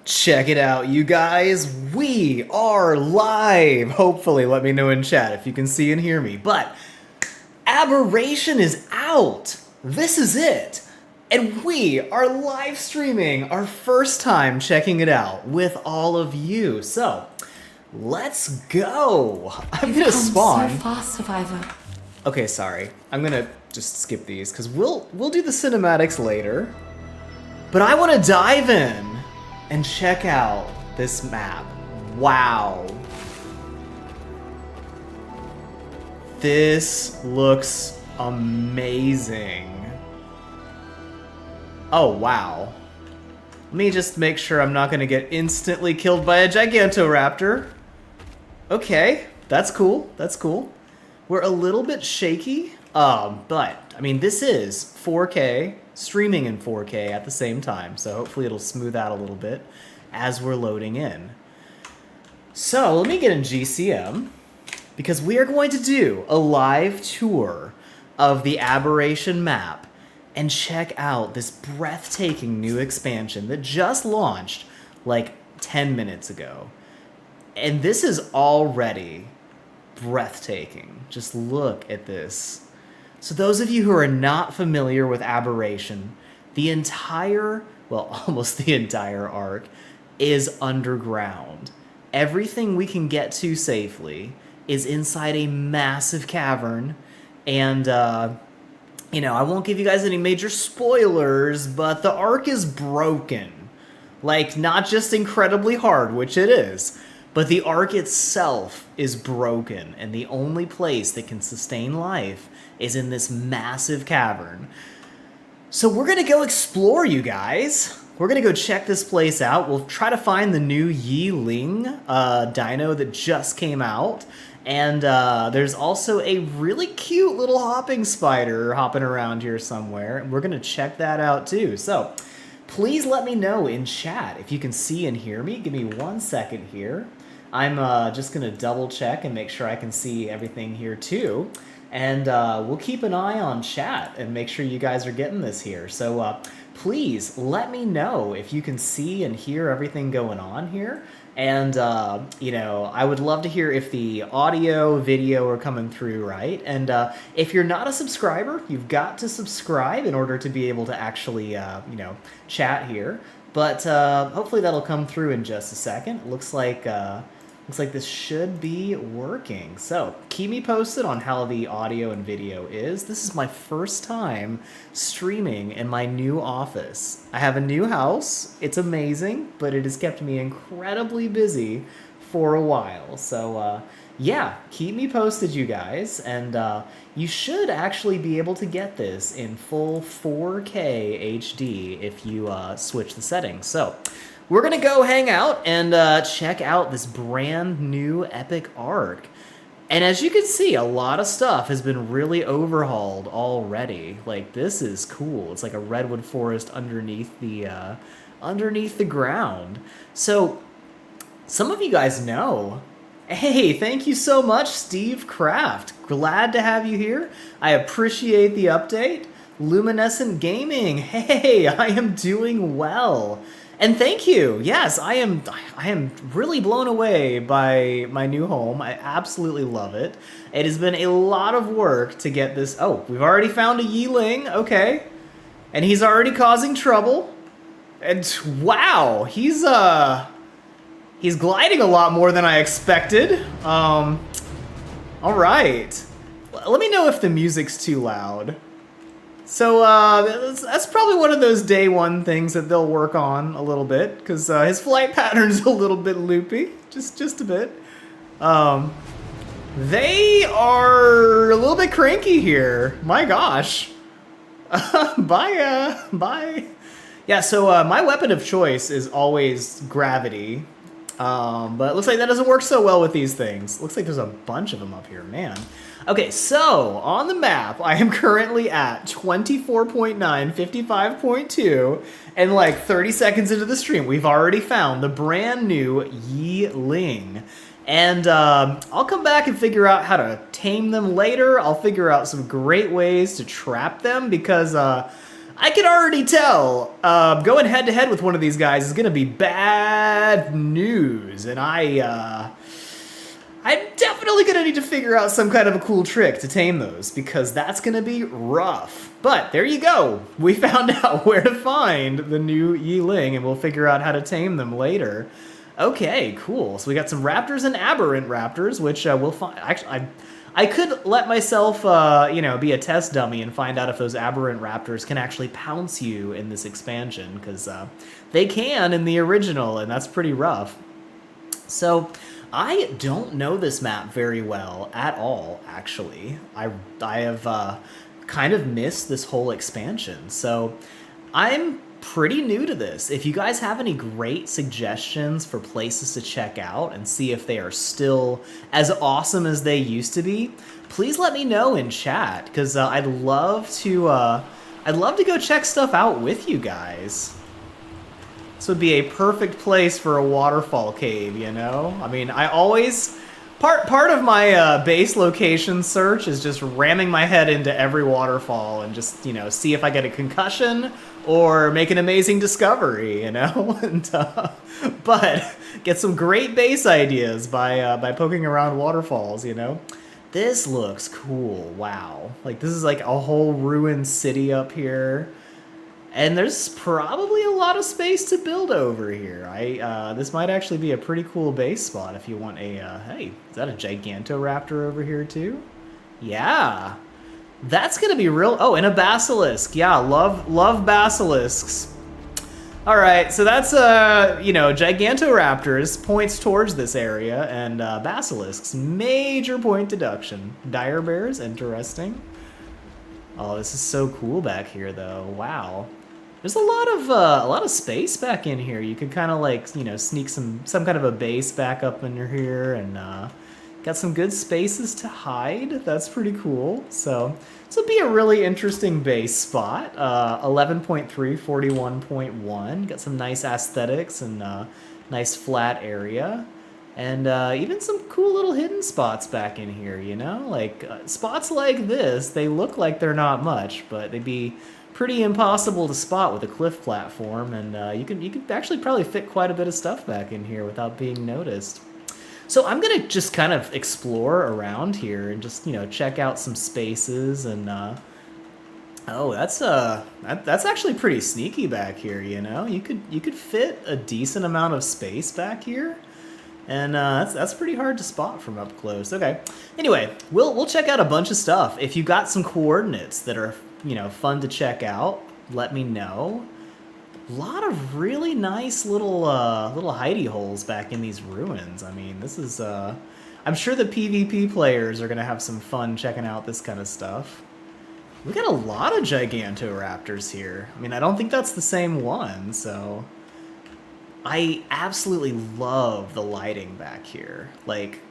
Check it out, you guys. We are live. Hopefully, let me know in chat if you can see and hear me. But Aberration is out. This is it. And we are live streaming our first time checking it out with all of you. So, let's go. I'm gonna spawn. So fast, Survivor. Okay, sorry. I'm gonna just skip these because we'll do the cinematics later. But I want to dive in and check out this map. Wow. This looks amazing. Oh, wow. Let me just make sure I'm not going to get instantly killed by a Gigantoraptor. Okay, that's cool. That's cool. We're a little bit shaky, but, I mean, this is 4K. Streaming in 4K at the same time, so hopefully it'll smooth out a little bit as we're loading in. So let me get in GCM, because we are going to do a live tour of the Aberration map and check out this breathtaking new expansion that just launched like 10 minutes ago. And this is already breathtaking. Just look at this. So those of you who are not familiar with Aberration, the entire, well, almost the entire Ark is underground. Everything we can get to safely is inside a massive cavern. And, you know, I won't give you guys any major spoilers, but the Ark is broken. Like, not just incredibly hard, which it is, but the Ark itself is broken. And the only place that can sustain life is in this massive cavern. So we're gonna go explore, you guys. We're gonna go check this place out. We'll try to find the new Yi Ling dino that just came out. And there's also a really cute little hopping spider hopping around here somewhere. We're gonna check that out too. So please let me know in chat if you can see and hear me. Give me 1 second here. I'm just gonna double check and make sure I can see everything here too. And we'll keep an eye on chat and make sure you guys are getting this here. So please let me know if you can see and hear everything going on here. And, you know, I would love to hear if the audio, video are coming through right. And if you're not a subscriber, you've got to subscribe in order to be able to actually, you know, chat here. But hopefully that'll come through in just a second. It looks like this should be working. So keep me posted on how the audio and video is. This is my first time streaming in my new office. I have a new house. It's amazing, but it has kept me incredibly busy for a while. So yeah, keep me posted, you guys. And you should actually be able to get this in full 4K HD if you switch the settings. So we're gonna go hang out and check out this brand new epic Ark. And as you can see, a lot of stuff has been really overhauled already. Like, this is cool. It's like a redwood forest underneath the ground. So some of you guys know. Hey, thank you so much, Steve Kraft. Glad to have you here. I appreciate the update. Luminescent Gaming. Hey, I am doing well. And thank you. Yes, I am really blown away by my new home. I absolutely love it. It has been a lot of work to get this. Oh, we've already found a Yi Ling. Okay. And he's already causing trouble. And wow, he's gliding a lot more than I expected. All right. Let me know if the music's too loud. So that's probably one of those day one things that they'll work on a little bit, because his flight pattern's a little bit loopy, just a bit. They are a little bit cranky here. My gosh. Bye. Yeah, so my weapon of choice is always gravity, but it looks like that doesn't work so well with these things. Looks like there's a bunch of them up here, man. Okay, so on the map, I am currently at 24.9, 55.2, and like 30 seconds into the stream, we've already found the brand new Yi Ling. And I'll come back and figure out how to tame them later. I'll figure out some great ways to trap them because I can already tell going head-to-head with one of these guys is going to be bad news, and I'm definitely going to need to figure out some kind of a cool trick to tame those, because that's going to be rough. But there you go. We found out where to find the new Yiling, and we'll figure out how to tame them later. Okay, cool. So we got some raptors and aberrant raptors, which we'll find. Actually, I could let myself, you know, be a test dummy and find out if those aberrant raptors can actually pounce you in this expansion, because they can in the original, and that's pretty rough. So I don't know this map very well at all, actually. I have kind of missed this whole expansion, so I'm pretty new to this. If you guys have any great suggestions for places to check out and see if they are still as awesome as they used to be, please let me know in chat, because I'd love to go check stuff out with you guys. This would be a perfect place for a waterfall cave, you know? I mean, I always... Part of my base location search is just ramming my head into every waterfall and just, you know, see if I get a concussion or make an amazing discovery, you know? And, but get some great base ideas by poking around waterfalls, you know? This looks cool, wow. Like, this is like a whole ruined city up here. And there's probably a lot of space to build over here. This might actually be a pretty cool base spot if you want a, hey, is that a Gigantoraptor over here too? Yeah. That's gonna be real, oh, and a basilisk. Yeah, love basilisks. All right, so that's, you know, Gigantoraptors points towards this area, and basilisks, major point deduction. Dire bears, interesting. Oh, this is so cool back here, though. Wow. There's a lot of space back in here. You could kind of like, you know, sneak some kind of a base back up under here, and got some good spaces to hide. That's pretty cool. So this would be a really interesting base spot. 11.3, 41.1. Got some nice aesthetics and nice flat area. And even some cool little hidden spots back in here, you know? Like, spots like this, they look like they're not much, but they'd be pretty impossible to spot with a cliff platform, and you could actually probably fit quite a bit of stuff back in here without being noticed. So I'm gonna just kind of explore around here and just, you know, check out some spaces, and oh, that's actually pretty sneaky back here, you know? You could fit a decent amount of space back here. And that's pretty hard to spot from up close. Okay. Anyway, we'll check out a bunch of stuff. If you got some coordinates that are, you know, fun to check out, let me know. A lot of really nice little hidey holes back in these ruins. I mean, this is I'm sure the PvP players are gonna have some fun checking out this kind of stuff. We got a lot of Gigantoraptors here. I mean, I don't think that's the same one, so I absolutely love the lighting back here. Like,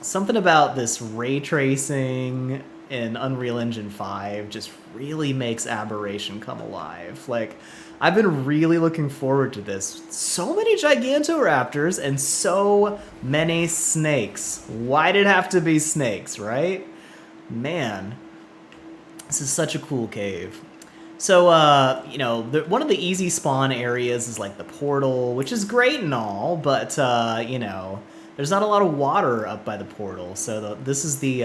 something about this ray tracing in Unreal Engine 5 just really makes Aberration come alive. Like, I've been really looking forward to this. So many Gigantoraptors and so many snakes. Why did it have to be snakes, right? Man, this is such a cool cave. So, you know, one of the easy spawn areas is like the portal, which is great and all, but, you know, there's not a lot of water up by the portal. So this is the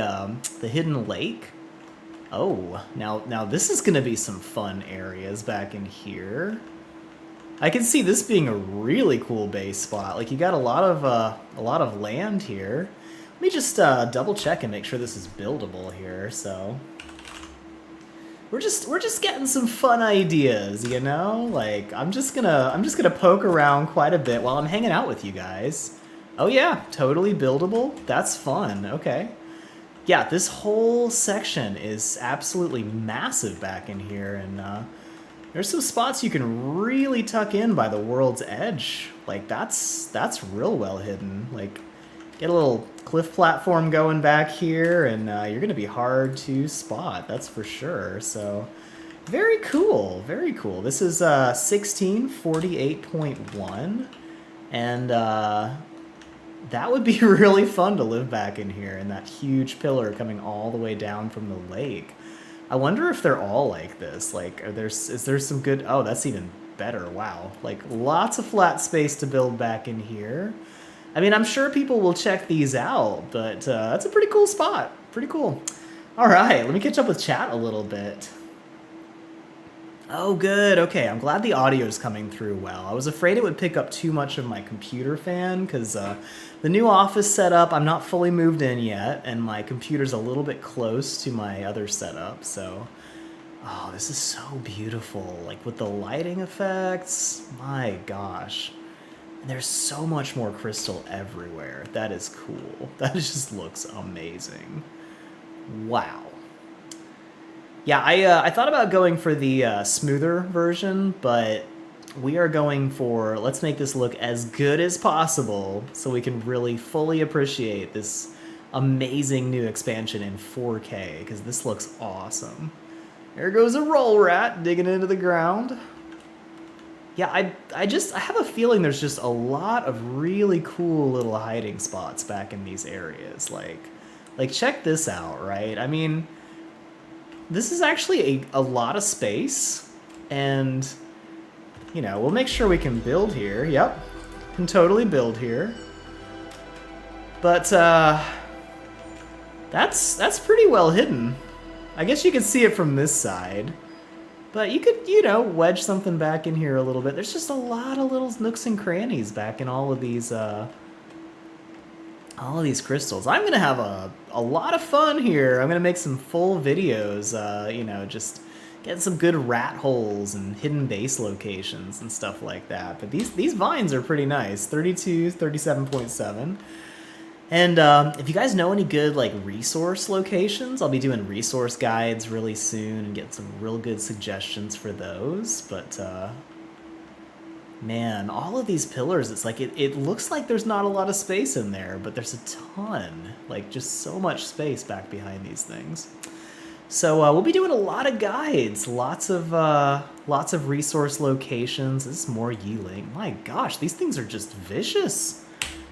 hidden lake. Oh, now this is going to be some fun areas back in here. I can see this being a really cool base spot. Like, you got a lot of land here. Let me just double check and make sure this is buildable here. So we're just getting some fun ideas, you know? Like, I'm just gonna poke around quite a bit while I'm hanging out with you guys. Oh yeah, totally buildable. That's fun. Okay. Yeah, this whole section is absolutely massive back in here, and there's some spots you can really tuck in by the world's edge. Like, that's real well hidden. Like, get a little cliff platform going back here, and you're going to be hard to spot, that's for sure. So, very cool, very cool. This is 1648.1, and that would be really fun to live back in here, and that huge pillar coming all the way down from the lake. I wonder if they're all like this. Like, is there some good... Oh, that's even better. Wow. Like, lots of flat space to build back in here. I mean, I'm sure people will check these out, but that's a pretty cool spot. Pretty cool. All right, let me catch up with chat a little bit. Oh, good. Okay, I'm glad the audio is coming through well. I was afraid it would pick up too much of my computer fan because the new office setup, I'm not fully moved in yet, and my computer's a little bit close to my other setup, so... Oh, this is so beautiful. Like, with the lighting effects, my gosh. And there's so much more crystal everywhere. That is cool. That just looks amazing. Wow. Yeah, I thought about going for the smoother version, but we are going for, let's make this look as good as possible so we can really fully appreciate this amazing new expansion in 4K, because this looks awesome. There goes a roll rat digging into the ground. Yeah, I have a feeling there's just a lot of really cool little hiding spots back in these areas. Like check this out, right? I mean... This is actually a lot of space, and, you know, we'll make sure we can build here. Yep, can totally build here. But, that's pretty well hidden. I guess you could see it from this side. But you could, you know, wedge something back in here a little bit. There's just a lot of little nooks and crannies back in all of these crystals. I'm gonna have a lot of fun here. I'm gonna make some full videos, you know, just getting some good rat holes and hidden base locations and stuff like that. But these vines are pretty nice. 32, 37.7. And if you guys know any good like resource locations, I'll be doing resource guides really soon and get some real good suggestions for those. But man, all of these pillars, it's like, it looks like there's not a lot of space in there, but there's a ton, like just so much space back behind these things. So we'll be doing a lot of guides, lots of resource locations. This is more Yeeling. My gosh, these things are just vicious.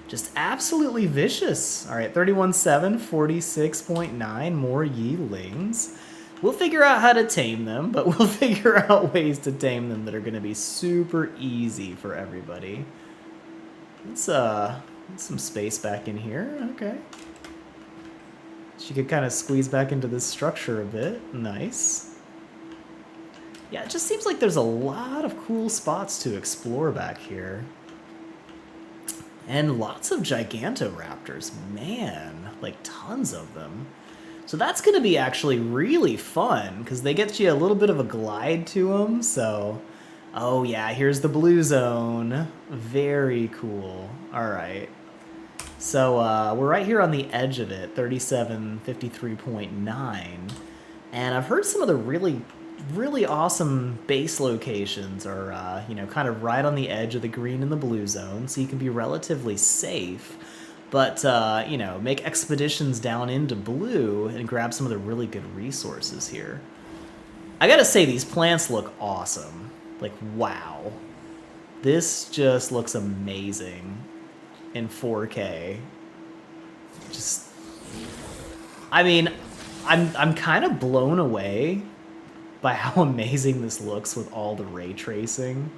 Just absolutely vicious. All right, 31.7, 46.9, more Yeelings. We'll figure out how to tame them, but we'll figure out ways to tame them that are going to be super easy for everybody. Let's some space back in here. Okay. She could kind of squeeze back into this structure a bit. Nice. Yeah, it just seems like there's a lot of cool spots to explore back here. And lots of Gigantoraptors. Man, like tons of them. So that's going to be actually really fun, because they get you a little bit of a glide to them, so... Oh yeah, here's the blue zone. Very cool. Alright. So we're right here on the edge of it, 3753.9. And I've heard some of the really, really awesome base locations are, you know, kind of right on the edge of the green and the blue zone, so you can be relatively safe. But, you know, make expeditions down into blue and grab some of the really good resources here. I gotta say, these plants look awesome. Like, wow. This just looks amazing in 4K. Just... I mean, I'm kind of blown away by how amazing this looks with all the ray tracing.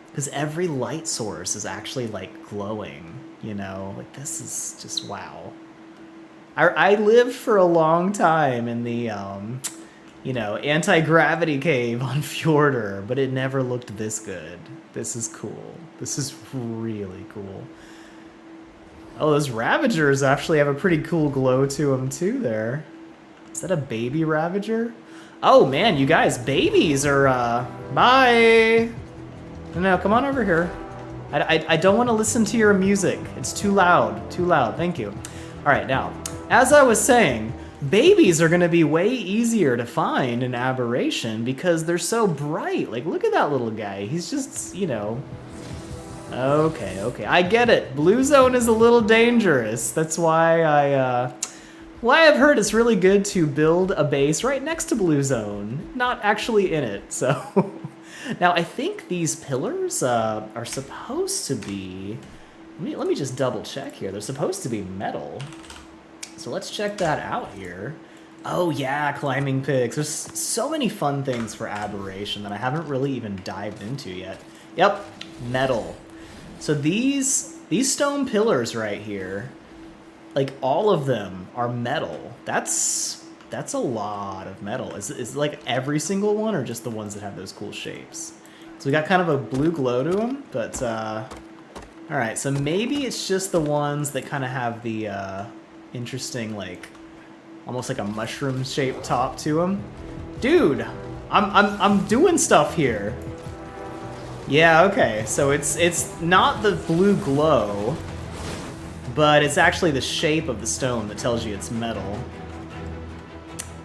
Because every light source is actually, like, glowing. You know, like this is just wow. I lived for a long time in the, you know, anti-gravity cave on Fjordur, but it never looked this good. This is cool. This is really cool. Oh, those Ravagers actually have a pretty cool glow to them too there. Is that a baby Ravager? Oh man, you guys, babies are, bye! No, come on over here. I don't want to listen to your music. It's too loud. Too loud. Thank you. All right, now, as I was saying, babies are going to be way easier to find in Aberration because they're so bright. Like, look at that little guy. He's just, you know... Okay. I get it. Blue zone is a little dangerous. That's why I've heard it's really good to build a base right next to blue zone, not actually in it, so... Now, I think these pillars are supposed to be... Let me just double check here. They're supposed to be metal. So let's check that out here. Oh yeah, climbing pigs. There's so many fun things for Aberration that I haven't really even dived into yet. Yep, metal. So these stone pillars right here, like all of them are metal. That's a lot of metal. Is it like every single one or just the ones that have those cool shapes? So we got kind of a blue glow to them, but all right, so maybe it's just the ones that kind of have the interesting, like, almost like a mushroom-shaped top to them. Dude, I'm doing stuff here. Yeah, okay, so it's not the blue glow, but it's actually the shape of the stone that tells you it's metal.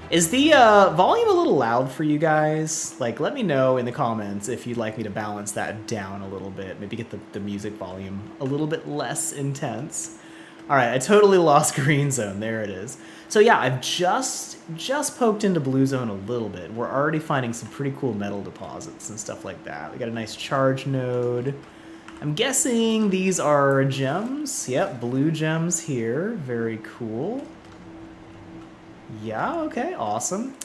Is the volume a little loud for you guys? Like, let me know in the comments if you'd like me to balance that down a little bit. Maybe get the music volume a little bit less intense. All right, I totally lost green zone. There it is. So yeah, I've just poked into blue zone a little bit. We're already finding some pretty cool metal deposits and stuff like that. We got a nice charge node. I'm guessing these are gems. Yep, blue gems here. Very cool. Yeah, okay, awesome.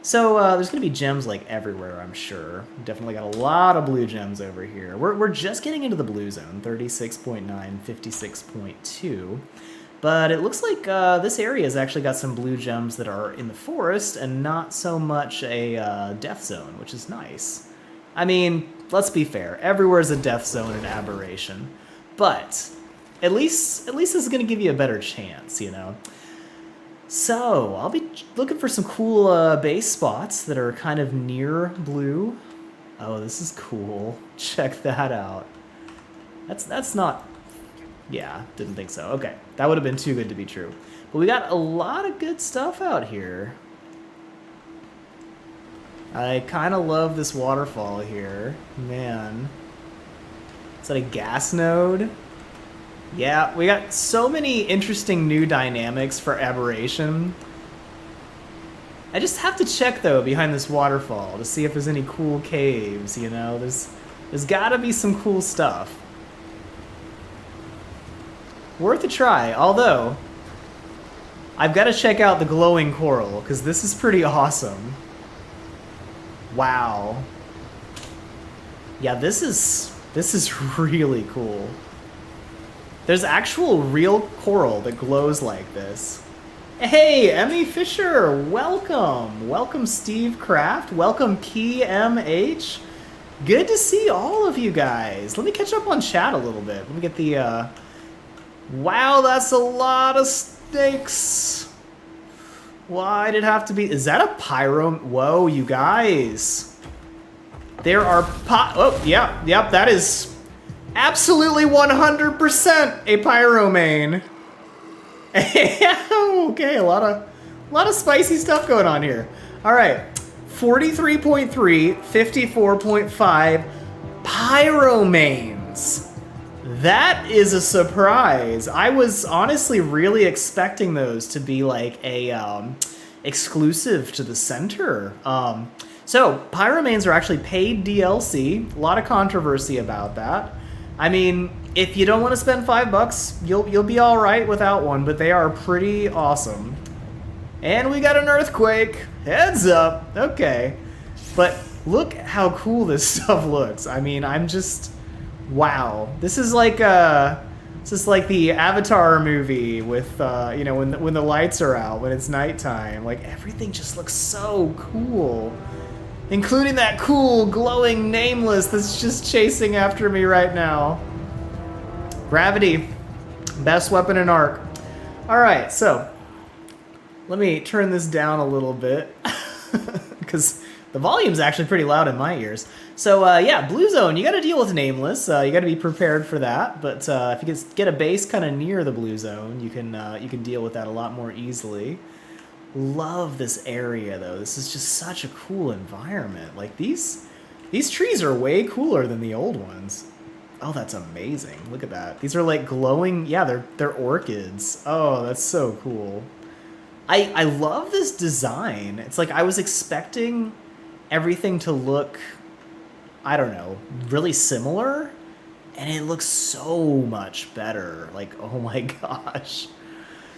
So there's going to be gems like everywhere, I'm sure. Definitely got a lot of blue gems over here. We're just getting into the blue zone, 36.9, 56.2. But it looks like this area has actually got some blue gems that are in the forest and not so much a death zone, which is nice. I mean, let's be fair. Everywhere's a death zone in Aberration. But at least this is going to give you a better chance, you know? So, I'll be looking for some cool base spots that are kind of near blue. Oh, this is cool. Check that out. That's not... Yeah, didn't think so. Okay, that would have been too good to be true. But we got a lot of good stuff out here. I kind of love this waterfall here. Man. Is that a gas node? Yeah, we got so many interesting new dynamics for Aberration. I just have to check, though, behind this waterfall to see if there's any cool caves, you know? There's gotta be some cool stuff. Worth a try, although I've got to check out the glowing coral, because this is pretty awesome. Wow. Yeah, this is really cool. There's actual real coral that glows like this. Hey, Emmy Fisher, welcome. Welcome, Steve Kraft. Welcome, PMH. Good to see all of you guys. Let me catch up on chat a little bit. Let me get the, Wow, that's a lot of snakes. Why did it have to be... Is that a pyro... Whoa, you guys. There are... Oh, yeah, yep, that is... Absolutely 100% a pyromane. Okay, a lot of spicy stuff going on here. All right, 43.3, 54.5 pyromanes. That is a surprise. I was honestly really expecting those to be like a exclusive to the center. So pyromanes are actually paid DLC. A lot of controversy about that. I mean, if you don't want to spend $5, you'll be all right without one, but they are pretty awesome. And we got an earthquake. Heads up. Okay. But look how cool this stuff looks. I mean, I'm just... Wow. This is like the Avatar movie with, you know, when the lights are out, when it's nighttime. Like, everything just looks so cool. Including that cool, glowing nameless that's just chasing after me right now. Gravity. Best weapon in Ark. Alright, so... Let me turn this down a little bit. Because the volume's actually pretty loud in my ears. So, yeah, Blue Zone, you gotta deal with Nameless. You gotta be prepared for that. But if you get a base kind of near the Blue Zone, you can deal with that a lot more easily. Love this area, though. This is just such a cool environment. Like, these trees are way cooler than the old ones. Oh, that's amazing. Look at that. These are, like, glowing... Yeah, they're orchids. Oh, that's so cool. I love this design. It's like I was expecting everything to look, I don't know, really similar. And it looks so much better. Like, oh my gosh.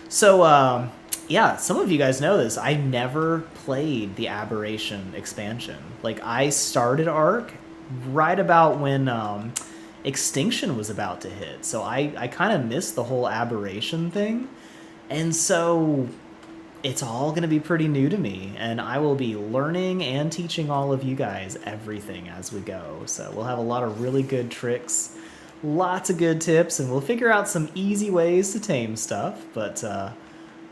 So, yeah, some of you guys know this. I never played the Aberration expansion. Like, I started Ark right about when Extinction was about to hit. So I kind of missed the whole Aberration thing. And so it's all going to be pretty new to me. And I will be learning and teaching all of you guys everything as we go. So we'll have a lot of really good tricks, lots of good tips, and we'll figure out some easy ways to tame stuff. But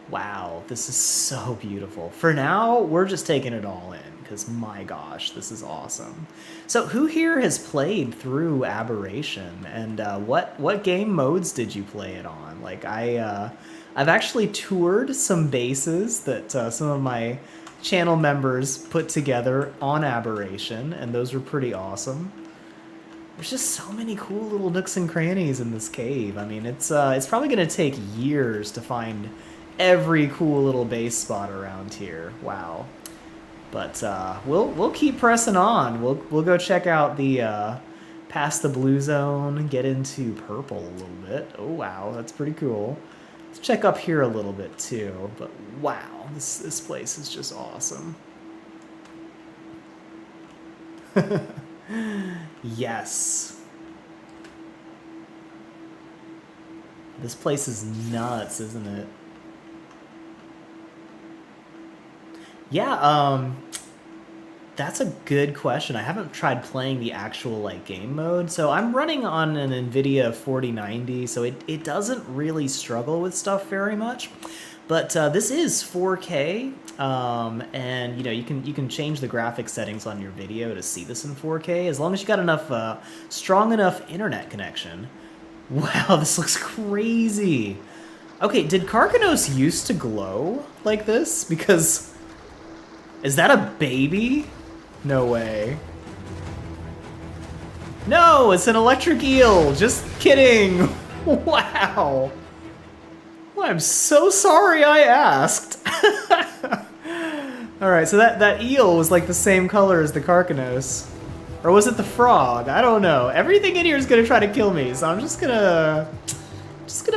wow, this is so beautiful. For now, we're just taking it all in, because my gosh, this is awesome. So who here has played through Aberration, and what game modes did you play it on? Like, I've actually toured some bases that some of my channel members put together on Aberration, and those were pretty awesome. There's just so many cool little nooks and crannies in this cave. I mean, it's probably going to take years to find every cool little base spot around here. Wow. But we'll keep pressing on. We'll go check out the past the blue zone, get into purple a little bit. Oh wow, that's pretty cool. Let's check up here a little bit too. But wow, this place is just awesome. Yes. This place is nuts, isn't it? Yeah, that's a good question. I haven't tried playing the actual like game mode. So I'm running on an NVIDIA 4090, so it doesn't really struggle with stuff very much. But this is 4K, and you know you can change the graphics settings on your video to see this in 4K as long as you got enough strong enough internet connection. Wow, this looks crazy. Okay, did Karkanos used to glow like this? Because is that a baby? No way. No, it's an electric eel. Just kidding. Wow. Well, I'm so sorry I asked. Alright, so that eel was like the same color as the Karkanos. Or was it the frog? I don't know. Everything in here is gonna try to kill me, so I'm just gonna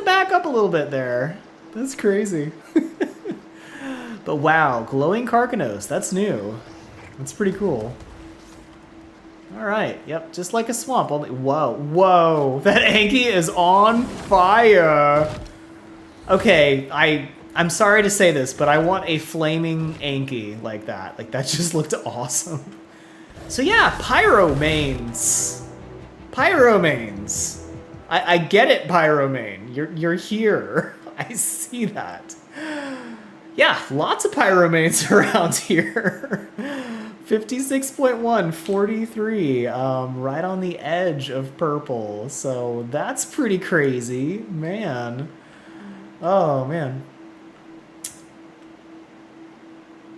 back up a little bit there. That's crazy. But wow, glowing Karkanos, that's new. That's pretty cool. Alright, yep, just like a swamp. Whoa, that Anki is on fire! Okay, I'm sorry to say this, but I want a flaming Anki like that. Like, that just looked awesome. So yeah, Pyromanes. Pyromanes. I get it, Pyromane. You're here. I see that. Yeah, lots of Pyromanes around here. 56.1, 43, right on the edge of purple. So that's pretty crazy, man. Oh, man.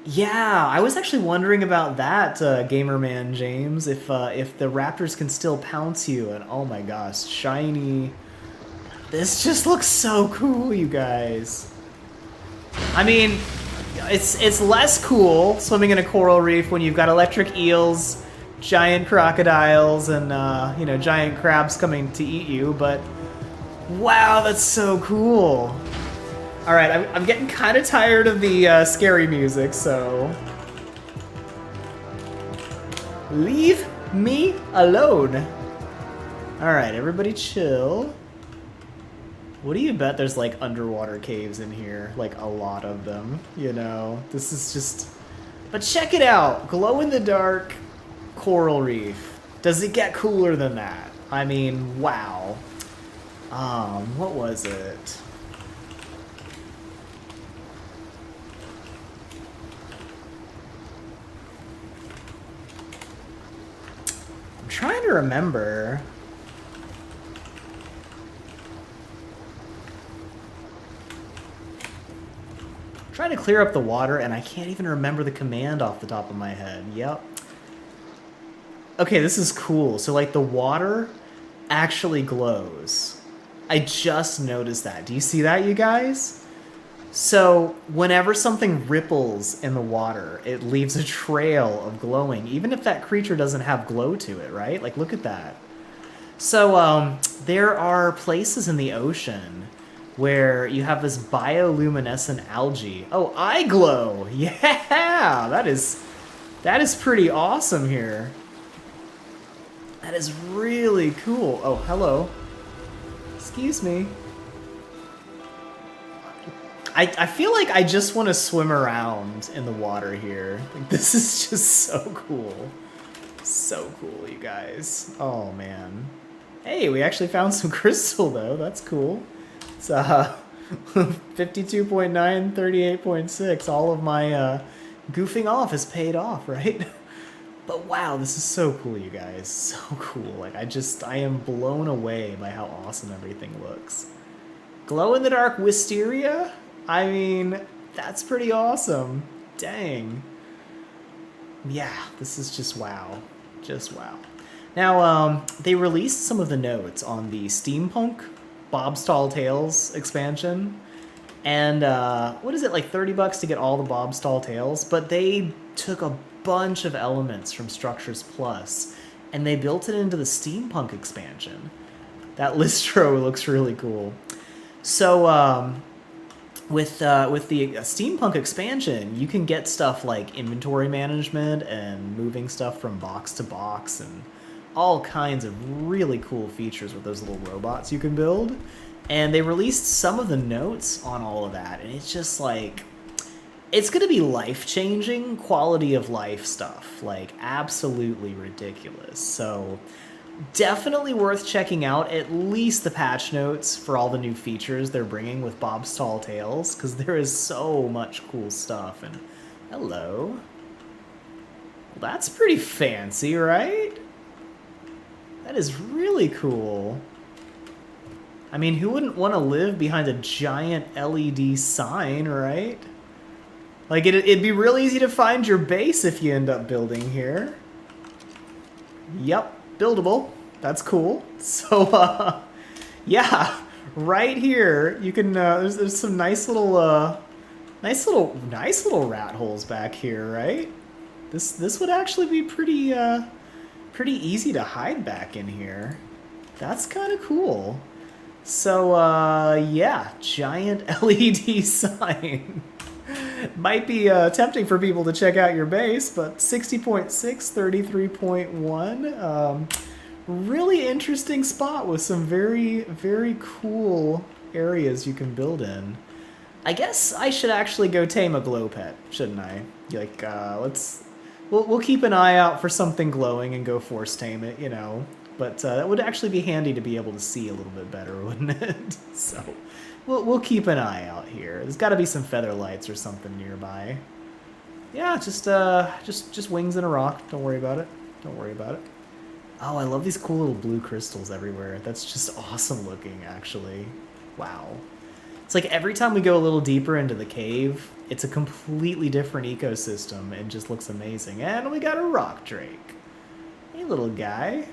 Yeah, I was actually wondering about that, Gamerman James, if the raptors can still pounce you, and oh my gosh, shiny. This just looks so cool, you guys. I mean, it's less cool swimming in a coral reef when you've got electric eels, giant crocodiles, and you know, giant crabs coming to eat you, but wow, that's so cool. All right, I'm getting kind of tired of the scary music, so leave me alone. All right, everybody chill. What do you bet there's like underwater caves in here? Like a lot of them, you know? This is just... But check it out! Glow-in-the-dark coral reef. Does it get cooler than that? I mean, wow. What was it? I'm trying to remember... Trying to clear up the water, and I can't even remember the command off the top of my head. Yep. Okay, this is cool. So, like, the water actually glows. I just noticed that. Do you see that, you guys? So, whenever something ripples in the water, it leaves a trail of glowing, even if that creature doesn't have glow to it, right? Like, look at that. So, there are places in the ocean where you have this bioluminescent algae. Oh, eye glow! Yeah, that is pretty awesome here. That is really cool. Oh, hello. Excuse me. I feel like I just want to swim around in the water here. Like, this is just so cool. So cool, you guys. Oh, man. Hey, we actually found some crystal, though. That's cool. It's 52.9, 38.6. All of my goofing off is paid off, right? But wow, this is so cool, you guys. So cool. Like, I am blown away by how awesome everything looks. Glow-in-the-dark wisteria? I mean, that's pretty awesome. Dang. Yeah, this is just wow. Just wow. Now, they released some of the notes on the Steampunk Bob's Tall Tales expansion. And, what is it, like 30 bucks to get all the Bob's Tall Tales? But they took a bunch of elements from Structures Plus, and they built it into the Steampunk expansion. That Listro looks really cool. So, with the Steampunk expansion, you can get stuff like inventory management and moving stuff from box to box and all kinds of really cool features with those little robots you can build. And they released some of the notes on all of that, and it's just like, it's going to be life-changing quality of life stuff, like absolutely ridiculous. So definitely worth checking out at least the patch notes for all the new features they're bringing with Bob's Tall Tales, because there is so much cool stuff. And hello. Well, that's pretty fancy, right? That is really cool. I mean, who wouldn't want to live behind a giant LED sign, right? Like, it'd be real easy to find your base if you end up building here. Yep. Buildable. That's cool. So, yeah, right here you can. There's some nice little rat holes back here, right? This would actually be pretty easy to hide back in here. That's kind of cool. So, yeah, giant LED sign. Might be tempting for people to check out your base, but 60.6, 33.1. Really interesting spot with some very, very cool areas you can build in. I guess I should actually go tame a glow pet, shouldn't I? Like, we'll keep an eye out for something glowing and go force tame it, you know. But that would actually be handy to be able to see a little bit better, wouldn't it? So we'll keep an eye out here. There's got to be some feather lights or something nearby. Yeah, just wings and a rock. Don't worry about it. Don't worry about it. Oh, I love these cool little blue crystals everywhere. That's just awesome looking, actually. Wow. It's like every time we go a little deeper into the cave, it's a completely different ecosystem and just looks amazing. And we got a rock drake. Hey, little guy.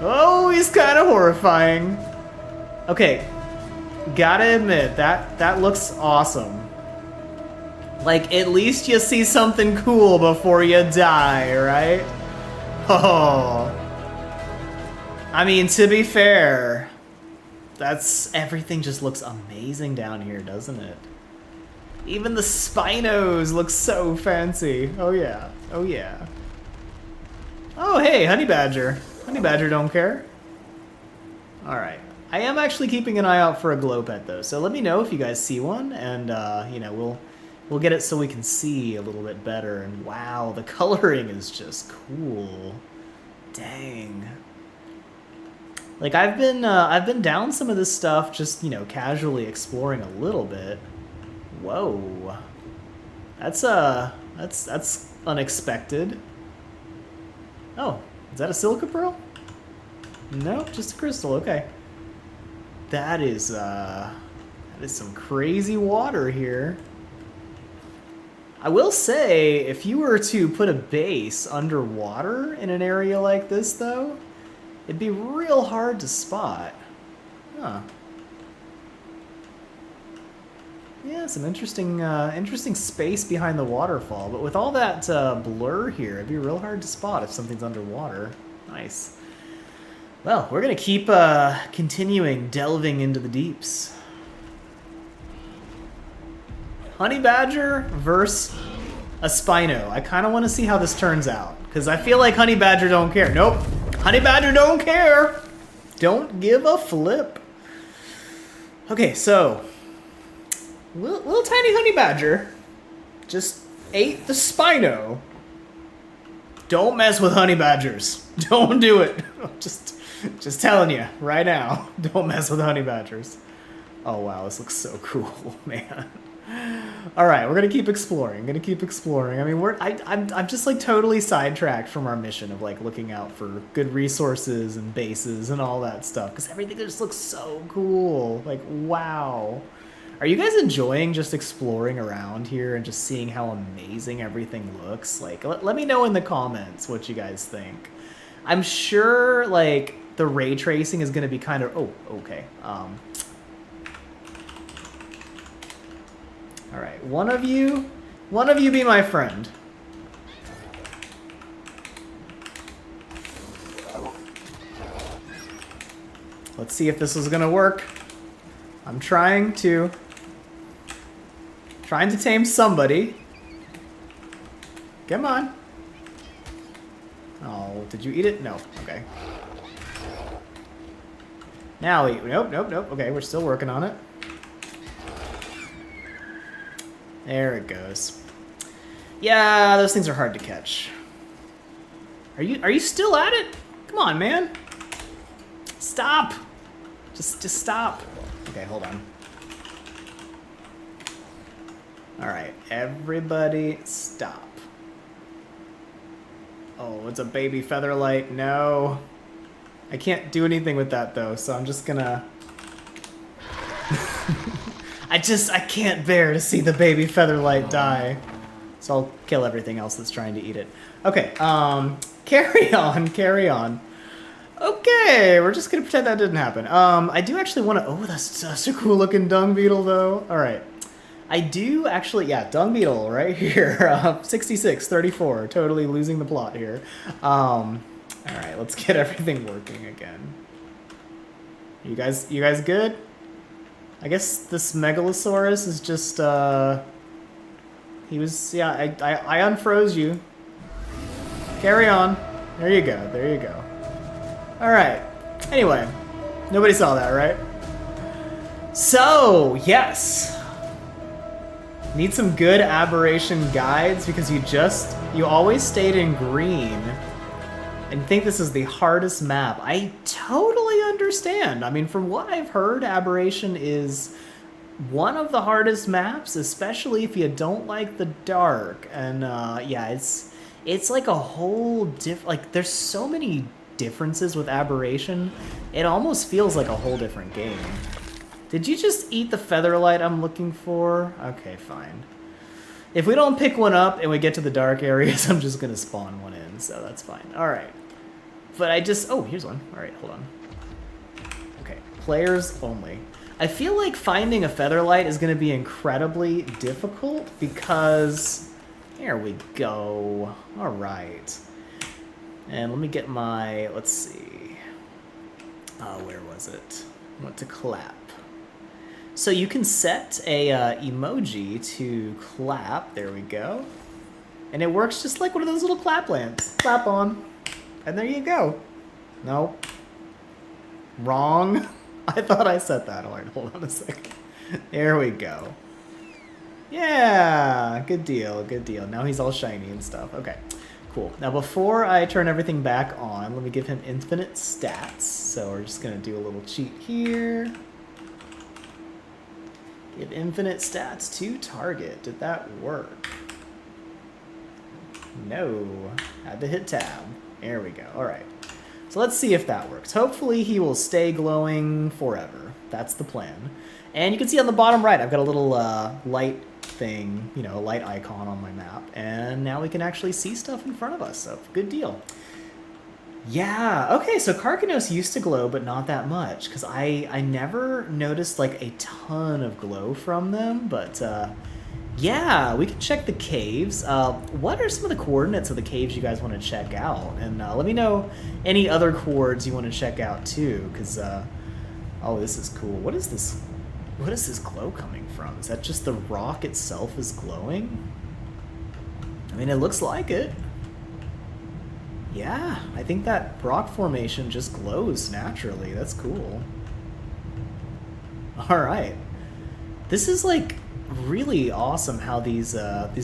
Oh, he's kind of horrifying. Okay, gotta admit, that looks awesome. Like, at least you see something cool before you die, right? Oh. I mean, to be fair, everything just looks amazing down here, doesn't it? Even the Spinos look so fancy. Oh yeah, oh yeah. Oh hey, Honey Badger. Honey Badger don't care. Alright. I am actually keeping an eye out for a glow pet though, so let me know if you guys see one, and you know, we'll get it so we can see a little bit better. And wow, the coloring is just cool. Dang. Like, I've been down some of this stuff, just, you know, casually exploring a little bit. Whoa. That's unexpected. Oh, is that a silica pearl? No, just a crystal, okay. That is some crazy water here. I will say, if you were to put a base underwater in an area like this, though, it'd be real hard to spot. Huh. Yeah, some interesting space behind the waterfall, but with all that blur here, it'd be real hard to spot if something's underwater. Nice. Well, we're gonna keep continuing delving into the deeps. Honey Badger versus a Spino. I kind of want to see how this turns out, because I feel like Honey Badger don't care. Nope. Honey Badger don't care. Don't give a flip. Okay, so little tiny Honey Badger just ate the Spino. Don't mess with Honey Badgers. Don't do it. Just telling you right now. Don't mess with Honey Badgers. Oh wow, this looks so cool, man. All right, we're gonna keep exploring. I mean, I'm just like totally sidetracked from our mission of like looking out for good resources and bases and all that stuff, because everything just looks so cool. Like, wow. Are you guys enjoying just exploring around here and just seeing how amazing everything looks? Like, let me know in the comments what you guys think. I'm sure like the ray tracing is gonna be kind of, oh, okay. All right, one of you be my friend. Let's see if this is gonna work. I'm trying to tame somebody. Come on. Oh, did you eat it? No, okay. Now eat, nope. Okay, we're still working on it. There it goes. Yeah, those things are hard to catch. Are you still at it? Come on, man. Stop. Just stop. Okay, hold on. All right, everybody stop. Oh, it's a baby featherlight. No. I can't do anything with that though, so I'm just gonna I can't bear to see the baby featherlight die. So I'll kill everything else that's trying to eat it. Okay, carry on. Okay, we're just gonna pretend that didn't happen. I do actually want to, oh, that's such a cool looking dung beetle though. All right. I do actually, yeah, dung beetle right here. 66, 34, totally losing the plot here. All right, let's get everything working again. You guys good? I guess this Megalosaurus is just, he was, yeah, I unfroze you. Carry on. There you go. All right. Anyway, nobody saw that, right? So, yes. Need some good aberration guides because you always stayed in green and think this is the hardest map. I totally understand. I mean, from what I've heard, aberration is one of the hardest maps, especially if you don't like the dark. And yeah, it's like a whole like there's so many differences with aberration. It almost feels like a whole different game. Did you just eat the featherlight I'm looking for? Okay, fine. If we don't pick one up and we get to the dark areas, I'm just gonna spawn one in, so that's fine. All right. But oh, here's one. All right, hold on. Okay, players only. I feel like finding a featherlight is gonna be incredibly difficult because, there we go. All right. And let me get my, let's see. Where was it? I went to clap. So you can set a emoji to clap. There we go. And it works just like one of those little clap lamps. Clap on. And there you go. Nope. Wrong. I thought I set that. All right, hold on a second. There we go. Yeah, good deal. Now he's all shiny and stuff. Okay, cool. Now before I turn everything back on, let me give him infinite stats. So we're just gonna do a little cheat here. Give infinite stats to target. Did that work? No. Had to hit tab. There we go. All right. So let's see if that works. Hopefully he will stay glowing forever. That's the plan. And you can see on the bottom right, I've got a little light thing, you know, light icon on my map. And now we can actually see stuff in front of us. So good deal. Yeah, okay, so Karkanos used to glow, but not that much, because I never noticed, like, a ton of glow from them, but, Yeah, we can check the caves. What are some of the coordinates of the caves you guys want to check out? And let me know any other coords you want to check out too, because oh, this is cool. What is this? What is this glow coming from? Is that just the rock itself is glowing? I mean, it looks like it. Yeah, I think that rock formation just glows naturally. That's cool. All right. This is like really awesome how these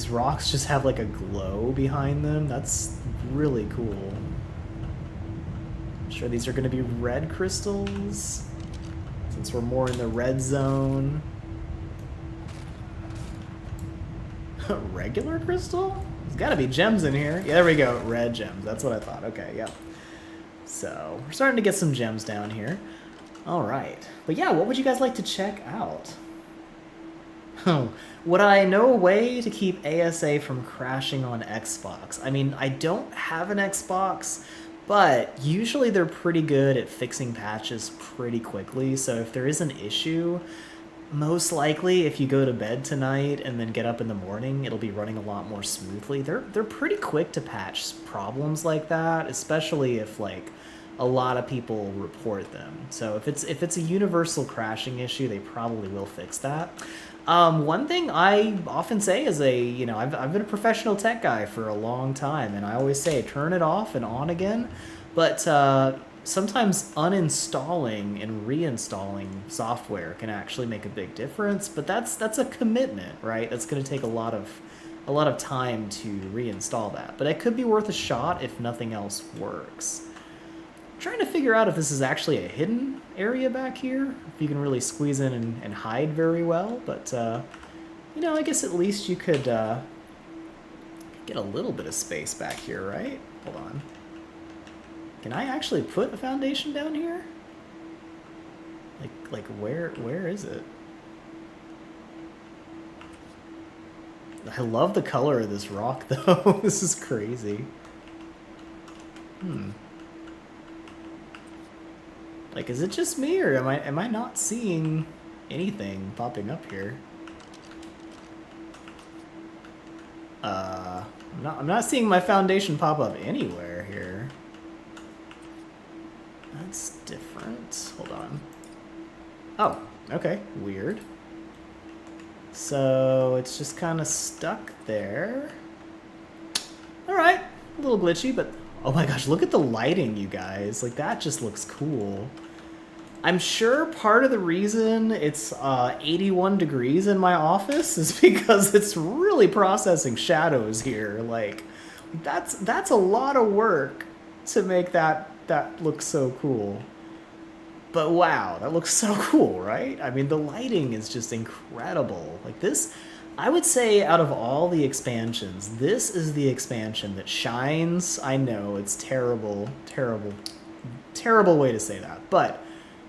rocks just have like a glow behind them. That's really cool. I'm sure these are going to be red crystals since we're more in the red zone. Regular crystal? There's got to be gems in here. Yeah, there we go. Red gems. That's what I thought. Okay, yeah. So we're starting to get some gems down here. All right. But yeah, what would you guys like to check out? Would I know a way to keep ASA from crashing on Xbox? I mean, I don't have an Xbox, but usually they're pretty good at fixing patches pretty quickly. So if there is an issue, most likely if you go to bed tonight and then get up in the morning, it'll be running a lot more smoothly. They're pretty quick to patch problems like that, especially if like a lot of people report them. So if it's a universal crashing issue, they probably will fix that. One thing I often say is I've been a professional tech guy for a long time, and I always say turn it off and on again. But sometimes uninstalling and reinstalling software can actually make a big difference. But that's a commitment, right? That's going to take a lot of time to reinstall that. But it could be worth a shot if nothing else works. I'm trying to figure out if this is actually a hidden area back here, if you can really squeeze in and hide very well, but I guess at least you could get a little bit of space back here, right? Hold on. Can I actually put a foundation down here? Like where is it? I love the color of this rock though. This is crazy. Like, is it just me, or am I not seeing anything popping up here? I'm not seeing my foundation pop up anywhere here. That's different. Hold on. Oh, okay. Weird. So it's just kind of stuck there. All right, a little glitchy, but oh my gosh, look at the lighting, you guys. Like, that just looks cool. I'm sure part of the reason it's 81 degrees in my office is because it's really processing shadows here. Like, that's a lot of work to make that look so cool. But wow, that looks so cool, right? I mean, the lighting is just incredible. Like this, I would say out of all the expansions, this is the expansion that shines. I know, it's terrible, terrible, terrible way to say that, but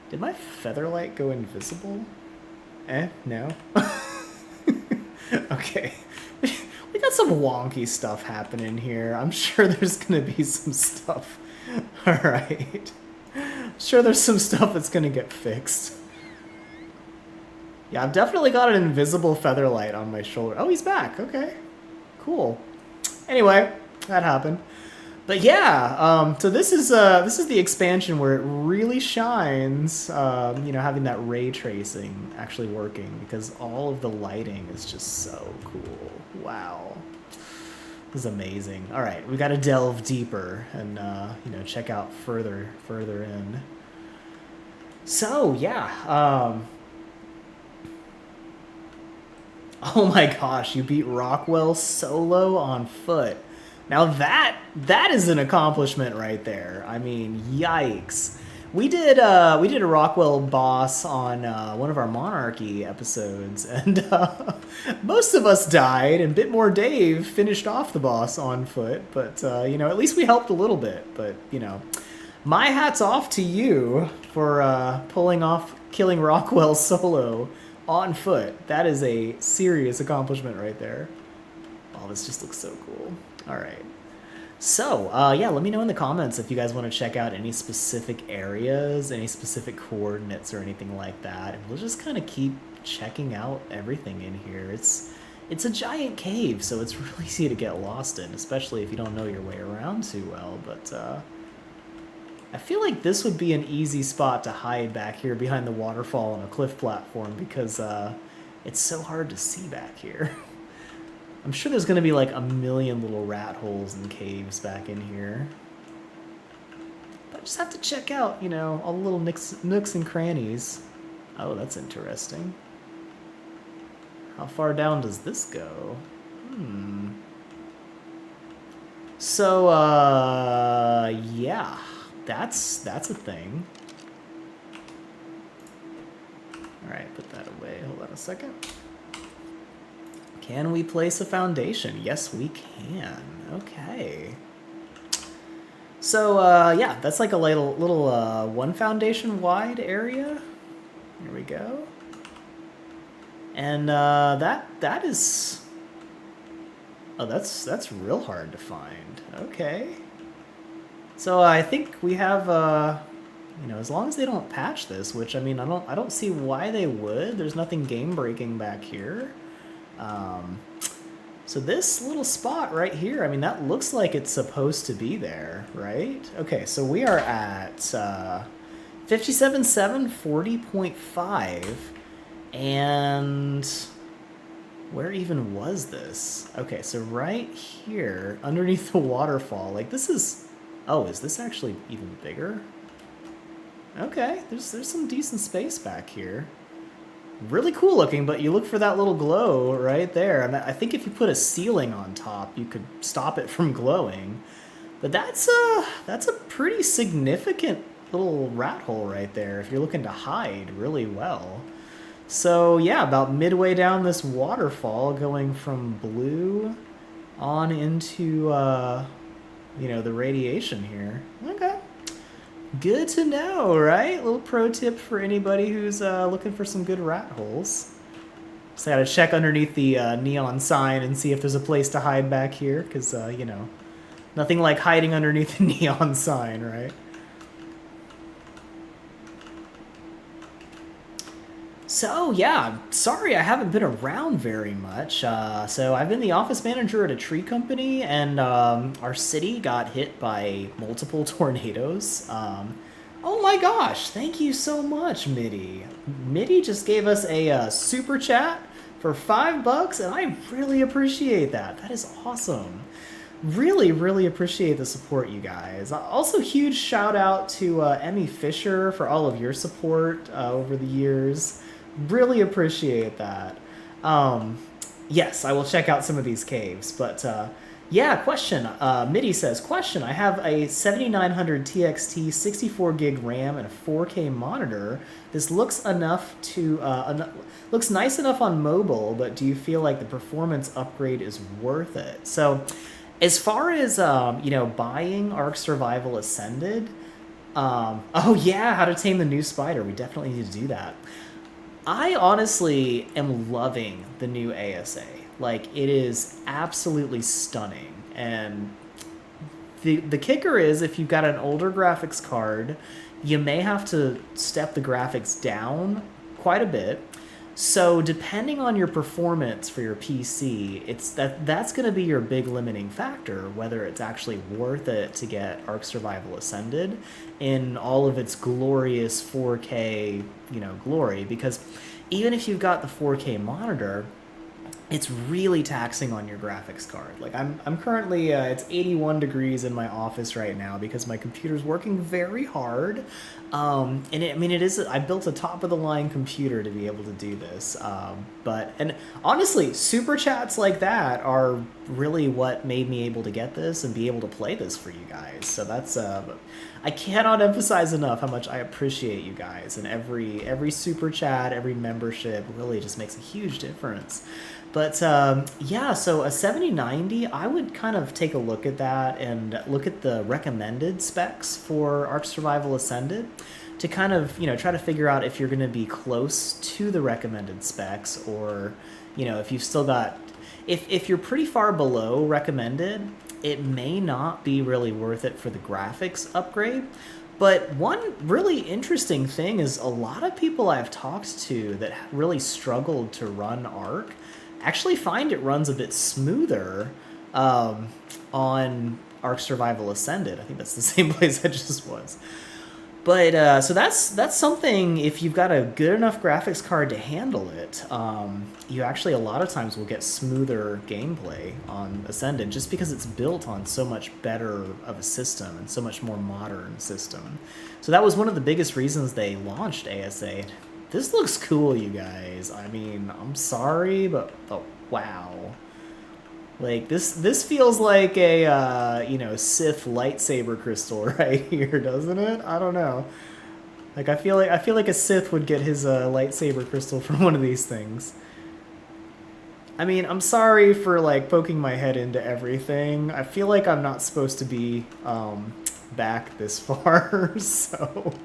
did my featherlight go invisible? No. Okay. We got some wonky stuff happening here. I'm sure there's gonna be some stuff. Alright. I'm sure there's some stuff that's gonna get fixed. Yeah, I've definitely got an invisible featherlight on my shoulder. Oh, he's back. Okay. Cool. Anyway, that happened. But yeah, so this is the expansion where it really shines, having that ray tracing actually working, because all of the lighting is just so cool. Wow. This is amazing. All right, we got to delve deeper and, check out further in. So, yeah. Oh my gosh, you beat Rockwell solo on foot. Now that is an accomplishment right there. I mean, yikes. We did a Rockwell boss on one of our Monarchy episodes, and most of us died, and Bitmore Dave finished off the boss on foot. But at least we helped a little bit. But my hat's off to you for pulling off killing Rockwell solo on foot. That is a serious accomplishment right there. Oh, this just looks so cool. All right. So, yeah, let me know in the comments if you guys want to check out any specific areas, any specific coordinates or anything like that. And we'll just kind of keep checking out everything in here. It's It's a giant cave, so it's really easy to get lost in, especially if you don't know your way around too well, but I feel like this would be an easy spot to hide back here behind the waterfall on a cliff platform because it's so hard to see back here. I'm sure there's going to be like a million little rat holes and caves back in here. But I just have to check out, you know, all the little nooks and crannies. Oh, that's interesting. How far down does this go? So, yeah, that's a thing. All right, put that away. Hold on a second. Can we place a foundation? Yes, we can. Okay. So, yeah, that's like a little one foundation wide area. Here we go. And that is... Oh, that's real hard to find. Okay. So I think we have, you know, as long as they don't patch this, which I mean, I don't see why they would. There's nothing game breaking back here. So this little spot right here, I mean, that looks like it's supposed to be there, right? Okay, so we are at 57.7, 40.5, and where even was this? Okay, so right here, underneath the waterfall, like this is, oh, is this actually even bigger? Okay, there's some decent space back here. Really cool looking, but you look for that little glow right there. And I think if you put a ceiling on top, you could stop it from glowing. But that's a pretty significant little rat hole right there if you're looking to hide really well. So yeah, about midway down this waterfall, going from blue on into, you know, the radiation here. Okay. Good to know, right? A little pro tip for anybody who's looking for some good rat holes. So I gotta check underneath the neon sign and see if there's a place to hide back here, because, you know, nothing like hiding underneath the neon sign, right? So, yeah, sorry I haven't been around very much. So I've been the office manager at a tree company, and our city got hit by multiple tornadoes. Oh my gosh, thank you so much, Mitty. Mitty just gave us a super chat for $5, and I really appreciate that. That is awesome. Really, really appreciate the support, you guys. Also, huge shout out to Emmy Fisher for all of your support over the years. Really appreciate that. Yes, I will check out some of these caves, but yeah, question. Mitty says, question, I have a 7900 TXT 64 gig RAM and a 4K monitor. This looks looks nice enough on mobile, but do you feel like the performance upgrade is worth it? So as far as, you know, buying Ark Survival Ascended, oh yeah, how to tame the new spider. We definitely need to do that. I honestly am loving the new ASA. Like, it is absolutely stunning. And the kicker is, if you've got an older graphics card, you may have to step the graphics down quite a bit. So depending on your performance for your PC, that's going to be your big limiting factor, whether it's actually worth it to get Ark Survival Ascended in all of its glorious 4K, you know, glory. Because even if you've got the 4K monitor, it's really taxing on your graphics card. Like I'm currently, it's 81 degrees in my office right now because my computer's working very hard. And it is, I built a top of the line computer to be able to do this. And honestly, super chats like that are really what made me able to get this and be able to play this for you guys. So that's, I cannot emphasize enough how much I appreciate you guys, and every super chat, every membership really just makes a huge difference. But yeah, so a 7090, I would kind of take a look at that and look at the recommended specs for Ark Survival Ascended to kind of, you know, try to figure out if you're going to be close to the recommended specs, or, you know, if you've still got, if you're pretty far below recommended, it may not be really worth it for the graphics upgrade. But one really interesting thing is a lot of people I've talked to that really struggled to run Ark actually find it runs a bit smoother on Ark Survival Ascended. I think that's the same place I just was. But so that's something. If you've got a good enough graphics card to handle it, you actually a lot of times will get smoother gameplay on Ascended, just because it's built on so much better of a system and so much more modern system. So that was one of the biggest reasons they launched ASA. This looks cool, you guys. I mean, I'm sorry, but oh, wow. Like this feels like a Sith lightsaber crystal right here, doesn't it? I don't know. Like I feel like a Sith would get his lightsaber crystal from one of these things. I mean, I'm sorry for like poking my head into everything. I feel like I'm not supposed to be back this far, so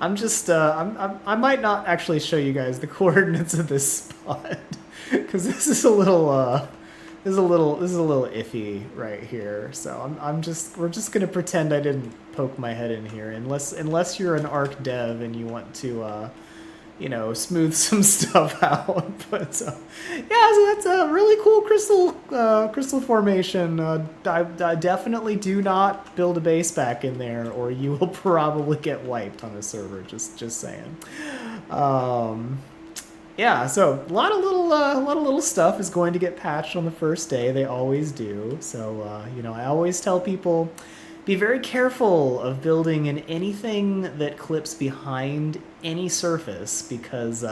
I'm just I might not actually show you guys the coordinates of this spot because this is a little. This is a little iffy right here, so we're just gonna pretend I didn't poke my head in here, unless you're an Ark dev and you want to, smooth some stuff out. But yeah, so that's a really cool crystal formation. I definitely do not build a base back in there, or you will probably get wiped on a server. Just saying. Yeah, so a lot of little stuff is going to get patched on the first day. They always do. So I always tell people, be very careful of building in anything that clips behind any surface, because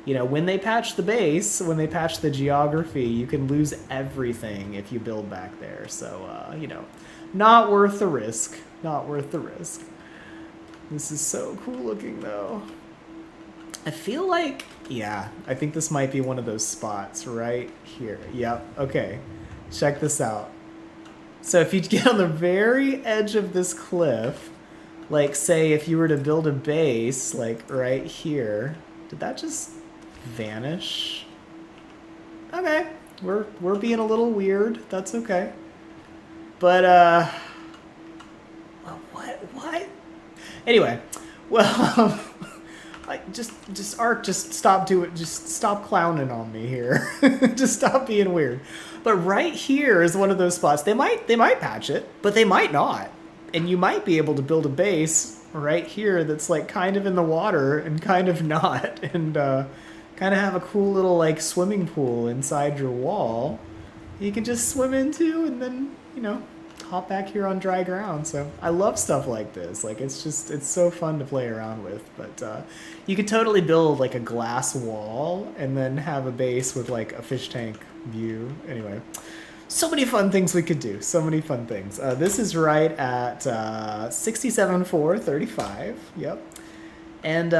when they patch the base, when they patch the geography, you can lose everything if you build back there. So not worth the risk. Not worth the risk. This is so cool looking though. I feel like, yeah, I think this might be one of those spots right here. Yep, okay. Check this out. So if you get on the very edge of this cliff, like say if you were to build a base, like right here, did that just vanish? Okay, we're being a little weird. That's okay. But, what? Anyway, well, just Ark, just stop clowning on me here. Just stop being weird. But right here is one of those spots. They might patch it, but they might not. And you might be able to build a base right here that's like kind of in the water and kind of not, and kind of have a cool little like swimming pool inside your wall you can just swim into, and then hop back here on dry ground. So I love stuff like this. Like it's so fun to play around with. But you could totally build like a glass wall and then have a base with like a fish tank view. Anyway, so many fun things we could do. So many fun things. This is right at 67.435. Yep. And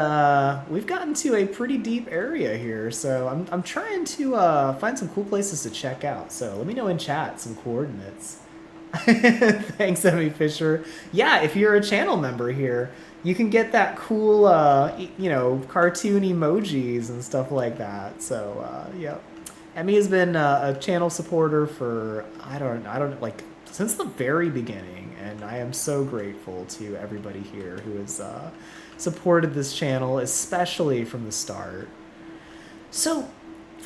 we've gotten to a pretty deep area here, so I'm trying to find some cool places to check out. So let me know in chat some coordinates. Thanks, Emmy Fisher. Yeah, if you're a channel member here, you can get that cool, cartoon emojis and stuff like that. So, yep. Emmy has been a channel supporter for, I don't like, since the very beginning, and I am so grateful to everybody here who has supported this channel, especially from the start. So,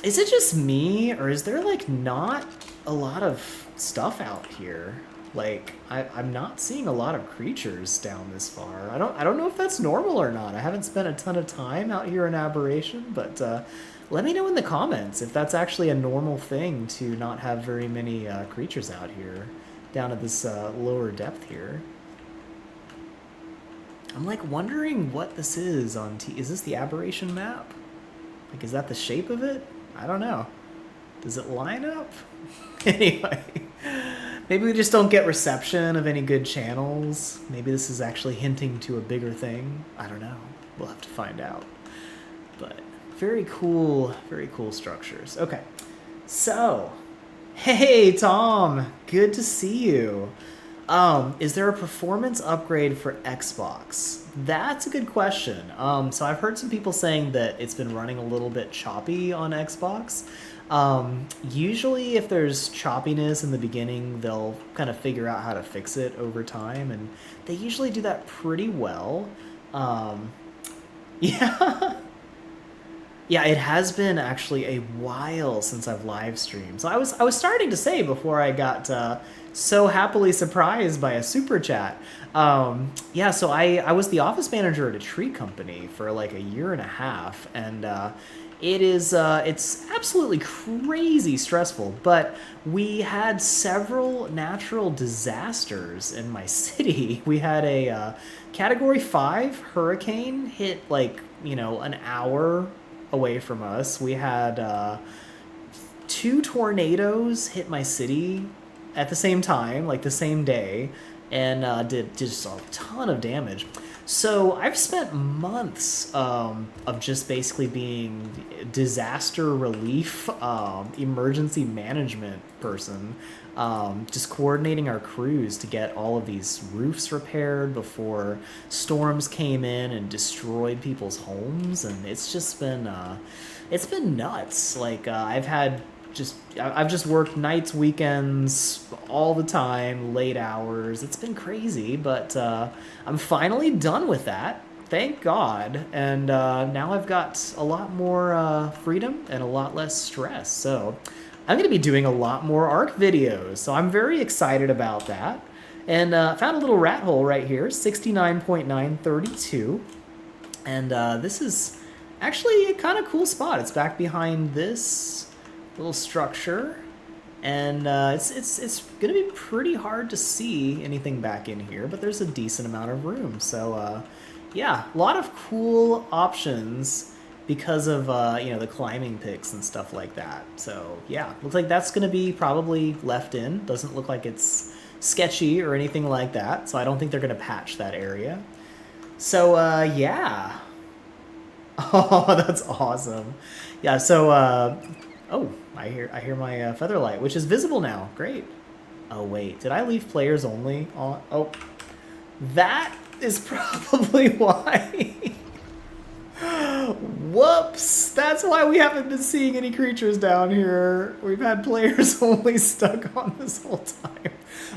is it just me, or is there, like, not a lot of stuff out here? Like, I'm not seeing a lot of creatures down this far. I don't know if that's normal or not. I haven't spent a ton of time out here in Aberration, but let me know in the comments if that's actually a normal thing to not have very many creatures out here down at this lower depth here. I'm like wondering what this is on is this the Aberration map? Like, is that the shape of it? I don't know. Does it line up? Anyway, maybe we just don't get reception of any good channels. Maybe this is actually hinting to a bigger thing. I don't know. We'll have to find out. But very cool structures. Okay, so, hey Tom, good to see you. Is there a performance upgrade for Xbox? That's a good question. So I've heard some people saying that it's been running a little bit choppy on Xbox. Usually if there's choppiness in the beginning, they'll kind of figure out how to fix it over time, and they usually do that pretty well. Yeah. Yeah, it has been actually a while since I've live streamed. So I was starting to say before I got so happily surprised by a super chat. Yeah, so I was the office manager at a tree company for like a year and a half, and it's absolutely crazy stressful. But we had several natural disasters in my city. We had a Category 5 hurricane hit like an hour away from us. We had 2 tornadoes hit my city at the same time, like the same day, and did just a ton of damage. So I've spent months of just basically being disaster relief, emergency management person, just coordinating our crews to get all of these roofs repaired before storms came in and destroyed people's homes, and it's been nuts. Like I've just worked nights, weekends, all the time, late hours. It's been crazy, but I'm finally done with that. Thank God. And now I've got a lot more freedom and a lot less stress. So I'm going to be doing a lot more Ark videos. So I'm very excited about that. And found a little rat hole right here, 69.932. And this is actually a kind of cool spot. It's back behind this little structure, and it's gonna be pretty hard to see anything back in here, but there's a decent amount of room. So yeah, a lot of cool options because of the climbing picks and stuff like that. So yeah, looks like that's gonna be probably left in. Doesn't look like it's sketchy or anything like that, so I don't think they're gonna patch that area. So yeah. Oh, that's awesome. Yeah, so oh, I hear my featherlight, which is visible now. Great. Oh wait, did I leave players only on? Oh, that is probably why. Whoops! That's why we haven't been seeing any creatures down here. We've had players only stuck on this whole time.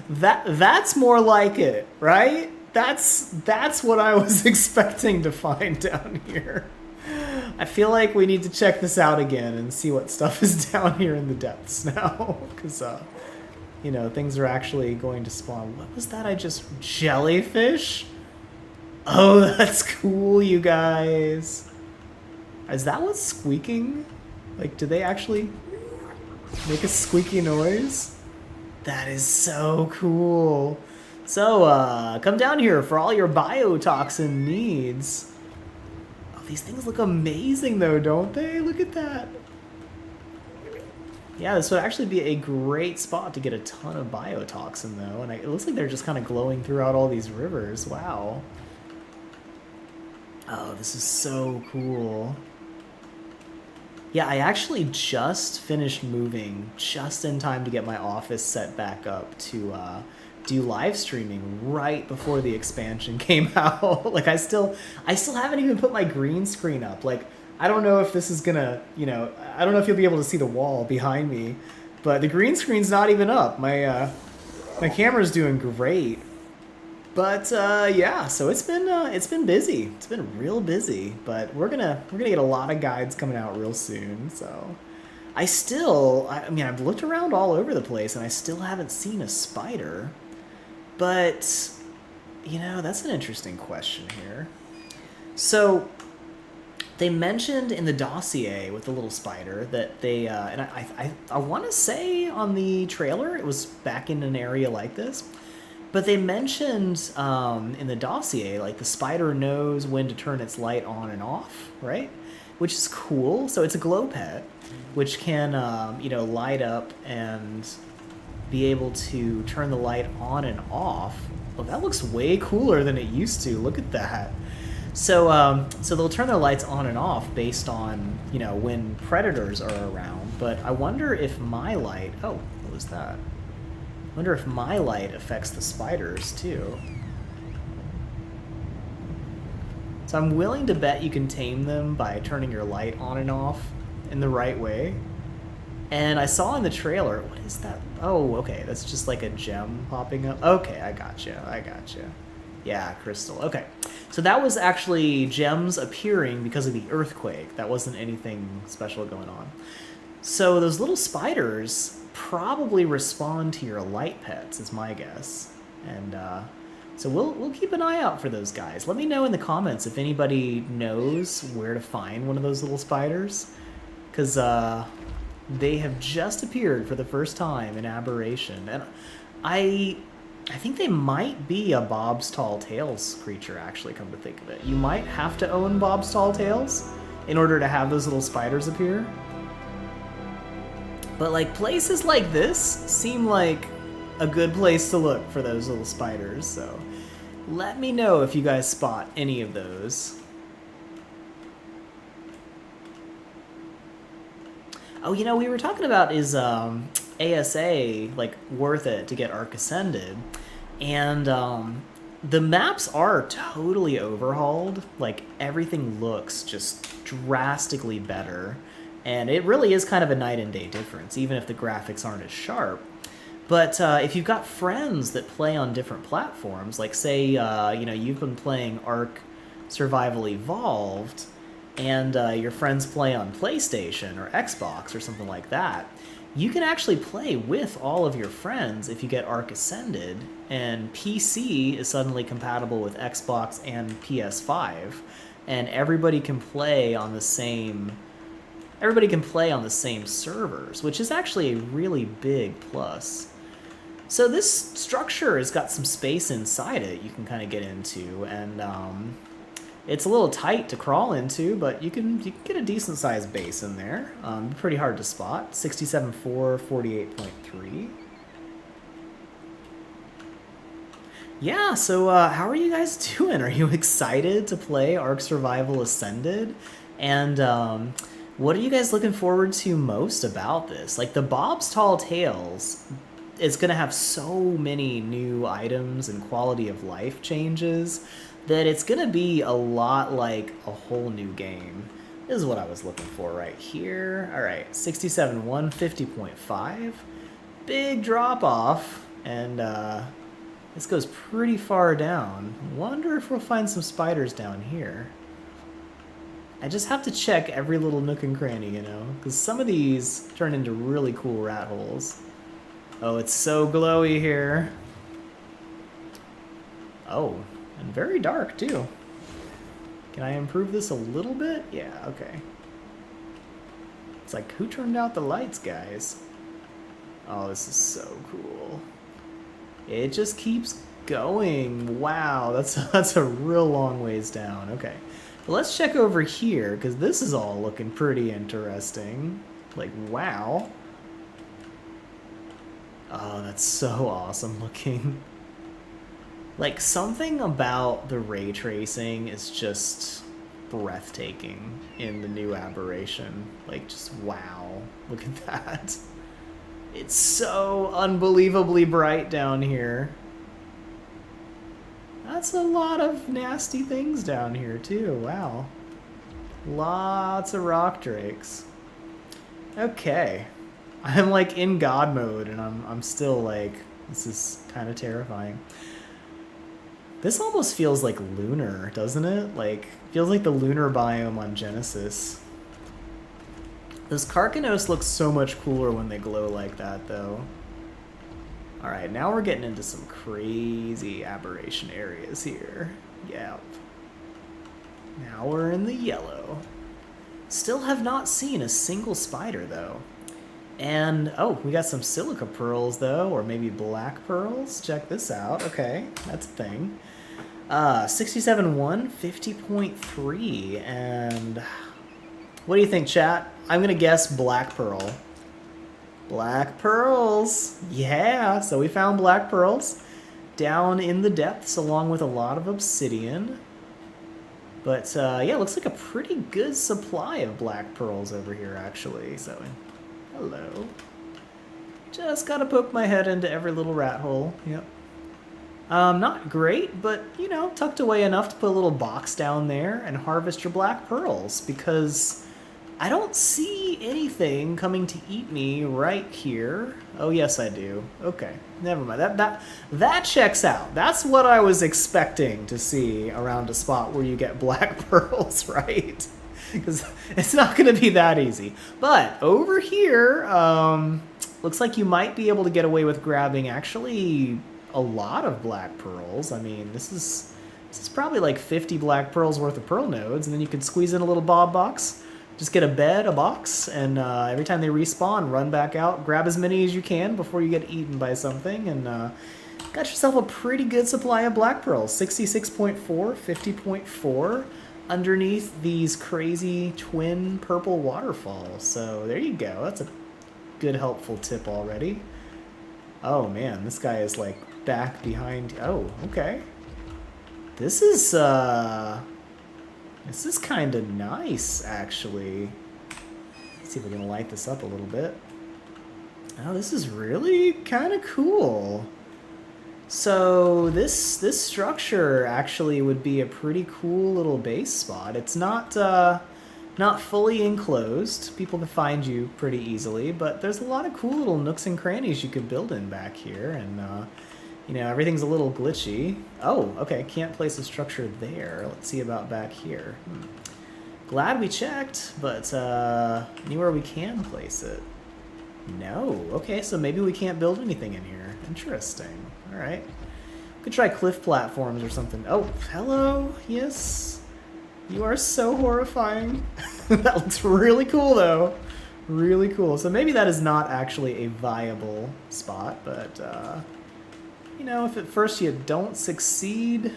That's more like it, right? That's what I was expecting to find down here. I feel like we need to check this out again and see what stuff is down here in the depths now, because things are actually going to spawn. What was that? Jellyfish? Oh, that's cool, you guys. Is that what's squeaking? Like, do they actually make a squeaky noise? That is so cool. So, come down here for all your biotoxin needs. These things look amazing though, don't they? Look at that. Yeah, this would actually be a great spot to get a ton of biotoxin though, and it looks like they're just kind of glowing throughout all these rivers. Wow. Oh, this is so cool. Yeah, I actually just finished moving just in time to get my office set back up to do live streaming right before the expansion came out. Like I still haven't even put my green screen up. Like I don't know if this is gonna, I don't know if you'll be able to see the wall behind me, but the green screen's not even up. My camera's doing great. But yeah, so it's been busy. It's been real busy, but we're gonna get a lot of guides coming out real soon. So I mean I've looked around all over the place and I still haven't seen a spider. But, that's an interesting question here. So, they mentioned in the dossier with the little spider that they, and I want to say on the trailer it was back in an area like this, but they mentioned in the dossier, like the spider knows when to turn its light on and off, right? Which is cool. So it's a glow pet, which can, light up and be able to turn the light on and off. Oh, that looks way cooler than it used to. Look at that. So they'll turn their lights on and off based on, when predators are around. But I wonder if my light... Oh, what was that? I wonder if my light affects the spiders, too. So I'm willing to bet you can tame them by turning your light on and off in the right way. And I saw in the trailer, what is that? Oh, okay, that's just like a gem popping up. Okay, I gotcha. Yeah, crystal. Okay. So that was actually gems appearing because of the earthquake. That wasn't anything special going on. So those little spiders probably respond to your light pets, is my guess. And so we'll keep an eye out for those guys. Let me know in the comments if anybody knows where to find one of those little spiders. Because they have just appeared for the first time in Aberration. And I think they might be a Bob's Tall Tales creature, actually, come to think of it. You might have to own Bob's Tall Tales in order to have those little spiders appear. But, like, places like this seem like a good place to look for those little spiders, so let me know if you guys spot any of those. Oh, you know, we were talking about is ASA, like, worth it to get Ark Ascended, and the maps are totally overhauled. Like, everything looks just drastically better, and it really is kind of a night and day difference, even if the graphics aren't as sharp. But if you've got friends that play on different platforms, like say, you know, you've been playing Ark Survival Evolved, and your friends play on PlayStation or Xbox or something like that, you can actually play with all of your friends if you get Ark Ascended, and PC is suddenly compatible with Xbox and PS5, and everybody can play on the same servers, which is actually a really big plus. So this structure has got some space inside it you can kind of get into, and it's a little tight to crawl into, but you can get a decent sized base in there. Pretty hard to spot. 67.4, 48.3. Yeah, so how are you guys doing? Are you excited to play Ark Survival Ascended? And what are you guys looking forward to most about this? Like, the Bob's Tall Tales is going to have so many new items and quality of life changes that it's going to be a lot like a whole new game. This is what I was looking for right here. All right, 67.1, 50.5. Big drop off, and this goes pretty far down. Wonder if we'll find some spiders down here. I just have to check every little nook and cranny, you know, because some of these turn into really cool rat holes. Oh, it's so glowy here. Oh, and very dark, too. Can I improve this a little bit? Yeah, okay. It's like, who turned out the lights, guys? Oh, this is so cool. It just keeps going. Wow, that's a real long ways down. Okay. But let's check over here, because this is all looking pretty interesting. Like, wow. Oh, that's so awesome looking. Like, something about the ray tracing is just breathtaking in the new Aberration. Like, just wow. Look at that. It's so unbelievably bright down here. That's a lot of nasty things down here, too. Wow. Lots of rock drakes. Okay. I'm, like, in God mode, and I'm still, like, this is kind of terrifying. This almost feels like lunar, doesn't it? Like, feels like the lunar biome on Genesis. Those Karkanos look so much cooler when they glow like that, though. Alright, now we're getting into some crazy aberration areas here. Yep. Now we're in the yellow. Still have not seen a single spider, though. And, oh, we got some silica pearls, though, or maybe black pearls. Check this out. Okay, that's a thing. 67.1, 50.3, and what do you think, chat? I'm going to guess black pearl. Black pearls. Yeah, so we found black pearls down in the depths along with a lot of obsidian. But, yeah, it looks like a pretty good supply of black pearls over here, actually. So, hello. Just gotta poke my head into every little rat hole. Yep. Not great, but, you know, tucked away enough to put a little box down there and harvest your black pearls, because I don't see anything coming to eat me right here. Oh, yes, I do. Okay, never mind. That checks out. That's what I was expecting to see around a spot where you get black pearls, right? Because it's not going to be that easy. But over here, looks like you might be able to get away with grabbing actually a lot of black pearls. I mean, this is probably like 50 black pearls worth of pearl nodes, and then you can squeeze in a little bob box. Just get a bed, a box, and every time they respawn, run back out, grab as many as you can before you get eaten by something, and got yourself a pretty good supply of black pearls. 66.4, 50.4 underneath these crazy twin purple waterfalls. So there you go. That's a good helpful tip already. Oh man, this guy is like back behind. Oh, okay. This is kind of nice, actually. Let's see if we can light this up a little bit. Oh, this is really kind of cool. So this structure actually would be a pretty cool little base spot. It's not fully enclosed. People can find you pretty easily, but there's a lot of cool little nooks and crannies you could build in back here, and you know, everything's a little glitchy. Oh, okay, can't place a structure there. Let's see about back here. Glad we checked, but anywhere we can place it? No. Okay, so maybe we can't build anything in here. Interesting. All right. Could try cliff platforms or something. Oh, hello. Yes. You are so horrifying. That looks really cool, though. Really cool. So maybe that is not actually a viable spot, but you know, if at first you don't succeed,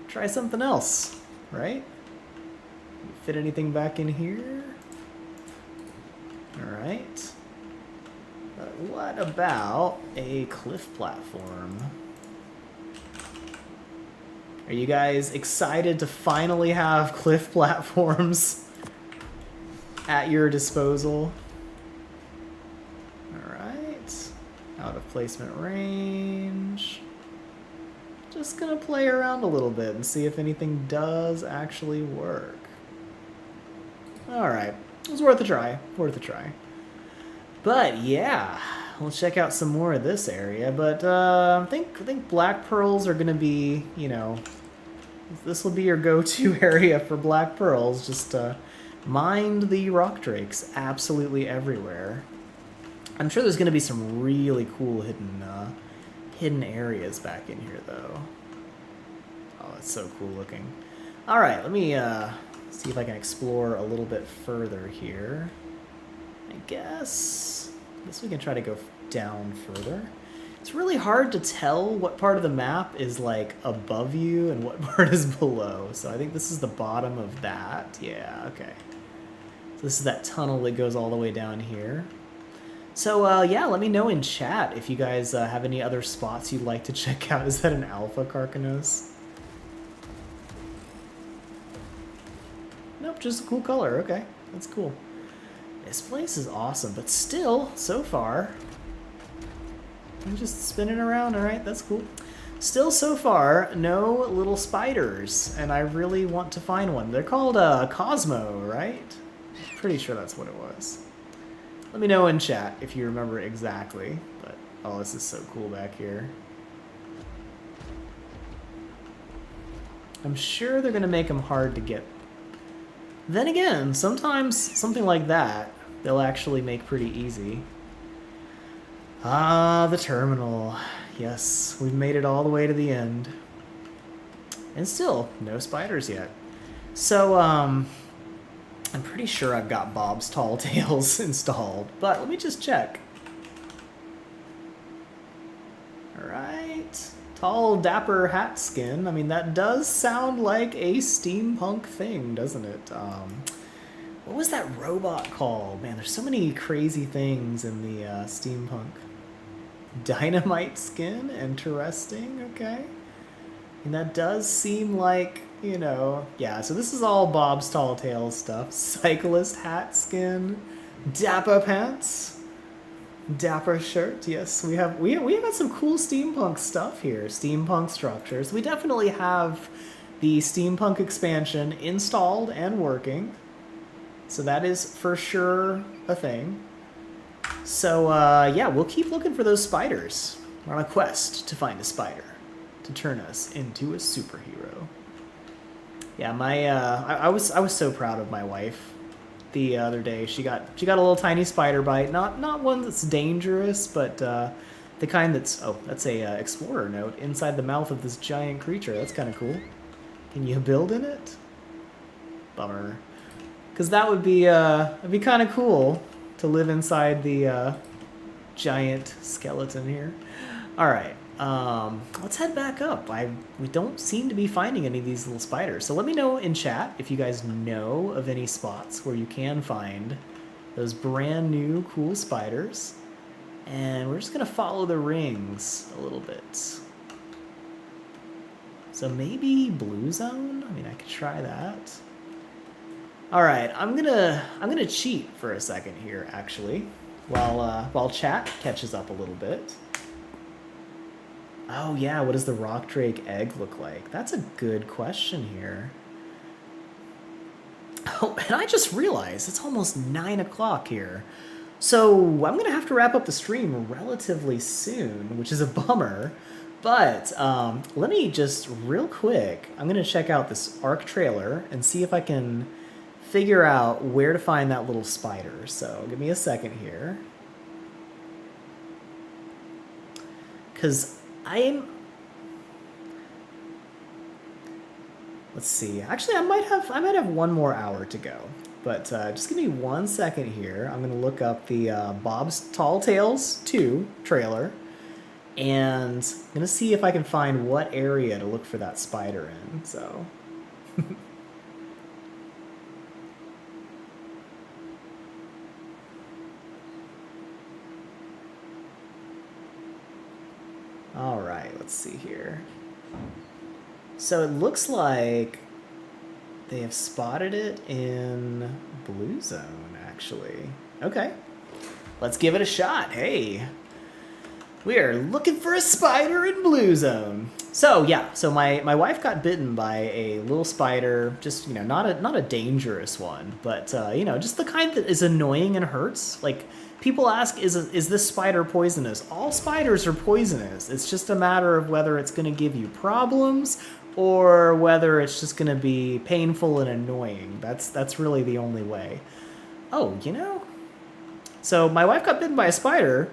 try something else, right? Fit anything back in here? All right. But what about a cliff platform? Are you guys excited to finally have cliff platforms at your disposal? All right. Out of placement range. Just gonna play around a little bit and see if anything does actually work. Alright, it was worth a try, worth a try. But yeah, we'll check out some more of this area, but I think black pearls are gonna be, you know, this will be your go-to area for black pearls. Just mind the rock drakes absolutely everywhere. I'm sure there's going to be some really cool hidden areas back in here, though. Oh, it's so cool looking. All right, let me see if I can explore a little bit further here. I guess we can try to go down further. It's really hard to tell what part of the map is like above you and what part is below. So I think this is the bottom of that. Yeah, okay. So this is that tunnel that goes all the way down here. So, yeah, let me know in chat if you guys have any other spots you'd like to check out. Is that an alpha Carcanos? Nope, just a cool color. Okay, that's cool. This place is awesome, but still, so far, I'm just spinning around. All right, that's cool. Still, so far, no little spiders, and I really want to find one. They're called Cosmo, right? Pretty sure that's what it was. Let me know in chat if you remember exactly, but oh, this is so cool back here. I'm sure they're going to make them hard to get. Then again, sometimes something like that, they'll actually make pretty easy. Ah, the terminal. Yes, we've made it all the way to the end. And still, no spiders yet. So, I'm pretty sure I've got Bob's Tall Tales installed, but let me just check. Alright. Tall, dapper hat skin. I mean, that does sound like a steampunk thing, doesn't it? What was that robot called? Man, there's so many crazy things in the steampunk. Dynamite skin? Interesting, okay. And that does seem like, you know, yeah, so this is all Bob's Tall Tales stuff. Cyclist hat skin, dapper pants, dapper shirt. Yes, we have got some cool steampunk stuff here. Steampunk structures. We definitely have the steampunk expansion installed and working. So that is for sure a thing. So, yeah, we'll keep looking for those spiders. We're on a quest to find a spider to turn us into a superhero. Yeah, I was so proud of my wife the other day. She got a little tiny spider bite. Not one that's dangerous, but the kind that's... Oh, that's a explorer note inside the mouth of this giant creature. That's kind of cool. Can you build in it? Bummer. Because that would be it'd be kind of cool to live inside the giant skeleton here. All right, let's head back up. We don't seem to be finding any of these little spiders. So let me know in chat if you guys know of any spots where you can find those brand new cool spiders. And we're just gonna follow the rings a little bit. So maybe blue zone? I mean, I could try that. All right, I'm gonna cheat for a second here, actually, while chat catches up a little bit. Oh yeah, what does the rock drake egg look like? That's a good question here. Oh, and I just realized it's almost 9 o'clock here. So I'm gonna have to wrap up the stream relatively soon, which is a bummer. But let me just real quick, I'm gonna check out this Ark trailer and see if I can figure out where to find that little spider. So give me a second here. Because let's see. Actually, I might have 1 more hour to go. But just give me 1 second here. I'm going to look up the Bob's Tall Tales 2 trailer. And I'm going to see if I can find what area to look for that spider in. So... All right, let's see here. So it looks like they have spotted it in blue zone, actually. Okay, let's give it a shot. Hey, we are looking for a spider in blue zone. So yeah, so my wife got bitten by a little spider, just, you know, not a dangerous one, but you know, just the kind that is annoying and hurts. Like, people ask, is this spider poisonous? All spiders are poisonous. It's just a matter of whether it's going to give you problems or whether it's just going to be painful and annoying. That's really the only way. Oh, you know? So my wife got bitten by a spider,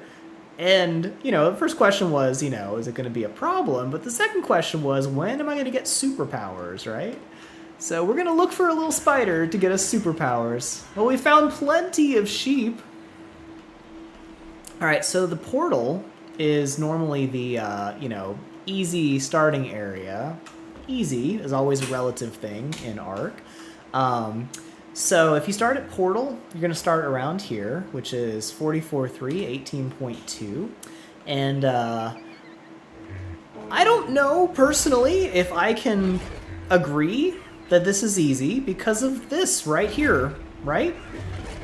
and, you know, the first question was, you know, is it going to be a problem? But the second question was, when am I going to get superpowers, right? So we're going to look for a little spider to get us superpowers. Well, we found plenty of sheep. All right, so the portal is normally the, you know, easy starting area. Easy is always a relative thing in Ark. So if you start at portal, you're going to start around here, which is 44.3, 18.2. And I don't know, personally, if I can agree that this is easy because of this right here, right?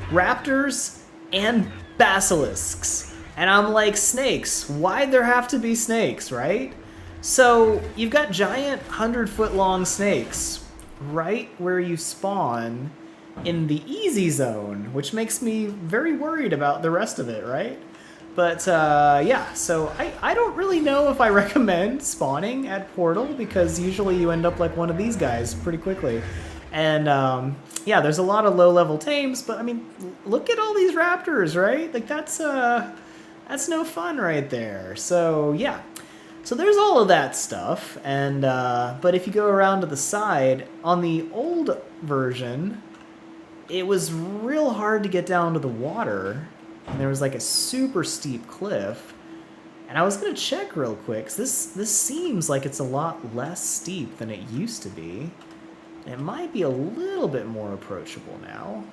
Raptors and basilisks. And I'm like, snakes. Why'd there have to be snakes, right? So you've got giant 100-foot long snakes right where you spawn in the easy zone, which makes me very worried about the rest of it, right? But yeah, so I don't really know if I recommend spawning at portal, because usually you end up like one of these guys pretty quickly. And yeah, there's a lot of low-level tames, but I mean, look at all these raptors, right? Like, that's no fun right there. So yeah, so there's all of that stuff. And but if you go around to the side, on the old version, it was real hard to get down to the water, and there was like a super steep cliff. And I was gonna check real quick, 'cause this seems like it's a lot less steep than it used to be. It might be a little bit more approachable now,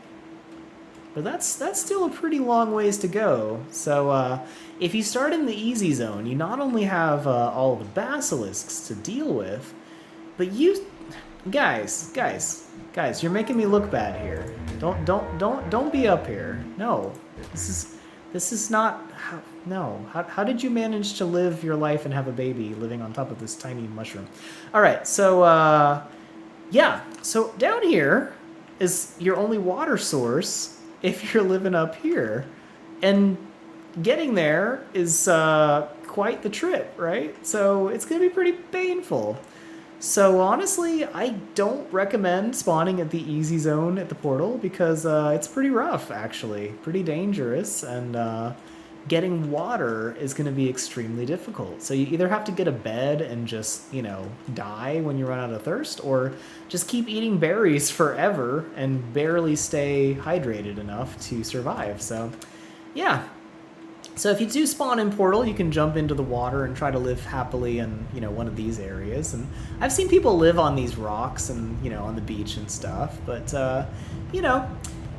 but that's still a pretty long ways to go. So if you start in the easy zone, you not only have all the basilisks to deal with, but you guys, you're making me look bad here. Don't be up here. No, this is not how. No, how did you manage to live your life and have a baby living on top of this tiny mushroom? All right, so. Yeah, so down here, is your only water source if you're living up here. And getting there is quite the trip, right? So it's going to be pretty painful. So honestly, I don't recommend spawning at the easy zone at the portal because it's pretty rough, actually. Pretty dangerous, and getting water is going to be extremely difficult. So you either have to get a bed and just, you know, die when you run out of thirst, or just keep eating berries forever and barely stay hydrated enough to survive. So, yeah. So if you do spawn in Portal, you can jump into the water and try to live happily in, you know, one of these areas. And I've seen people live on these rocks and, you know, on the beach and stuff. But, you know,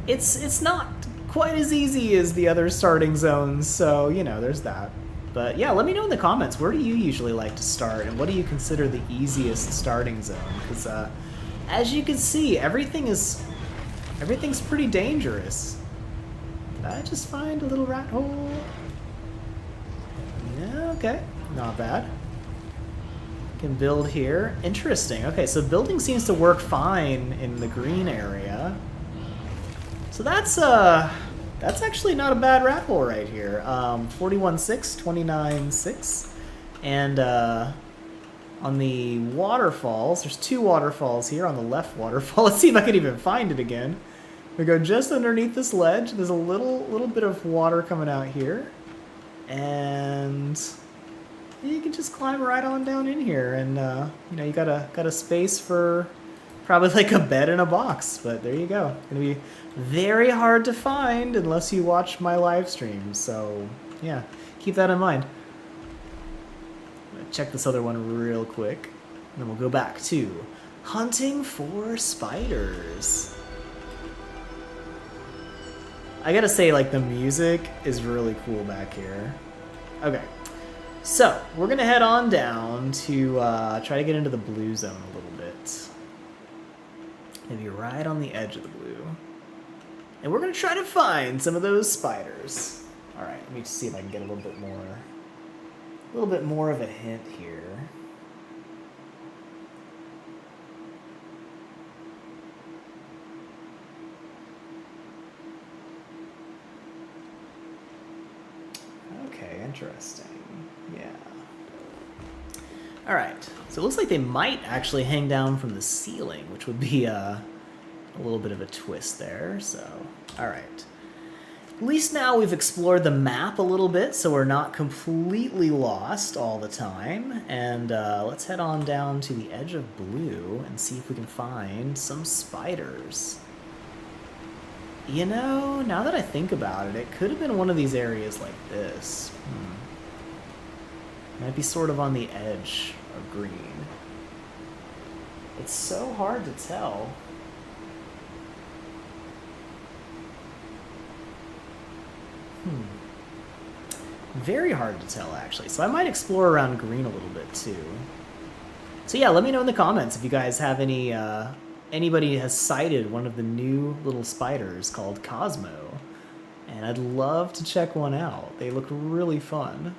it's not quite as easy as the other starting zones. So, you know, there's that. But yeah, let me know in the comments, where do you usually like to start? And what do you consider the easiest starting zone? Because as you can see, everything's pretty dangerous. Did I just find a little rat hole? Yeah, okay. Not bad. Can build here. Interesting. Okay, so building seems to work fine in the green area. So that's actually not a bad rat hole right here. 41.6, 29.6. And on the waterfalls, there's two waterfalls here. On the left waterfall, let's see if I can even find it again. We go just underneath this ledge. There's a little bit of water coming out here. And you can just climb right on down in here, and you know, you got a space for probably like a bed and a box. But there you go. It's gonna be very hard to find unless you watch my live stream. So yeah, keep that in mind. I'm gonna check this other one real quick, and then we'll go back to hunting for spiders. I gotta say, like, the music is really cool back here. Okay, so we're gonna head on down to try to get into the blue zone a little bit. Maybe right on the edge of the blue. And we're gonna try to find some of those spiders. All right, let me see if I can get a little bit more of a hint here. Interesting. Yeah. All right. So it looks like they might actually hang down from the ceiling, which would be a little bit of a twist there. So, all right. At least now we've explored the map a little bit, so we're not completely lost all the time. And let's head on down to the edge of blue and see if we can find some spiders. You know, now that I think about it, it could have been one of these areas like this. Might be sort of on the edge of green. It's so hard to tell. Very hard to tell, actually. So I might explore around green a little bit, too. So yeah, let me know in the comments if you guys have any... anybody has sighted one of the new little spiders called Cosmo, and I'd love to check one out. They look really fun.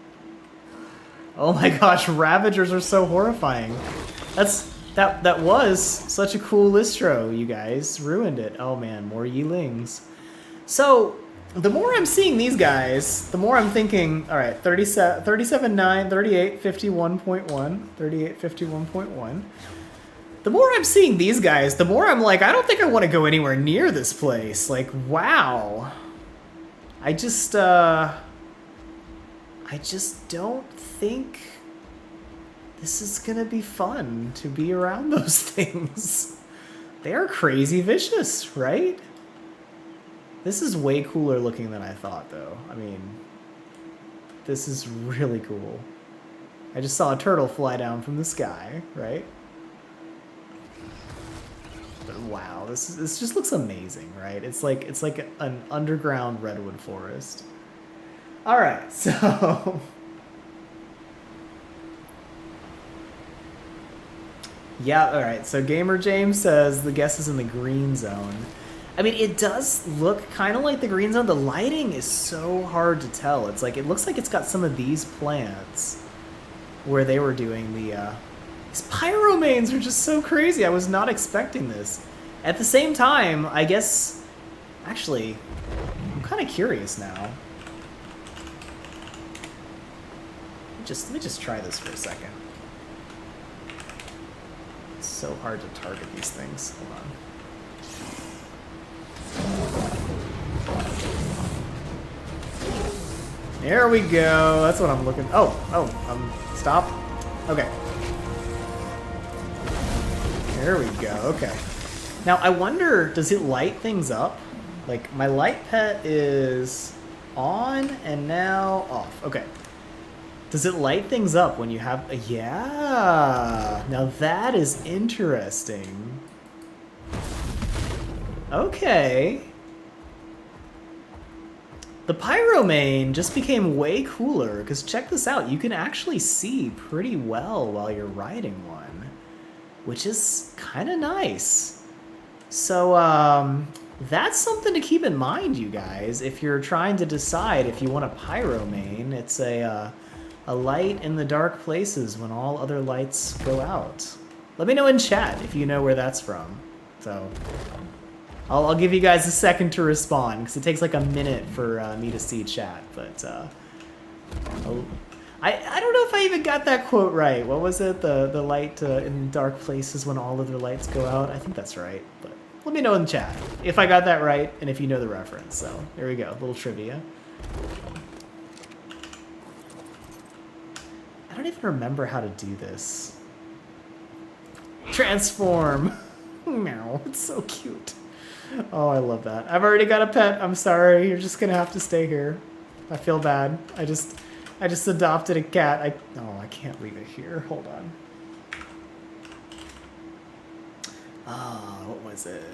Oh my gosh, Ravagers are so horrifying. That was such a cool listro, you guys. Ruined it. Oh man, more Yilings. So, the more I'm seeing these guys, the more I'm thinking, all right, 37.9, 38, 51.1, 38, 51.1. The more I'm seeing these guys, the more I'm like, I don't think I want to go anywhere near this place. Like, wow. I just don't think this is gonna be fun to be around those things. They are crazy vicious, right? This is way cooler looking than I thought, though. I mean, this is really cool. I just saw a turtle fly down from the sky, right? But wow, this just looks amazing, right? It's like an underground redwood forest. All right, so yeah, all right. So Gamer James says the guess is in the green zone. I mean, it does look kind of like the green zone. The lighting is so hard to tell. It's like, it looks like it's got some of these plants where they were doing the these pyromanes are just so crazy. I was not expecting this. At the same time, I guess... Actually, I'm kind of curious now. Let me just try this for a second. It's so hard to target these things. Hold on. There we go. That's what I'm looking. Stop. Okay. There we go. Okay. Now I wonder, does it light things up? Like my light pet is on and now off. Okay. Does it light things up when you have? Yeah. Now that is interesting. Okay. The Pyromane just became way cooler, because check this out, you can actually see pretty well while you're riding one, which is kind of nice. So that's something to keep in mind, you guys, if you're trying to decide if you want a Pyromane. It's a light in the dark places when all other lights go out. Let me know in chat if you know where that's from. So... I'll give you guys a second to respond, because it takes like a minute for me to see chat, but I don't know if I even got that quote right. What was it? The light in dark places when all other lights go out? I think that's right, but let me know in chat if I got that right and if you know the reference. So there we go, a little trivia. I don't even remember how to do this. Transform! Meow, it's so cute. Oh, I love that. I've already got a pet. I'm sorry. You're just gonna have to stay here. I feel bad. I just adopted a cat. I can't leave it here. Hold on. What was it?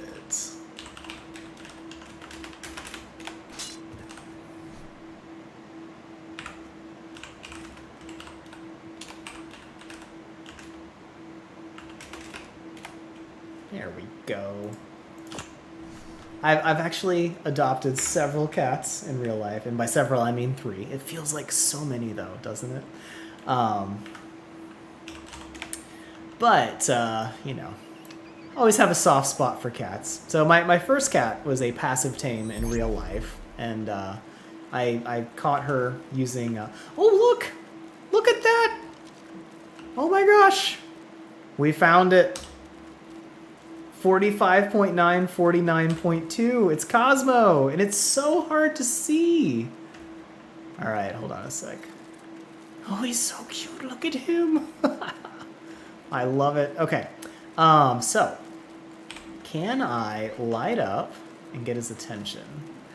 There we go. I've actually adopted several cats in real life, and by several I mean 3. It feels like so many though, doesn't it? But you know, always have a soft spot for cats. So my first cat was a passive tame in real life, and I caught her using... oh, look! Look at that! Oh my gosh! We found it. 45.9, 49.2. It's Cosmo, and it's so hard to see. All right, hold on a sec. Oh, he's so cute. Look at him. I love it. Okay, so can I light up and get his attention?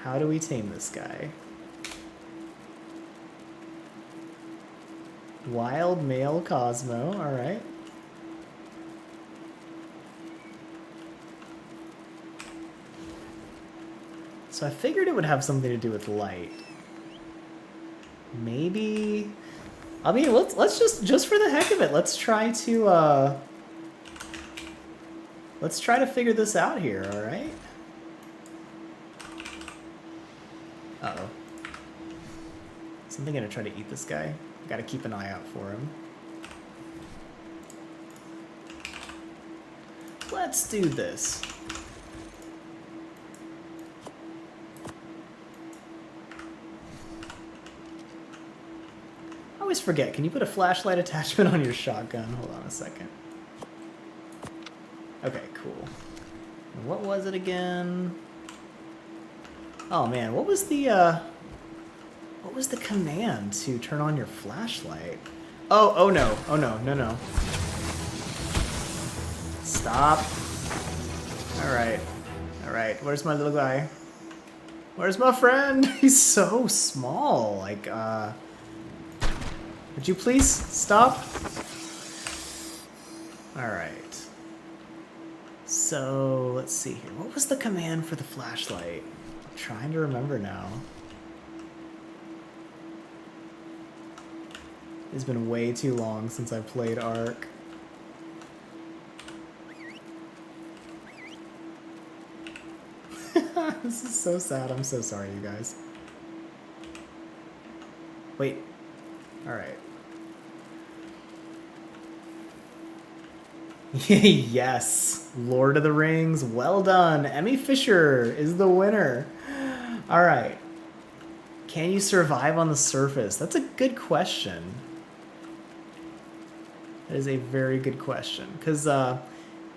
How do we tame this guy? Wild male Cosmo. All right. So I figured it would have something to do with light. Maybe... I mean, let's just for the heck of it, let's try to figure this out here, alright? Uh-oh. Is something gonna try to eat this guy? Gotta keep an eye out for him. Let's do this. I always forget, can you put a flashlight attachment on your shotgun? Hold on a second. Okay, cool. What was it again? Oh man, what was the command to turn on your flashlight? Oh no, no. Stop. Alright, where's my little guy? Where's my friend? He's so small, like, would you please stop? Alright. So, let's see here. What was the command for the flashlight? I'm trying to remember now. It's been way too long since I played Ark. This is so sad. I'm so sorry, you guys. Wait. Alright. Yes, Lord of the Rings, well done. Emmy Fisher is the winner. All right. Can you survive on the surface? That's a good question. That is a very good question. Because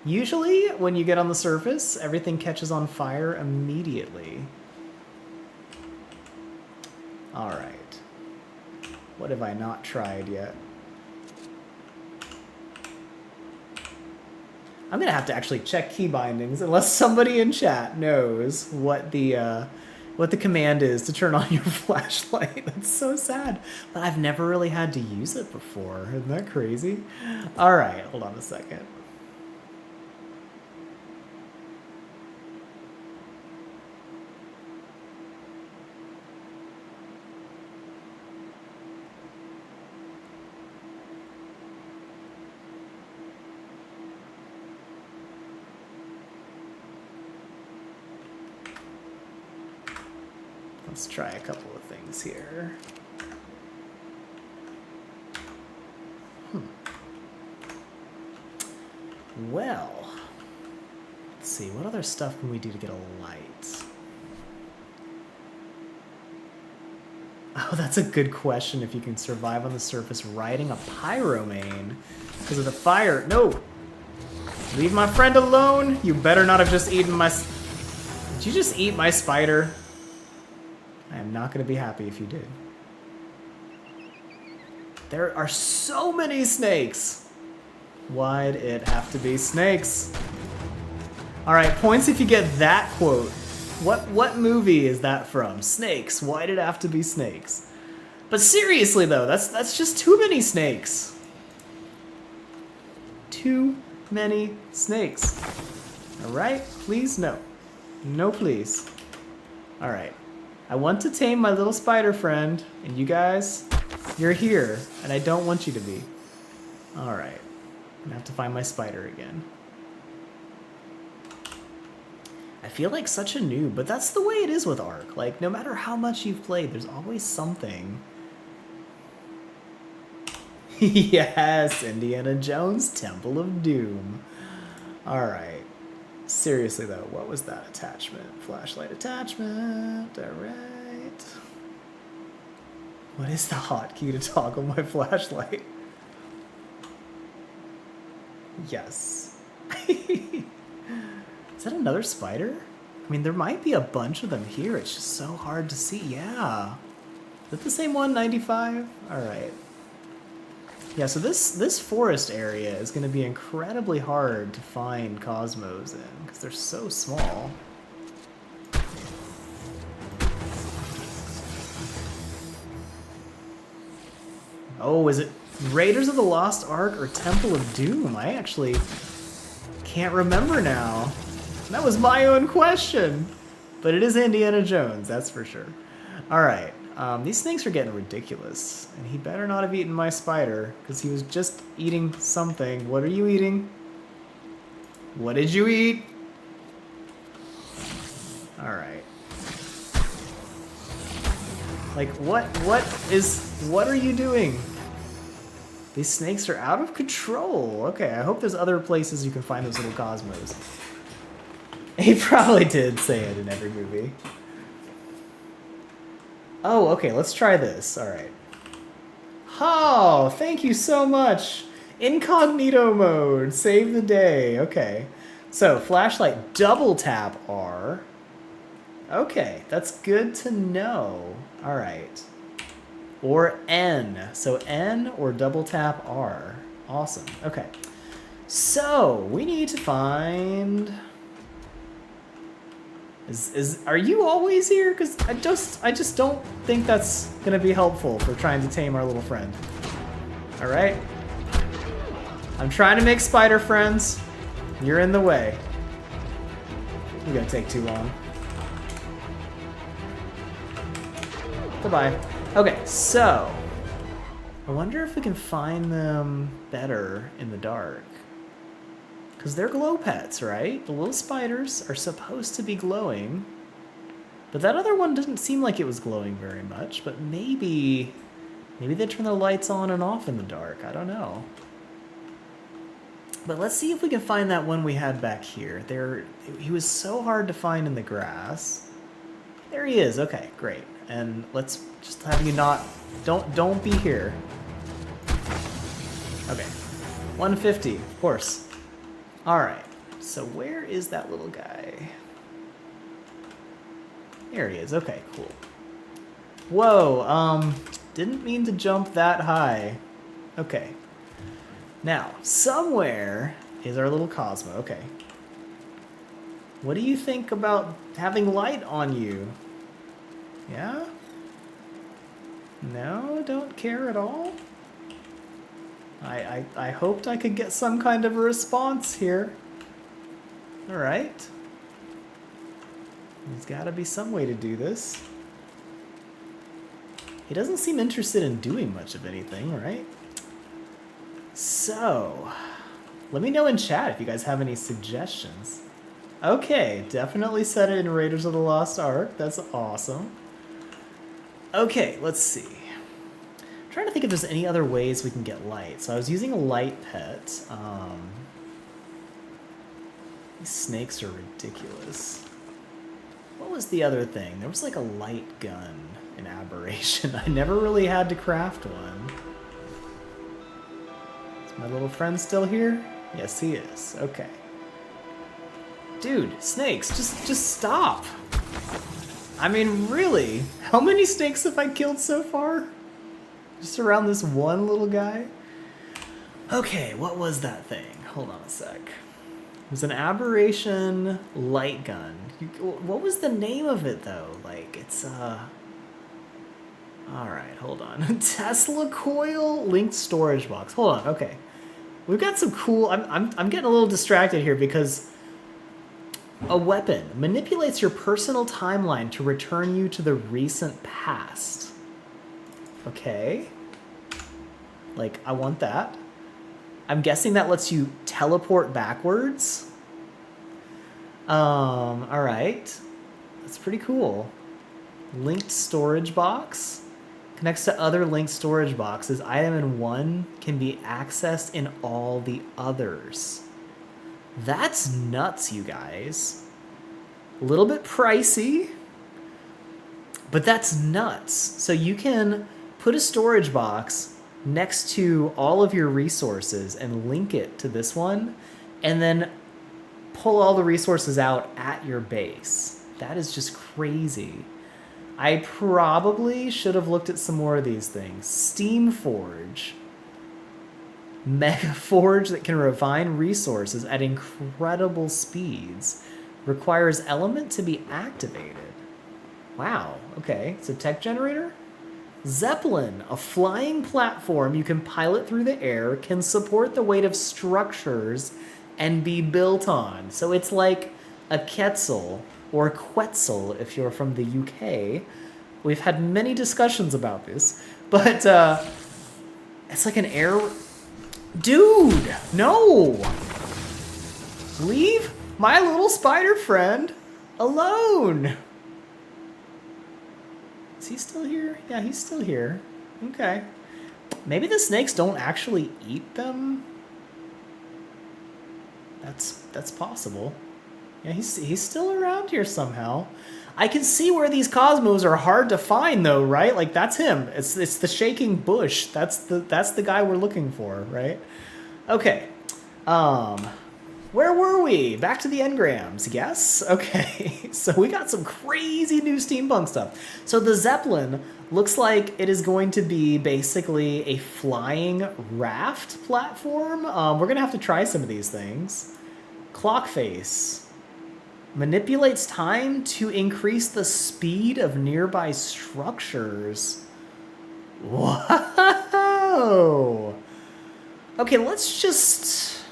usually when you get on the surface, everything catches on fire immediately. All right. What have I not tried yet? I'm going to have to actually check key bindings unless somebody in chat knows what the command is to turn on your flashlight. That's so sad. But I've never really had to use it before. Isn't that crazy? All right, hold on a second. Let's try a couple of things here. Well, let's see. What other stuff can we do to get a light? Oh, that's a good question. If you can survive on the surface riding a pyromane because of the fire. No! Leave my friend alone! You better not have just eaten my... Did you just eat my spider? I am not going to be happy if you did. There are so many snakes! Why'd it have to be snakes? Alright, points if you get that quote. What movie is that from? Snakes. Why did it have to be snakes? But seriously though, that's just too many snakes. Too many snakes. Alright, please no. No please. Alright. I want to tame my little spider friend, and you guys, you're here, and I don't want you to be. Alright. I'm gonna have to find my spider again. I feel like such a noob, but that's the way it is with Ark. Like, no matter how much you've played, there's always something. Yes, Indiana Jones, Temple of Doom. Alright. Seriously though, what was that attachment? Flashlight attachment, alright. What is the hotkey to toggle my flashlight? Yes. Is that another spider? I mean, there might be a bunch of them here. It's just so hard to see. Yeah. Is it the same one, 95? Alright. Yeah, so this forest area is going to be incredibly hard to find Cosmos in, because they're so small. Oh, is it Raiders of the Lost Ark or Temple of Doom? I actually can't remember now. That was my own question. But it is Indiana Jones, that's for sure. Alright. These snakes are getting ridiculous. And he better not have eaten my spider, because he was just eating something. What are you eating? What did you eat? Alright. Like, what are you doing? These snakes are out of control. Okay, I hope there's other places you can find those little Cosmos. He probably did say it in every movie. Oh, okay, let's try this. Alright. Oh, thank you so much. Incognito mode. Save the day. Okay. So, flashlight, double tap R. Okay, that's good to know. Alright. Or N. So N or double tap R. Awesome. Okay. So, we need to find... Are you always here? Because I just don't think that's gonna be helpful for trying to tame our little friend. Alright? I'm trying to make spider friends. You're in the way. You're gonna take too long. Goodbye. Okay, so I wonder if we can find them better in the dark. Because they're glow pets, right? The little spiders are supposed to be glowing. But that other one didn't seem like it was glowing very much. But maybe they turn the lights on and off in the dark. I don't know. But let's see if we can find that one we had back here. He was so hard to find in the grass. There he is. Okay, great. And let's just have you not... Don't be here. Okay. 150, of course. Alright. So where is that little guy? There he is. Okay, cool. Whoa, didn't mean to jump that high. Okay. Now, somewhere is our little Cosmo. Okay. What do you think about having light on you? Yeah? No, don't care at all? I hoped I could get some kind of a response here. Alright. There's gotta be some way to do this. He doesn't seem interested in doing much of anything, right? So, let me know in chat if you guys have any suggestions. Okay, definitely set it in Raiders of the Lost Ark. That's awesome. Okay, let's see. I'm trying to think if there's any other ways we can get light. So I was using a light pet. These snakes are ridiculous. What was the other thing? There was like a light gun in Aberration. I never really had to craft one. Is my little friend still here? Yes, he is. Okay. Dude, snakes, just stop. I mean, really? How many snakes have I killed so far? Just around this one little guy? Okay, what was that thing? Hold on a sec. It was an Aberration light gun. What was the name of it, though? Like, it's, Alright, hold on. Tesla coil linked storage box. Hold on, okay. We've got some cool... I'm getting a little distracted here because... A weapon manipulates your personal timeline to return you to the recent past. Okay. Like, I want that. I'm guessing that lets you teleport backwards. Alright. That's pretty cool. Linked storage box. Connects to other linked storage boxes. Item in one can be accessed in all the others. That's nuts, you guys. A little bit pricey, but that's nuts. So you can put a storage box next to all of your resources and link it to this one, and then pull all the resources out at your base. That is just crazy. I probably should have looked at some more of these things. Steam Forge. Mega Forge that can refine resources at incredible speeds. Requires element to be activated. Wow, okay. So tech generator? Zeppelin, a flying platform you can pilot through the air, can support the weight of structures and be built on. So it's like a Quetzal, or Quetzal if you're from the UK. We've had many discussions about this, but it's like an air... Dude, no! Leave my little spider friend alone! Is he still here? Yeah, he's still here. Okay. Maybe the snakes don't actually eat them? That's possible. Yeah, he's still around here somehow. I can see where these Cosmos are hard to find, though, right? Like, that's him. It's the shaking bush. That's the guy we're looking for, right? Okay. Where were we? Back to the Engrams, yes? Okay. So we got some crazy new steampunk stuff. So the Zeppelin looks like it is going to be basically a flying raft platform. We're going to have to try some of these things. Clockface. Manipulates time to increase the speed of nearby structures. Whoa! Okay, let's just...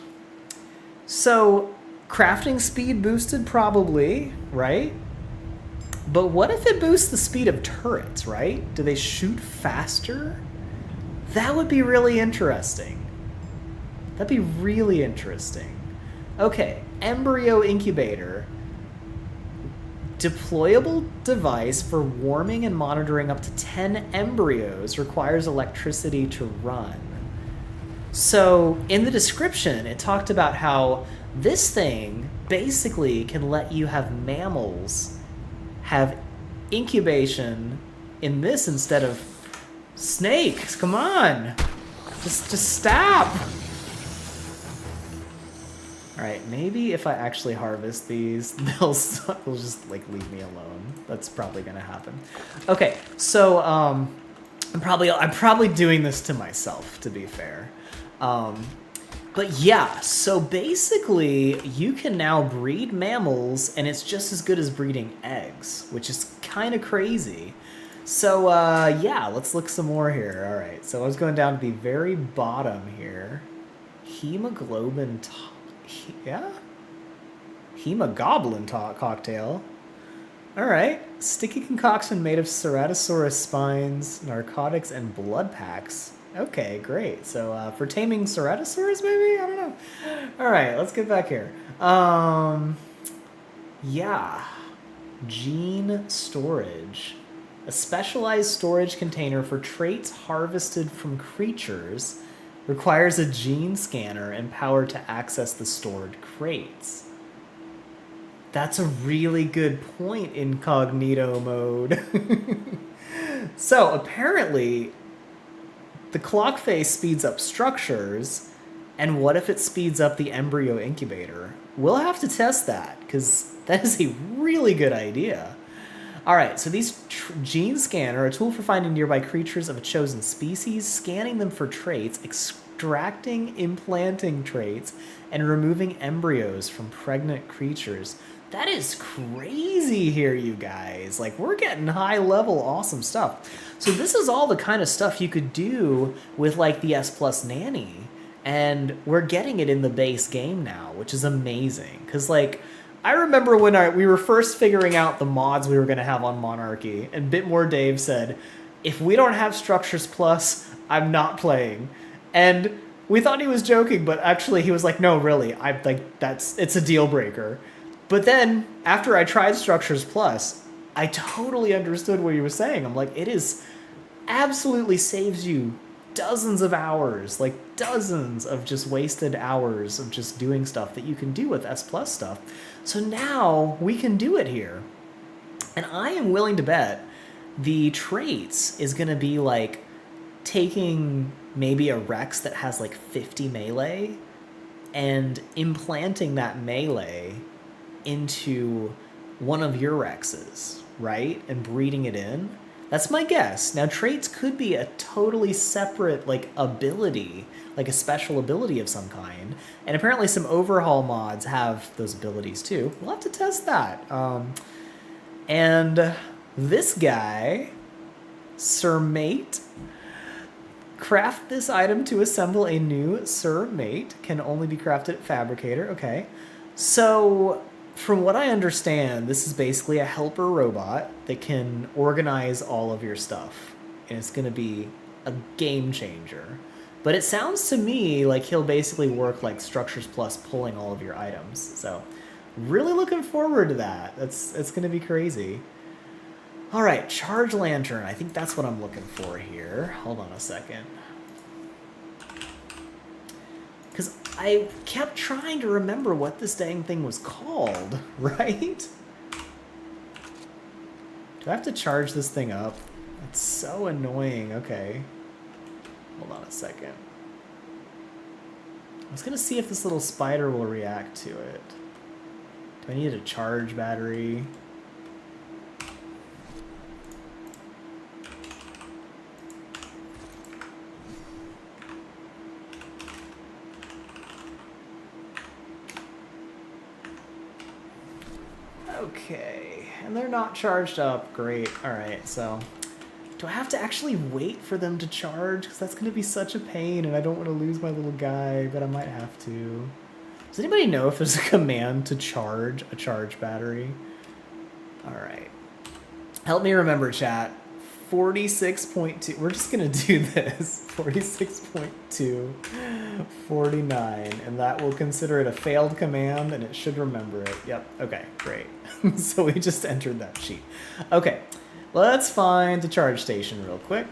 So, crafting speed boosted probably, right? But what if it boosts the speed of turrets, right? Do they shoot faster? That would be really interesting. That'd be really interesting. Okay, embryo incubator. Deployable device for warming and monitoring up to 10 embryos, requires electricity to run. So in the description, it talked about how this thing basically can let you have mammals have incubation in this instead of snakes. Come on. Just stop. All right, maybe if I actually harvest these, they'll just like leave me alone. That's probably gonna happen. Okay, so I'm probably doing this to myself, to be fair. But yeah, so basically you can now breed mammals, and it's just as good as breeding eggs, which is kind of crazy. So yeah, let's look some more here. All right, so I was going down to the very bottom here. Hemoglobin. Yeah? Hemogoblin cocktail. Alright. Sticky concoction made of Ceratosaurus spines, narcotics, and blood packs. Okay, great. So, for taming Ceratosaurus, maybe? I don't know. Alright, let's get back here. Yeah. Gene storage. A specialized storage container for traits harvested from creatures requires a gene scanner and power to access the stored crates. That's a really good point, incognito mode. So apparently, the clock face speeds up structures, and what if it speeds up the embryo incubator? We'll have to test that, because that is a really good idea. Alright, so these gene scanner, a tool for finding nearby creatures of a chosen species, scanning them for traits, extracting implanting traits, and removing embryos from pregnant creatures. That is crazy here, you guys. Like, we're getting high-level awesome stuff. So this is all the kind of stuff you could do with, like, the S Plus Nanny. And we're getting it in the base game now, which is amazing. Because, like, I remember when we were first figuring out the mods we were going to have on Monarchy, and Bitmore Dave said, if we don't have Structures Plus, I'm not playing. And we thought he was joking, but actually he was like, no, really, it's a deal breaker. But then, after I tried Structures Plus, I totally understood what he was saying. I'm like, it is absolutely saves you dozens of hours, like dozens of just wasted hours of just doing stuff that you can do with S Plus stuff. So now we can do it here. And I am willing to bet the traits is going to be like taking maybe a Rex that has like 50 melee and implanting that melee into one of your Rexes, right? And breeding it in. That's my guess. Now, traits could be a totally separate, like, ability, like a special ability of some kind. And apparently some overhaul mods have those abilities, too. We'll have to test that. And this guy, Sir Mate, craft this item to assemble a new Sir Mate. Can only be crafted at Fabricator. Okay. So, from what I understand, this is basically a helper robot that can organize all of your stuff. And it's going to be a game changer. But it sounds to me like he'll basically work like Structures Plus, pulling all of your items. So, really looking forward to that. It's going to be crazy. All right, Charge Lantern. I think that's what I'm looking for here. Hold on a second. Because I kept trying to remember what this dang thing was called, right? Do I have to charge this thing up? That's so annoying. Okay. Hold on a second. I was going to see if this little spider will react to it. Do I need a charge battery? Okay, and they're not charged up. Great. All right, so do I have to actually wait for them to charge? Because that's going to be such a pain, and I don't want to lose my little guy, but I might have to. Does anybody know if there's a command to charge a charge battery? All right. Help me remember, chat. 46.2. We're just going to do this. 46.2, 49, and that will consider it a failed command, and it should remember it. Yep. Okay, great. So we just entered that sheet. Okay, let's find the charge station real quick.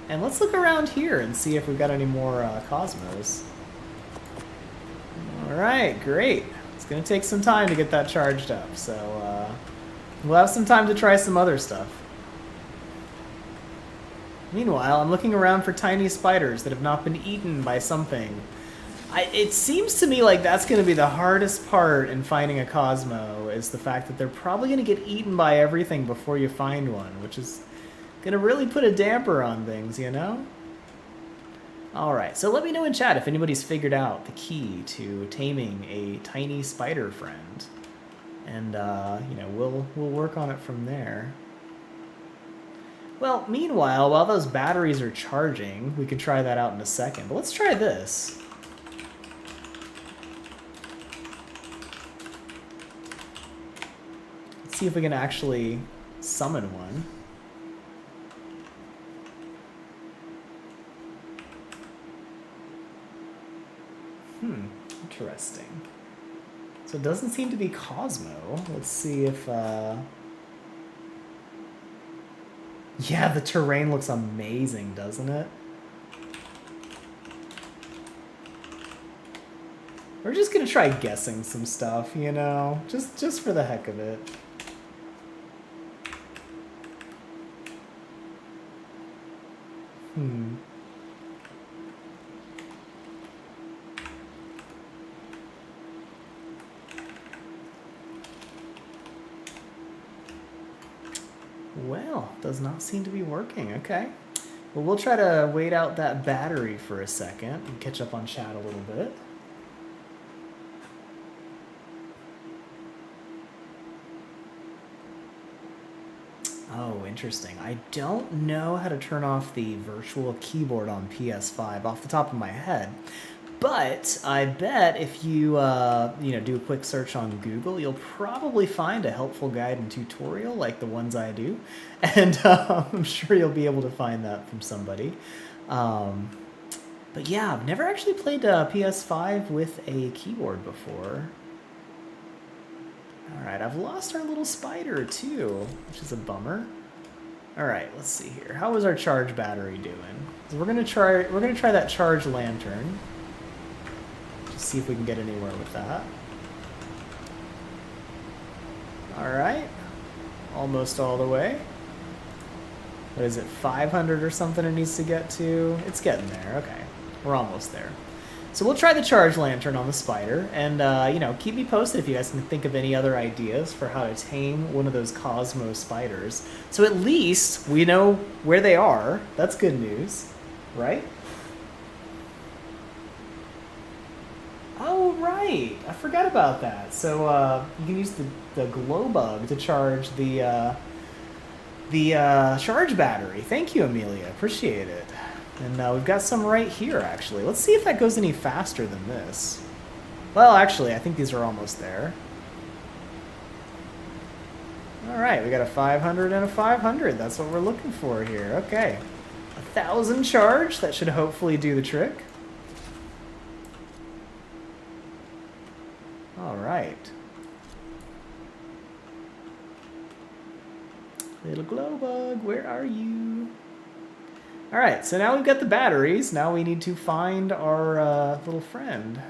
And let's look around here and see if we've got any more Cosmos. Alright, great. It's going to take some time to get that charged up, so we'll have some time to try some other stuff. Meanwhile, I'm looking around for tiny spiders that have not been eaten by something. It seems to me like that's going to be the hardest part in finding a Cosmo, is the fact that they're probably going to get eaten by everything before you find one, which is going to really put a damper on things, you know? Alright, so let me know in chat if anybody's figured out the key to taming a tiny spider friend. And, you know, we'll work on it from there. Well, meanwhile, while those batteries are charging, we can try that out in a second. But let's try this. Let's see if we can actually summon one. Interesting. So it doesn't seem to be Cosmo. Let's see if... Yeah, the terrain looks amazing, doesn't it? We're just gonna try guessing some stuff, you know? Just for the heck of it. Well, does not seem to be working. Okay. Well, we'll try to wait out that battery for a second and catch up on chat a little bit. Oh, interesting. I don't know how to turn off the virtual keyboard on PS5 off the top of my head. But I bet if you, you know, do a quick search on Google, you'll probably find a helpful guide and tutorial like the ones I do. And I'm sure you'll be able to find that from somebody. But yeah, I've never actually played PS5 with a keyboard before. Alright, I've lost our little spider too, which is a bummer. Alright, let's see here. How is our charge battery doing? So we're gonna try that charge lantern. See if we can get anywhere with that. Alright. Almost all the way. What is it, 500 or something it needs to get to? It's getting there, okay. We're almost there. So we'll try the charge lantern on the spider, and, you know, keep me posted if you guys can think of any other ideas for how to tame one of those Cosmo spiders. So at least we know where they are. That's good news, right? Oh, right. I forgot about that. So you can use the glow bug to charge the charge battery. Thank you, Amelia. Appreciate it. And we've got some right here, actually. Let's see if that goes any faster than this. Well, actually, I think these are almost there. All right, we got a 500 and a 500. That's what we're looking for here. Okay. 1,000 charge. That should hopefully do the trick. All right. Little glow bug, where are you? All right, so now we've got the batteries. Now we need to find our little friend.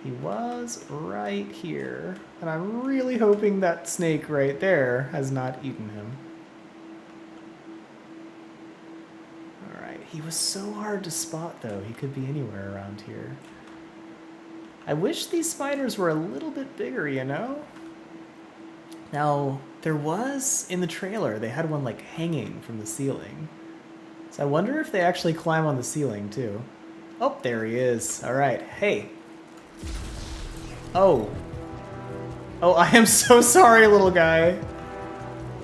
He was right here, and I'm really hoping that snake right there has not eaten him. All right, he was so hard to spot though. He could be anywhere around here. I wish these spiders were a little bit bigger, you know? Now, there was, in the trailer, they had one like hanging from the ceiling. So I wonder if they actually climb on the ceiling too. Oh, there he is. All right, hey. Oh. Oh, I am so sorry, little guy.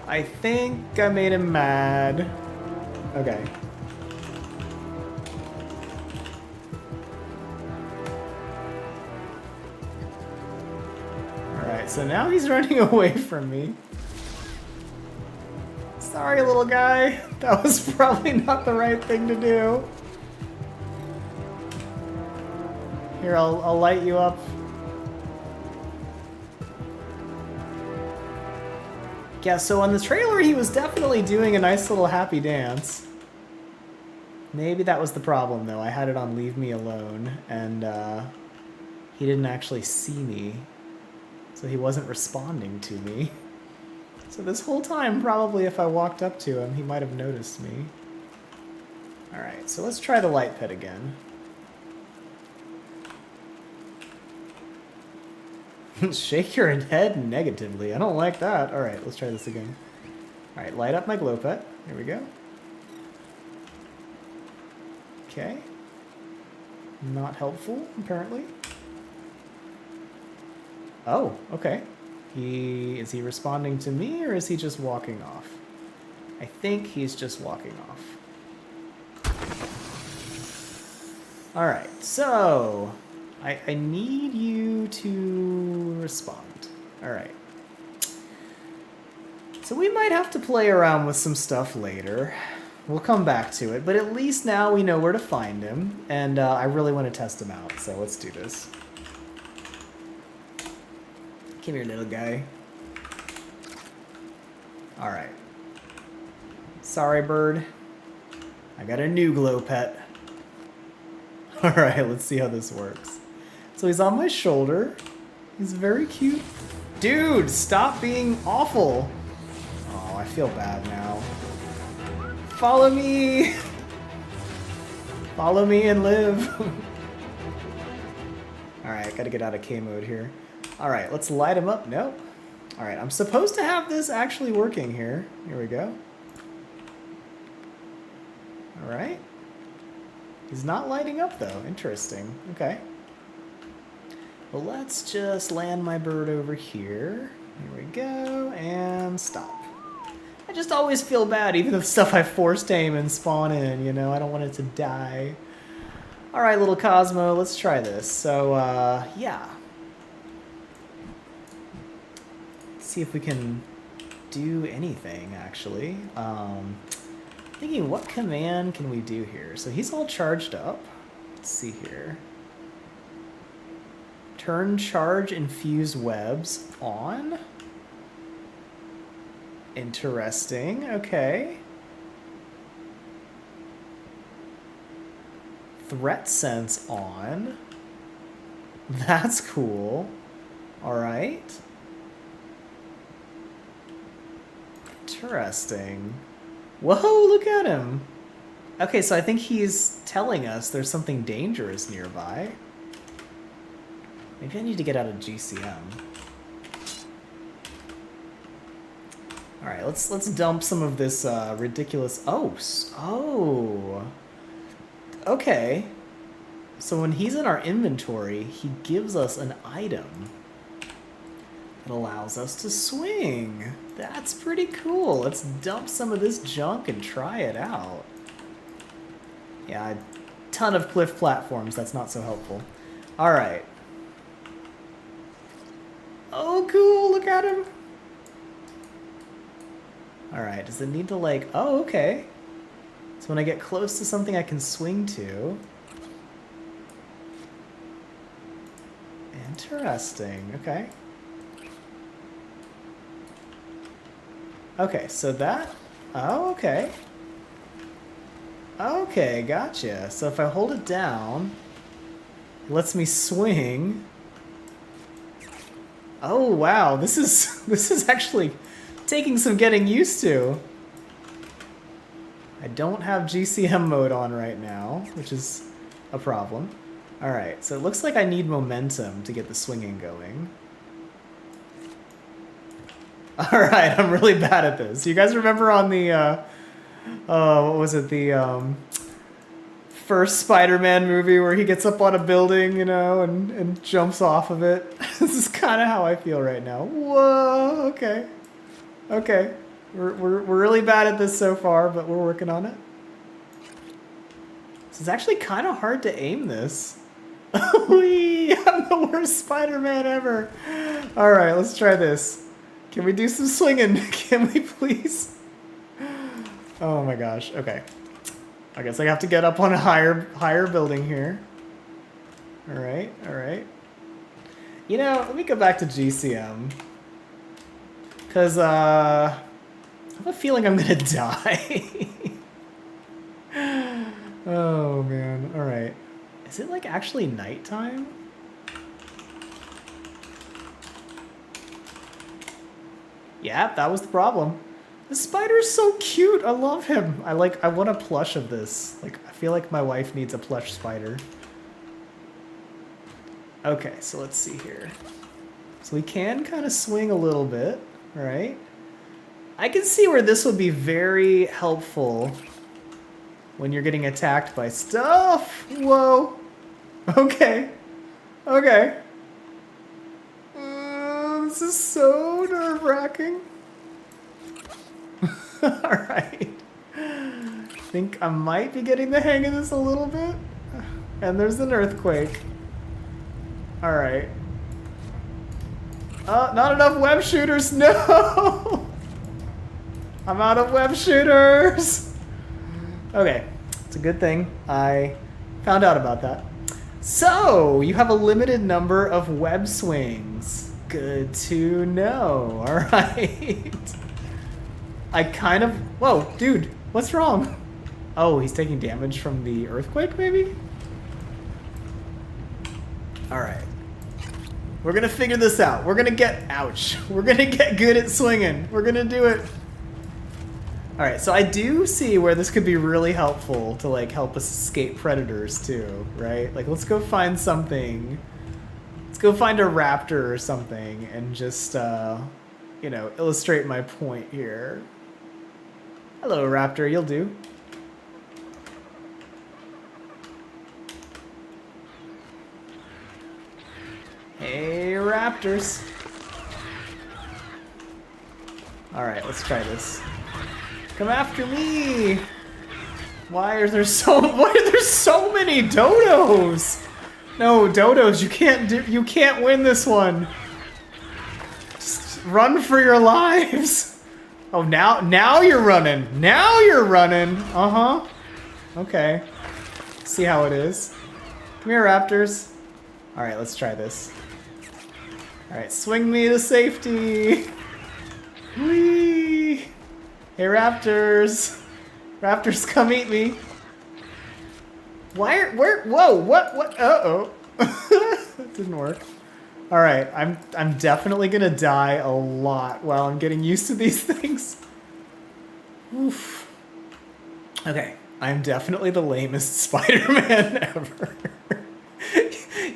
I think I made him mad. Okay. Alright, so now he's running away from me. Sorry, little guy. That was probably not the right thing to do. Here, I'll light you up. Yeah, so on the trailer he was definitely doing a nice little happy dance. Maybe that was the problem though. I had it on Leave Me Alone, and he didn't actually see me. So he wasn't responding to me. So this whole time, probably if I walked up to him, he might have noticed me. Alright, so let's try the light pit again. Shake your head negatively. I don't like that. Alright, let's try this again. Alright, light up my glow pet. Here we go. Okay. Not helpful, apparently. Oh, okay. Is he responding to me, or is he just walking off? I think he's just walking off. Alright, so I need you to respond. Alright. So we might have to play around with some stuff later. We'll come back to it, but at least now we know where to find him, and I really want to test him out, so let's do this. Come here, little guy. Alright. Sorry, bird. I got a new glow pet. Alright, let's see how this works. So he's on my shoulder. He's very cute. Dude, stop being awful. Oh, I feel bad now. Follow me! Follow me and live. Alright, gotta get out of K mode here. Alright, let's light him up. Nope. Alright, I'm supposed to have this actually working here. Here we go. Alright. He's not lighting up though. Interesting. Okay. Well, let's just land my bird over here. Here we go. And stop. I just always feel bad, even if stuff I force tame and spawn in, you know? I don't want it to die. Alright, little Cosmo, let's try this. So, yeah. See if we can do anything, actually. Thinking, what command can we do here? So he's all charged up. Let's see here. Turn charge infused webs on. Interesting, okay. Threat sense on. That's cool. Alright. Interesting. Whoa, look at him. Okay, so I think he's telling us there's something dangerous nearby. Maybe I need to get out of GCM. Alright, let's dump some of this ridiculous... Oh! Okay. So when he's in our inventory, he gives us an item that allows us to swing. That's pretty cool. Let's dump some of this junk and try it out. Yeah, a ton of cliff platforms. That's not so helpful. Alright. Oh, cool. Look at him. Alright, does it need to like... Oh, okay. So when I get close to something I can swing to... Interesting. Okay. Okay, so that... Oh, okay. Okay, gotcha. So if I hold it down, it lets me swing. Oh, wow. This is actually taking some getting used to. I don't have GCM mode on right now, which is a problem. Alright, so it looks like I need momentum to get the swinging going. Alright, I'm really bad at this. You guys remember on the, what was it, the first Spider-Man movie where he gets up on a building, you know, and jumps off of it? This is kind of how I feel right now. Whoa, okay. Okay. We're really bad at this so far, but we're working on it. This is actually kind of hard to aim this. Whee! I'm the worst Spider-Man ever. Alright, let's try this. Can we do some swinging? Can we please? Oh my gosh. Okay. I guess I have to get up on a higher building here. Alright, alright. You know, let me go back to GCM. Because, I have a feeling I'm gonna die. Oh, man. Alright. Is it, like, actually nighttime? Yeah, that was the problem. The spider's so cute. I love him. I want a plush of this. Like, I feel like my wife needs a plush spider. Okay, so let's see here. So we can kind of swing a little bit, right? I can see where this would be very helpful when you're getting attacked by stuff. Whoa. Okay. Okay. This is so nerve-wracking. Alright. I think I might be getting the hang of this a little bit. And there's an earthquake. Alright. Not enough web shooters. No! I'm out of web shooters. Okay. It's a good thing I found out about that. So, you have a limited number of web swings. Good to know. Alright. I kind of... Whoa, dude. What's wrong? Oh, he's taking damage from the earthquake, maybe? Alright. We're gonna figure this out. We're gonna get... Ouch. We're gonna get good at swinging. We're gonna do it. Alright, so I do see where this could be really helpful to, like, help us escape predators, too, right? Like, let's go find something. Let's go find a raptor or something and just, you know, illustrate my point here. Hello, raptor. You'll do. Hey, raptors. Alright, let's try this. Come after me! Why are there so many dodos? No, dodos, you can't win this one. Just run for your lives. Oh, now you're running. Now you're running. Uh-huh. Okay. See how it is. Come here, raptors. Alright, let's try this. Alright, swing me to safety. Whee! Hey, raptors. Raptors, come eat me. Where, whoa, what, uh-oh. That didn't work. Alright, I'm definitely gonna die a lot while I'm getting used to these things. Oof. Okay, I'm definitely the lamest Spider-Man ever.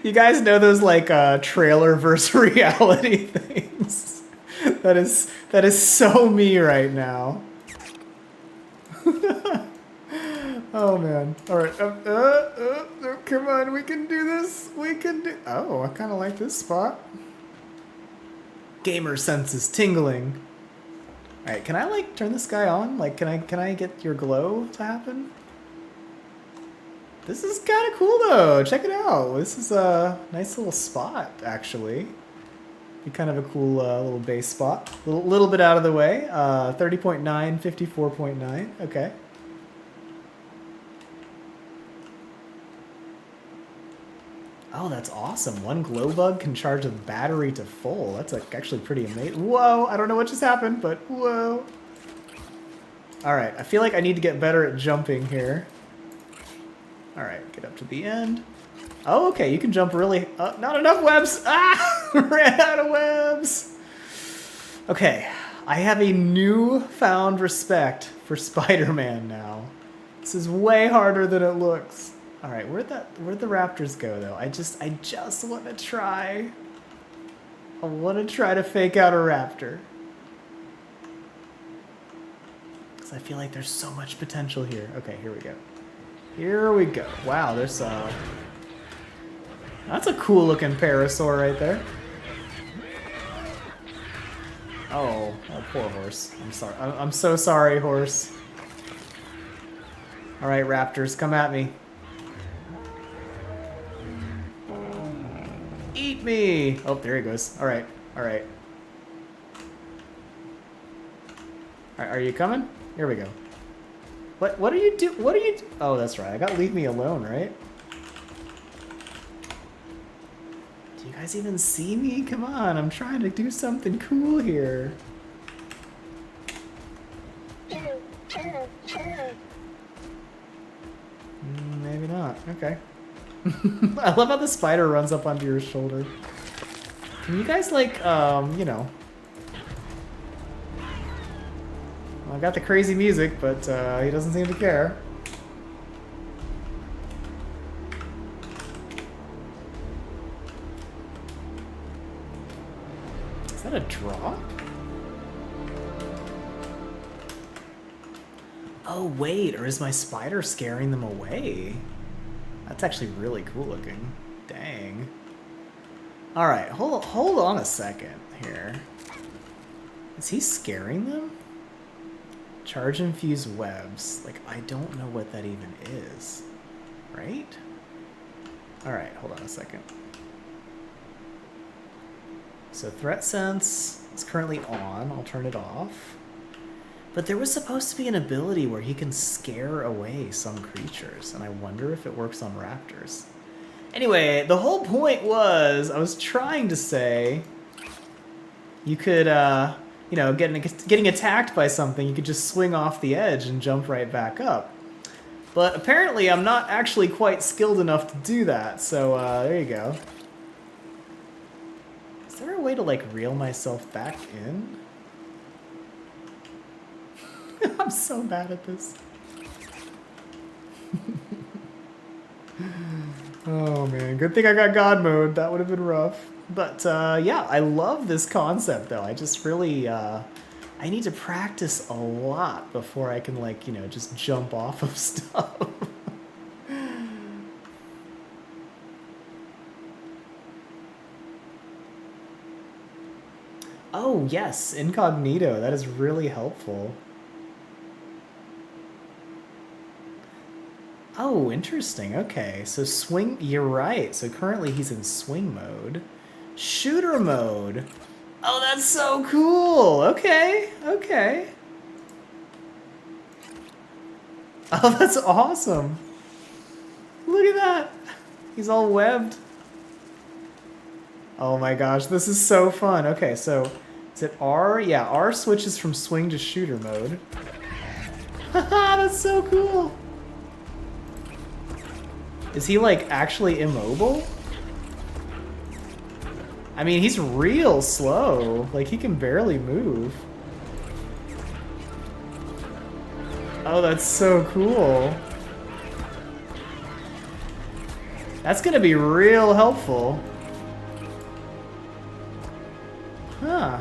You guys know those, like, trailer versus reality things? That is so me right now. Oh man. Alright. Come on, we can do this. We can do... Oh, I kind of like this spot. Gamer senses tingling. Alright, can I, like, turn this guy on? Like, can I get your glow to happen? This is kind of cool, though. Check it out. This is a nice little spot, actually. Be kind of a cool little base spot. Little bit out of the way. 30.9, 54.9. Okay. Oh, that's awesome. One glow bug can charge a battery to full. That's like actually pretty amazing. Whoa, I don't know what just happened, but whoa. All right, I feel like I need to get better at jumping here. All right, get up to the end. Oh, okay, you can jump really... not enough webs! Ah! Ran out of webs! Okay, I have a newfound respect for Spider-Man now. This is way harder than it looks. All right, where'd the raptors go, though? I just want to try. I want to try to fake out a raptor. Because I feel like there's so much potential here. Okay, here we go. Here we go. Wow, there's that's a cool looking parasaur right there. Oh, poor horse. I'm sorry. I'm so sorry, horse. All right, raptors, come at me. Eat me! Oh, there he goes. All right, all right. Are you coming? Here we go. What are you do? What are you? Oh, that's right. I gotta leave me alone, right? Do you guys even see me? Come on, I'm trying to do something cool here. Okay. I love how the spider runs up onto your shoulder. Can you guys, like, you know... Well, I got the crazy music, but he doesn't seem to care. Is that a drop? Oh, wait, or is my spider scaring them away? That's actually really cool looking. Dang. Alright, hold on a second here. Is he scaring them? Charge infused webs. Like, I don't know what that even is. Right? Alright, hold on a second. So threat sense is currently on. I'll turn it off. But there was supposed to be an ability where he can scare away some creatures, and I wonder if it works on raptors. Anyway, the whole point was, I was trying to say, you could, you know, getting attacked by something, you could just swing off the edge and jump right back up. But apparently I'm not actually quite skilled enough to do that, so there you go. Is there a way to, like, reel myself back in? I'm so bad at this. Oh man, good thing I got God mode. That would have been rough. But yeah, I love this concept though. I just really, I need to practice a lot before I can, like, you know, just jump off of stuff. Oh yes, incognito. That is really helpful. Oh, interesting. Okay, so swing... You're right. So currently he's in swing mode. Shooter mode. Oh, that's so cool. Okay, okay. Oh, that's awesome. Look at that. He's all webbed. Oh my gosh, this is so fun. Okay, so is it R? Yeah, R switches from swing to shooter mode. Haha, that's so cool. Is he, like, actually immobile? I mean, he's real slow. Like, he can barely move. Oh, that's so cool. That's gonna be real helpful. Huh.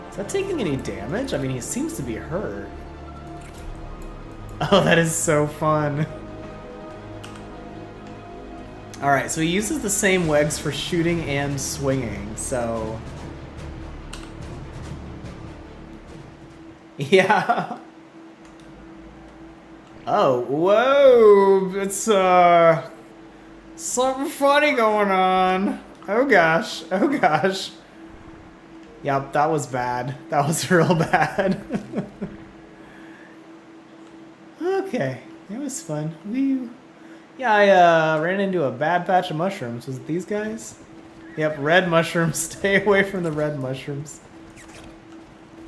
Is that taking any damage? I mean, he seems to be hurt. Oh, that is so fun. Alright, so he uses the same legs for shooting and swinging, so... Yeah. Oh, whoa! It's, something funny going on. Oh gosh, oh gosh. Yep, that was bad. That was real bad. Okay, it was fun. Woo. Yeah, I ran into a bad patch of mushrooms. Was it these guys? Yep, red mushrooms. Stay away from the red mushrooms.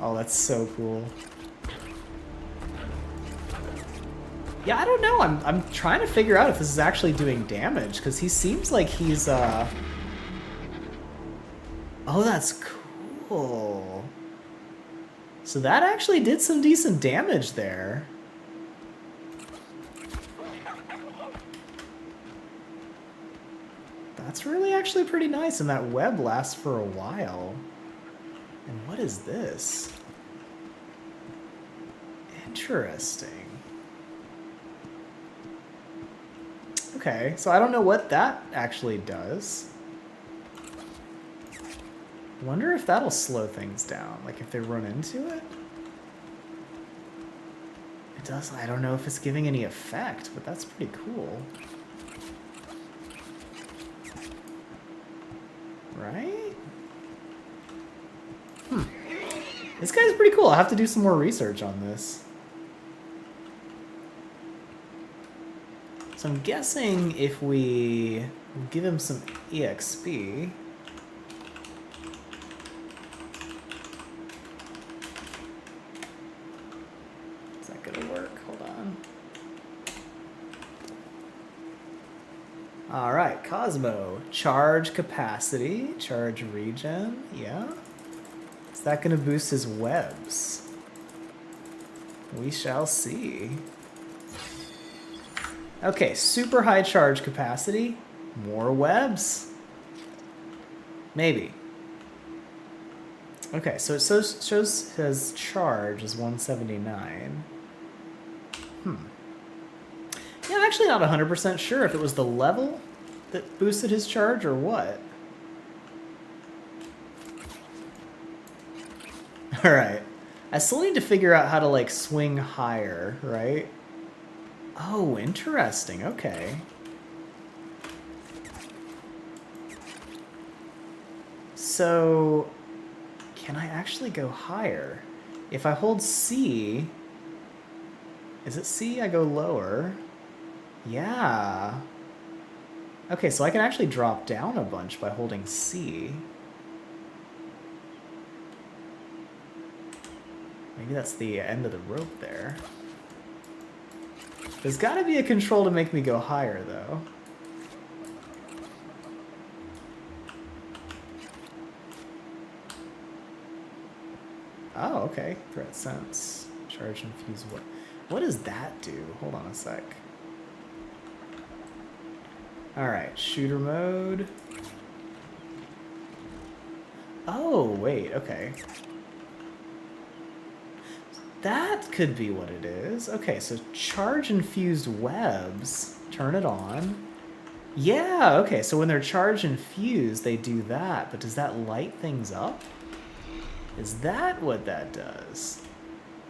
Oh, that's so cool. Yeah, I don't know. I'm trying to figure out if this is actually doing damage, because he seems like he's Oh, that's cool. So that actually did some decent damage there. That's really actually pretty nice, and that web lasts for a while. And what is this? Interesting. Okay, so I don't know what that actually does. I wonder if that'll slow things down, like if they run into it? It does, I don't know if it's giving any effect, but that's pretty cool. Right? Hmm. This guy's pretty cool. I'll have to do some more research on this. So I'm guessing if we give him some EXP... Is that gonna work? Hold on. All right, Cosmo. Charge capacity, charge regen, yeah. Is that going to boost his webs? We shall see. Okay, super high charge capacity, more webs. Maybe. Okay, so it shows his charge is 179. Yeah, I'm actually not 100% sure if it was the level that boosted his charge or what. Alright. I still need to figure out how to, like, swing higher, right? Oh, interesting. Okay. So, can I actually go higher? If I hold C... Is it C? I go lower. Yeah. Okay, so I can actually drop down a bunch by holding C. Maybe that's the end of the rope there. There's got to be a control to make me go higher, though. Oh, okay. Threat sense. Charge and fuse. What does that do? Hold on a sec. Alright, shooter mode. Oh, wait, okay. That could be what it is. Okay, so charge infused webs. Turn it on. Yeah, okay, so when they're charge infused, they do that. But does that light things up? Is that what that does?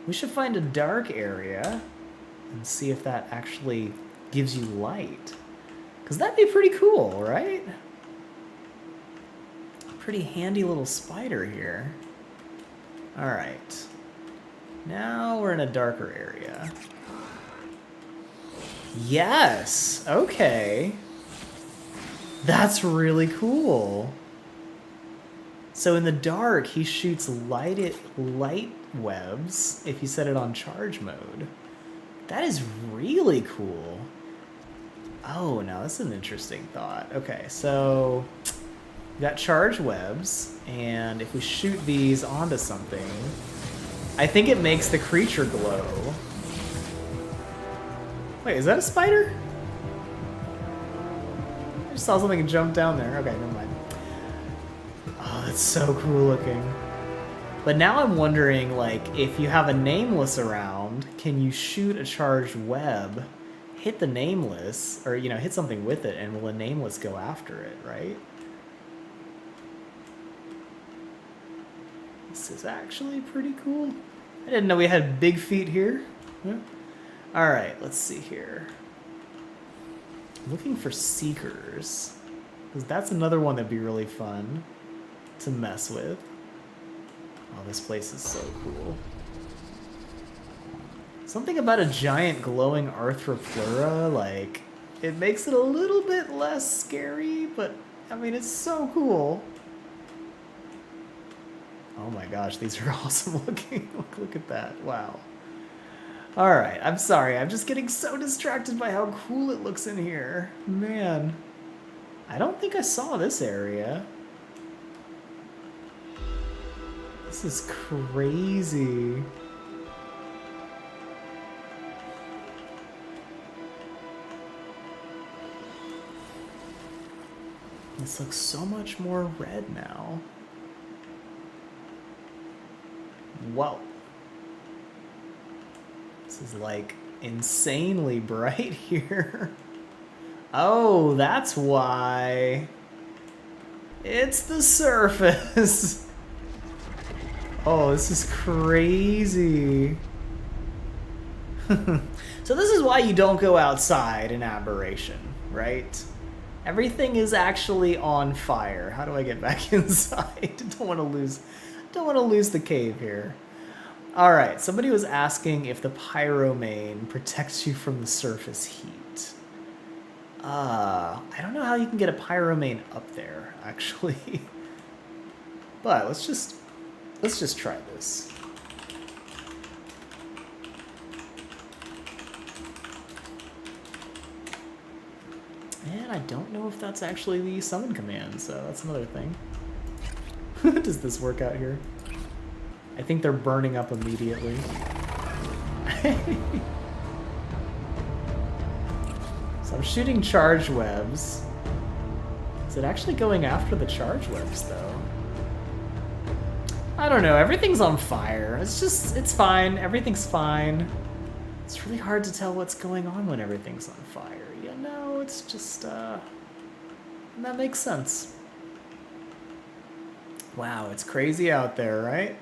We should find a dark area and see if that actually gives you light. Because that'd be pretty cool, right? Pretty handy little spider here. All right. Now we're in a darker area. Yes! Okay. That's really cool. So in the dark, he shoots light webs if you set it on charge mode. That is really cool. Oh, now this is an interesting thought. Okay, so we got charge webs, and if we shoot these onto something, I think it makes the creature glow. Wait, is that a spider? I just saw something jump down there. Okay, never mind. Oh, that's so cool looking. But now I'm wondering, like, if you have a nameless around, can you shoot a charged web, hit the nameless, or, you know, hit something with it, and will a nameless go after it, right? This is actually pretty cool. I didn't know we had big feet here. Yeah. All right, let's see here. I'm looking for seekers, because that's another one that'd be really fun to mess with. Oh, this place is so cool. Something about a giant glowing Arthropleura, like, it makes it a little bit less scary, but, I mean, it's so cool. Oh my gosh, these are awesome looking. Look at that. Wow. Alright, I'm sorry. I'm just getting so distracted by how cool it looks in here. Man. I don't think I saw this area. This is crazy. This looks so much more red now. Whoa. This is like insanely bright here. Oh, that's why. It's the surface. Oh, this is crazy. So this is why you don't go outside in Aberration, right? Everything is actually on fire. How do I get back inside? Don't want to lose the cave here. All right, somebody was asking if the pyromane protects you from the surface heat. I don't know how you can get a pyromane up there, actually. But let's just try this. And I don't know if that's actually the summon command, so that's another thing. Does this work out here? I think they're burning up immediately. So I'm shooting charge webs. Is it actually going after the charge webs, though? I don't know. Everything's on fire. It's fine. Everything's fine. It's really hard to tell what's going on when everything's on fire. You know, it's just, and that makes sense. Wow, it's crazy out there, right?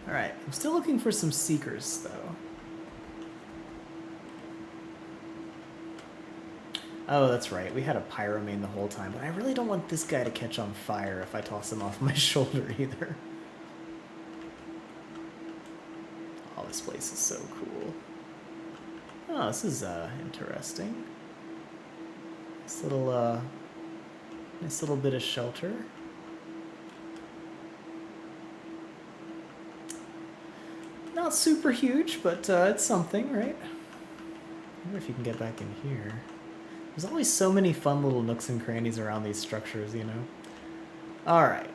Alright, I'm still looking for some seekers, though. Oh, that's right. We had a pyromane the whole time, but I really don't want this guy to catch on fire if I toss him off my shoulder either. Oh, this place is so cool. Oh, this is interesting. Nice little bit of shelter. Not super huge, but it's something, right? I wonder if you can get back in here. There's always so many fun little nooks and crannies around these structures, you know? Alright.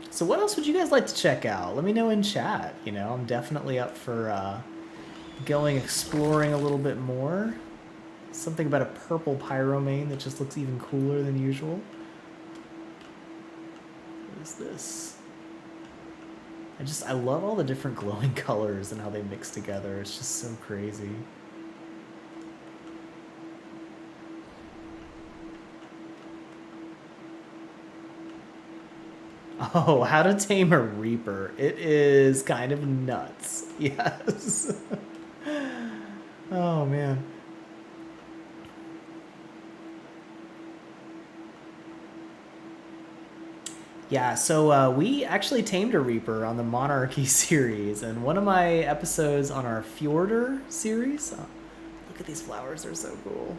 So what else would you guys like to check out? Let me know in chat, you know? I'm definitely up for going exploring a little bit more. Something about a purple pyromane that just looks even cooler than usual. What is this? I love all the different glowing colors and how they mix together. It's just so crazy. Oh, how to tame a Reaper. It is kind of nuts. Yes. Oh, man. Yeah, so we actually tamed a Reaper on the Monarchy series, and one of my episodes on our Fjordur series. Oh, look at these flowers, they're so cool.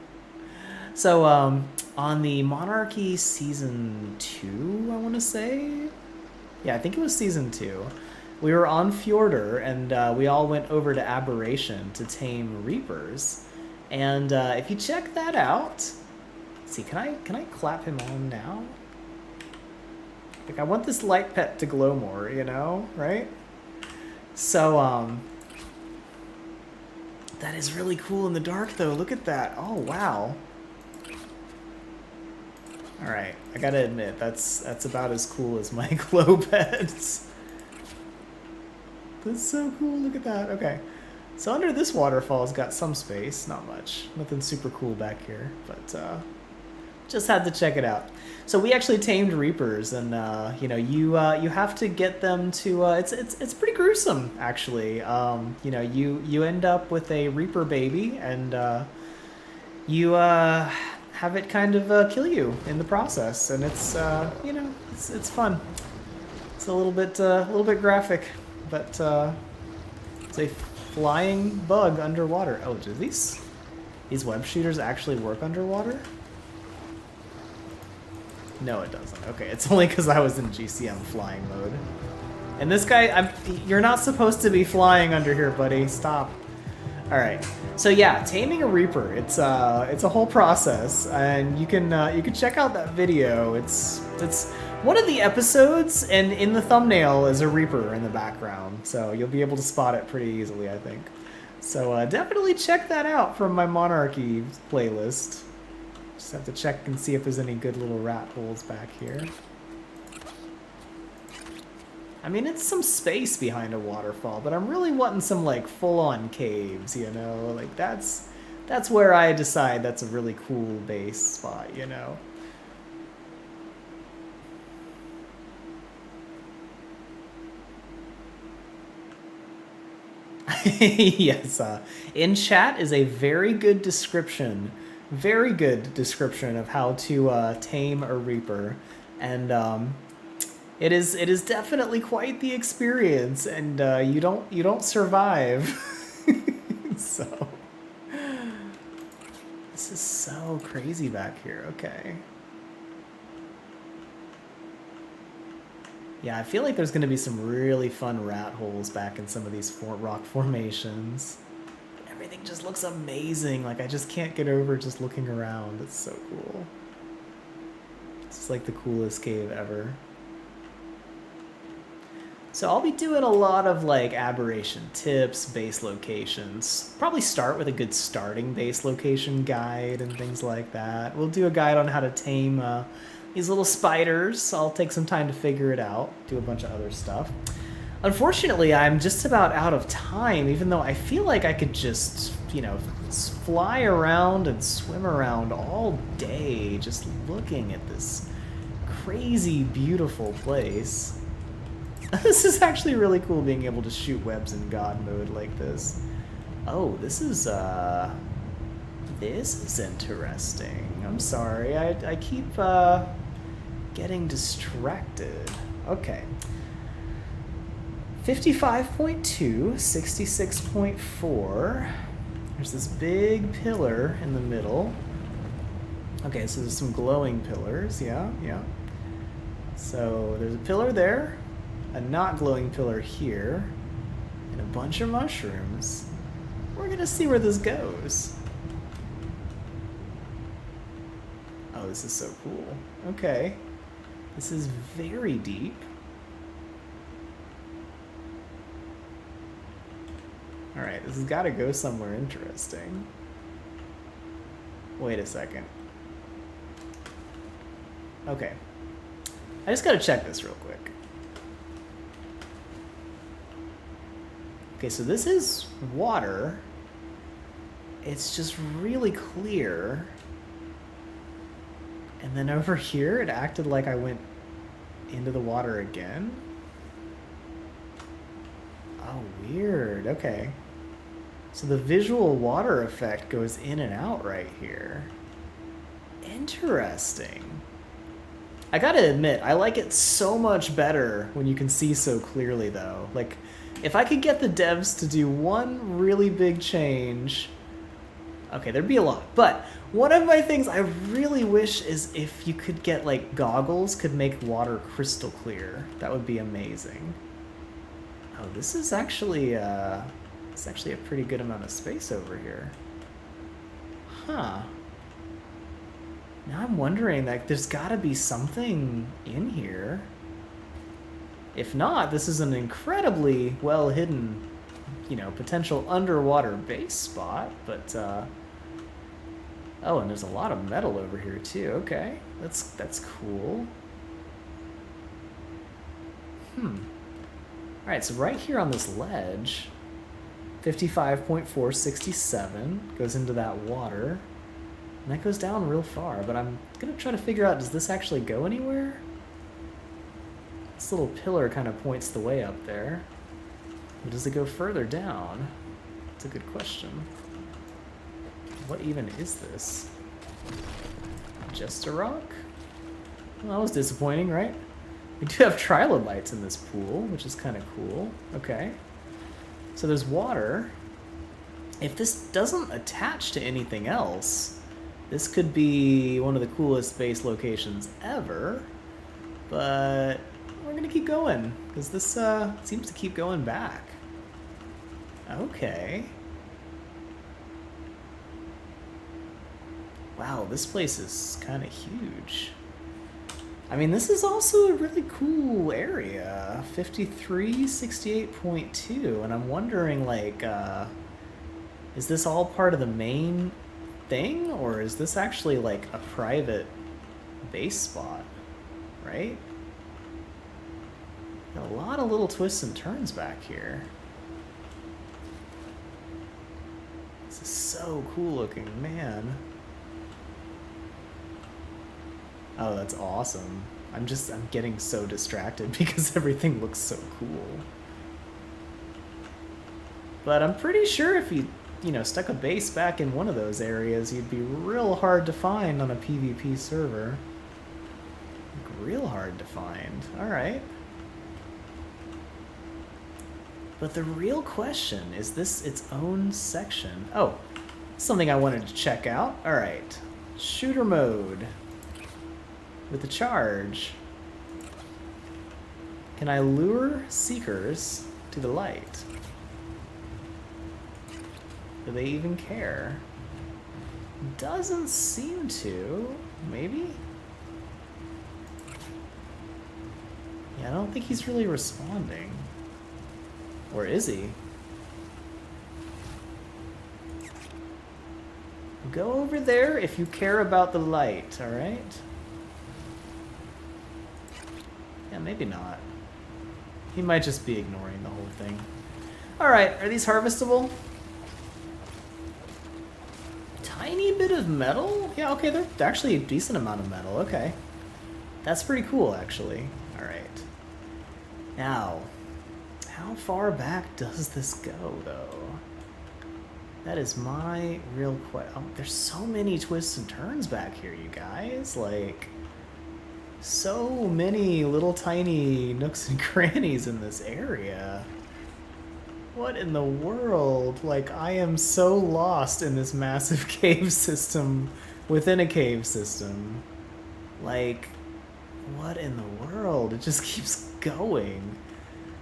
So on the Monarchy season 2, I want to say. Yeah, I think it was season 2. We were on Fjordur, and we all went over to Aberration to tame Reapers. And if you check that out, let's see, can I clap him on now? Like, I want this light pet to glow more, you know, right? So, that is really cool in the dark, though. Look at that. Oh, wow. All right, I gotta admit, that's about as cool as my glow pets. That's so cool. Look at that. Okay, so under this waterfall's got some space, not much, nothing super cool back here, but just had to check it out. So we actually tamed Reapers, and you know, you have to get them to. It's pretty gruesome, actually. You know, you end up with a Reaper baby, and you have it kind of kill you in the process, and it's you know, it's fun. It's a little bit graphic, but it's a flying bug underwater. Oh, do these web shooters actually work underwater? No, it doesn't. Okay, it's only because I was in GCM flying mode. And this guy, you're not supposed to be flying under here, buddy. Stop. All right. So yeah, taming a Reaper. It's a whole process, and you can check out that video. It's one of the episodes, and in the thumbnail is a Reaper in the background, so you'll be able to spot it pretty easily, I think. So definitely check that out from my Monarchy playlist. Just have to check and see if there's any good little rat holes back here. I mean, it's some space behind a waterfall, but I'm really wanting some, like, full-on caves, you know? Like, that's where I decide that's a really cool base spot, you know? Yes, in chat is a very good description of how to tame a Reaper, and it is definitely quite the experience, and you don't survive. So this is so crazy back here. Okay. Yeah, I feel like there's going to be some really fun rat holes back in some of these rock formations. everything just looks amazing. Like, I just can't get over just looking around. It's so cool. It's like the coolest cave ever. So I'll be doing a lot of like aberration tips, base locations. Probably start with a good starting base location guide and things like that. We'll do a guide on how to tame these little spiders. I'll take some time to figure it out, do a bunch of other stuff. Unfortunately, I'm just about out of time, even though I feel like I could just, you know, fly around and swim around all day just looking at this crazy, beautiful place. This is actually really cool being able to shoot webs in God mode like this. Oh, this is interesting. I'm sorry, I keep getting distracted. Okay. 55.2, 66.4. There's this big pillar in the middle. Okay, so there's some glowing pillars, yeah. So there's a pillar there, a not glowing pillar here, and a bunch of mushrooms. We're gonna see where this goes. Oh, this is so cool. Okay. This is very deep. Alright, this has got to go somewhere interesting. Wait a second. Okay. I just got to check this real quick. Okay, so this is water. It's just really clear. And then over here, it acted like I went into the water again. Oh, weird. Okay. So the visual water effect goes in and out right here. Interesting. I gotta admit, I like it so much better when you can see so clearly, though. Like, if I could get the devs to do one really big change... Okay, there'd be a lot. But one of my things I really wish is if you could get, like, goggles could make water crystal clear. That would be amazing. Oh, this is actually, it's actually a pretty good amount of space over here. Huh. Now I'm wondering, like, there's gotta be something in here. If not, this is an incredibly well-hidden, you know, potential underwater base spot, but, oh, and there's a lot of metal over here, too. Okay, that's cool. Alright, so right here on this ledge, 55.467 goes into that water. And that goes down real far, but I'm going to try to figure out, does this actually go anywhere? This little pillar kind of points the way up there. But does it go further down? That's a good question. What even is this? Just a rock? Well, that was disappointing, right? We do have trilobites in this pool, which is kind of cool. Okay. So there's water. If this doesn't attach to anything else, this could be one of the coolest base locations ever. But we're going to keep going, because this seems to keep going back. Okay. Wow, this place is kind of huge. I mean, this is also a really cool area, 53, 68.2, and I'm wondering, like, is this all part of the main thing, or is this actually, like, a private base spot, right? Got a lot of little twists and turns back here. This is so cool looking, man. Oh, that's awesome. I'm getting so distracted because everything looks so cool. But I'm pretty sure if you know, stuck a base back in one of those areas, you'd be real hard to find on a PvP server. Like, real hard to find. Alright. But the real question, is this its own section? Oh, something I wanted to check out. Alright. Shooter mode. With the charge, can I lure seekers to the light? Do they even care? Doesn't seem to. Maybe? Yeah, I don't think he's really responding. Or is he? Go over there if you care about the light, alright? Yeah, maybe not. He might just be ignoring the whole thing. Alright, are these harvestable? Tiny bit of metal? Yeah, okay, they're actually a decent amount of metal, okay. That's pretty cool, actually. Alright. Now, how far back does this go, though? That is my real question. There's so many twists and turns back here, you guys. Like, so many little tiny nooks and crannies in this area. What in the world? Like, I am so lost in this massive cave system within a cave system. Like, what in the world? It just keeps going.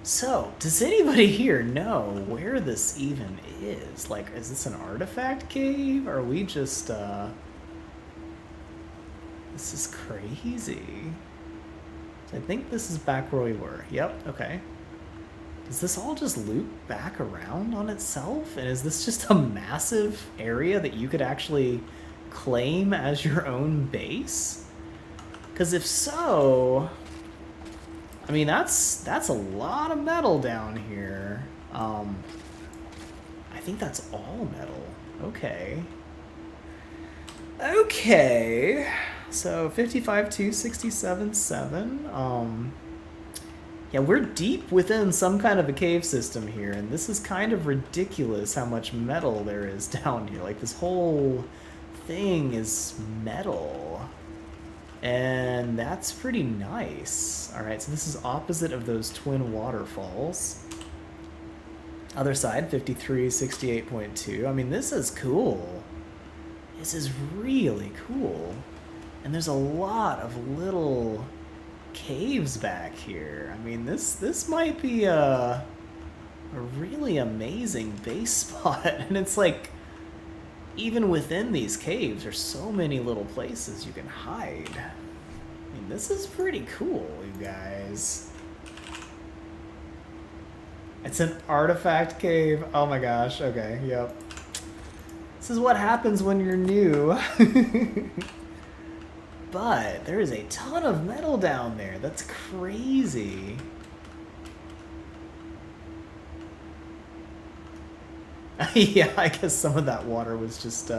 So, does anybody here know where this even is? Like, is this an artifact cave? Or are we just, This is crazy. So I think this is back where we were. Yep, okay. Does this all just loop back around on itself? And is this just a massive area that you could actually claim as your own base? Because if so, I mean, that's a lot of metal down here. I think that's all metal. Okay. Okay. So 55.2, 67.7. Yeah, we're deep within some kind of a cave system here, and this is kind of ridiculous how much metal there is down here. Like, this whole thing is metal. And that's pretty nice. Alright, so this is opposite of those twin waterfalls. Other side, 53, 68.2. I mean, this is cool. This is really cool. And there's a lot of little caves back here. I mean, this might be a really amazing base spot. And it's like, even within these caves, there's so many little places you can hide. I mean, this is pretty cool, you guys. It's an artifact cave. Oh my gosh, okay, yep. This is what happens when you're new. But there is a ton of metal down there. That's crazy. Yeah, I guess some of that water was just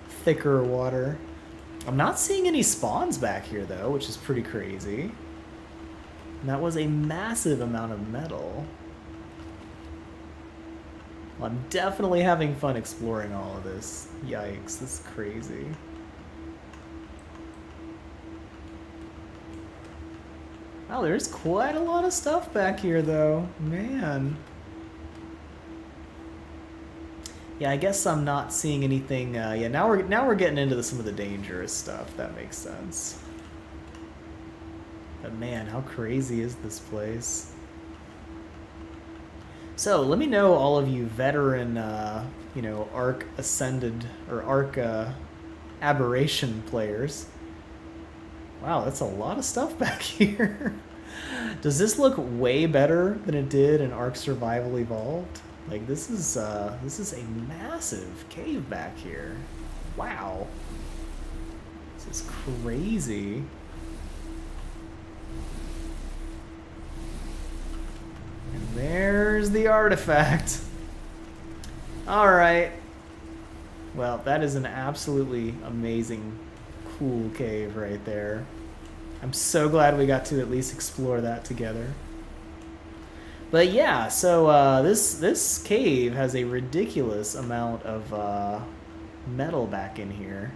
thicker water. I'm not seeing any spawns back here, though, which is pretty crazy. And that was a massive amount of metal. Well, I'm definitely having fun exploring all of this. Yikes, this is crazy. Wow, there's quite a lot of stuff back here, though. Man. Yeah, I guess I'm not seeing anything. Yeah, now we're getting into some of the dangerous stuff. That makes sense. But man, how crazy is this place? So let me know, all of you veteran, you know, Ark Ascended or Ark Aberration players. Wow, that's a lot of stuff back here. Does this look way better than it did in Ark Survival Evolved? Like, this is a massive cave back here. Wow. This is crazy. And there's the artifact. Alright. Well, that is an absolutely amazing, cool cave right there. I'm so glad we got to at least explore that together. But yeah, so this cave has a ridiculous amount of metal back in here.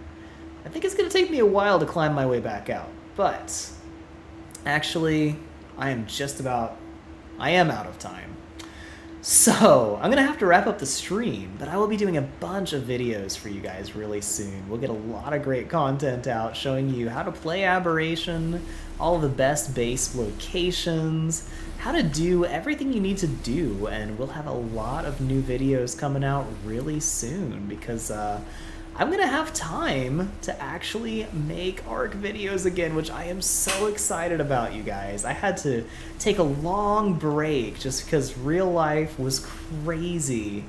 I think it's going to take me a while to climb my way back out. But actually, I am out of time. So, I'm gonna have to wrap up the stream, but I will be doing a bunch of videos for you guys really soon. We'll get a lot of great content out showing you how to play Aberration, all of the best base locations, how to do everything you need to do, and we'll have a lot of new videos coming out really soon because I'm gonna have time to actually make Ark videos again, which I am so excited about, you guys. I had to take a long break just because real life was crazy,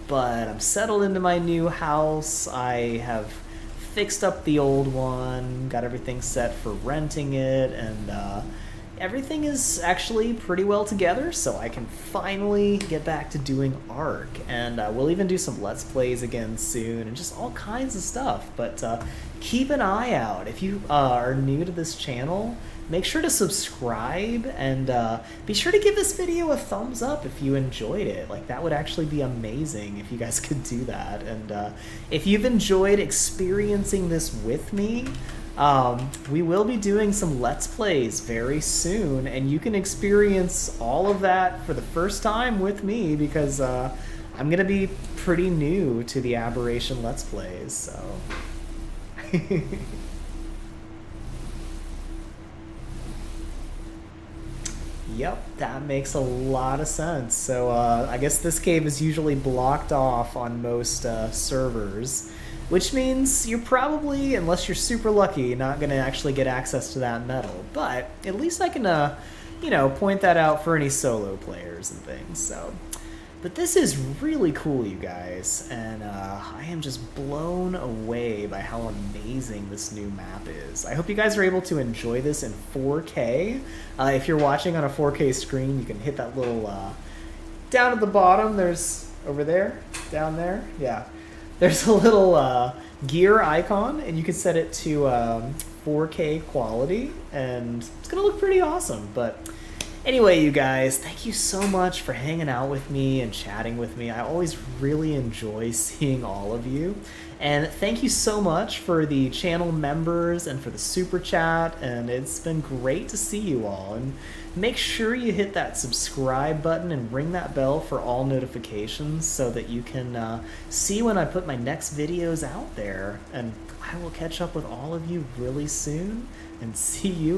but I'm settled into my new house. I have fixed up the old one, got everything set for renting it, and everything is actually pretty well together, so I can finally get back to doing Ark. And we'll even do some Let's Plays again soon, and just all kinds of stuff. But keep an eye out. If you are new to this channel, make sure to subscribe, and be sure to give this video a thumbs up if you enjoyed it. Like, that would actually be amazing if you guys could do that. And if you've enjoyed experiencing this with me, we will be doing some Let's Plays very soon, and you can experience all of that for the first time with me because I'm gonna be pretty new to the Aberration Let's Plays, so... Yep, that makes a lot of sense. So I guess this cave is usually blocked off on most servers, which means you're probably, unless you're super lucky, not going to actually get access to that metal. But at least I can, you know, point that out for any solo players and things. So, but this is really cool, you guys, and I am just blown away by how amazing this new map is. I hope you guys are able to enjoy this in 4K. If you're watching on a 4K screen, you can hit that little, down at the bottom, there's, over there, down there, yeah. There's a little gear icon, and you can set it to 4K quality, and it's gonna look pretty awesome. But anyway, you guys, thank you so much for hanging out with me and chatting with me. I always really enjoy seeing all of you. And thank you so much for the channel members and for the super chat, and it's been great to see you all. And make sure you hit that subscribe button and ring that bell for all notifications so that you can see when I put my next videos out there. And I will catch up with all of you really soon and see you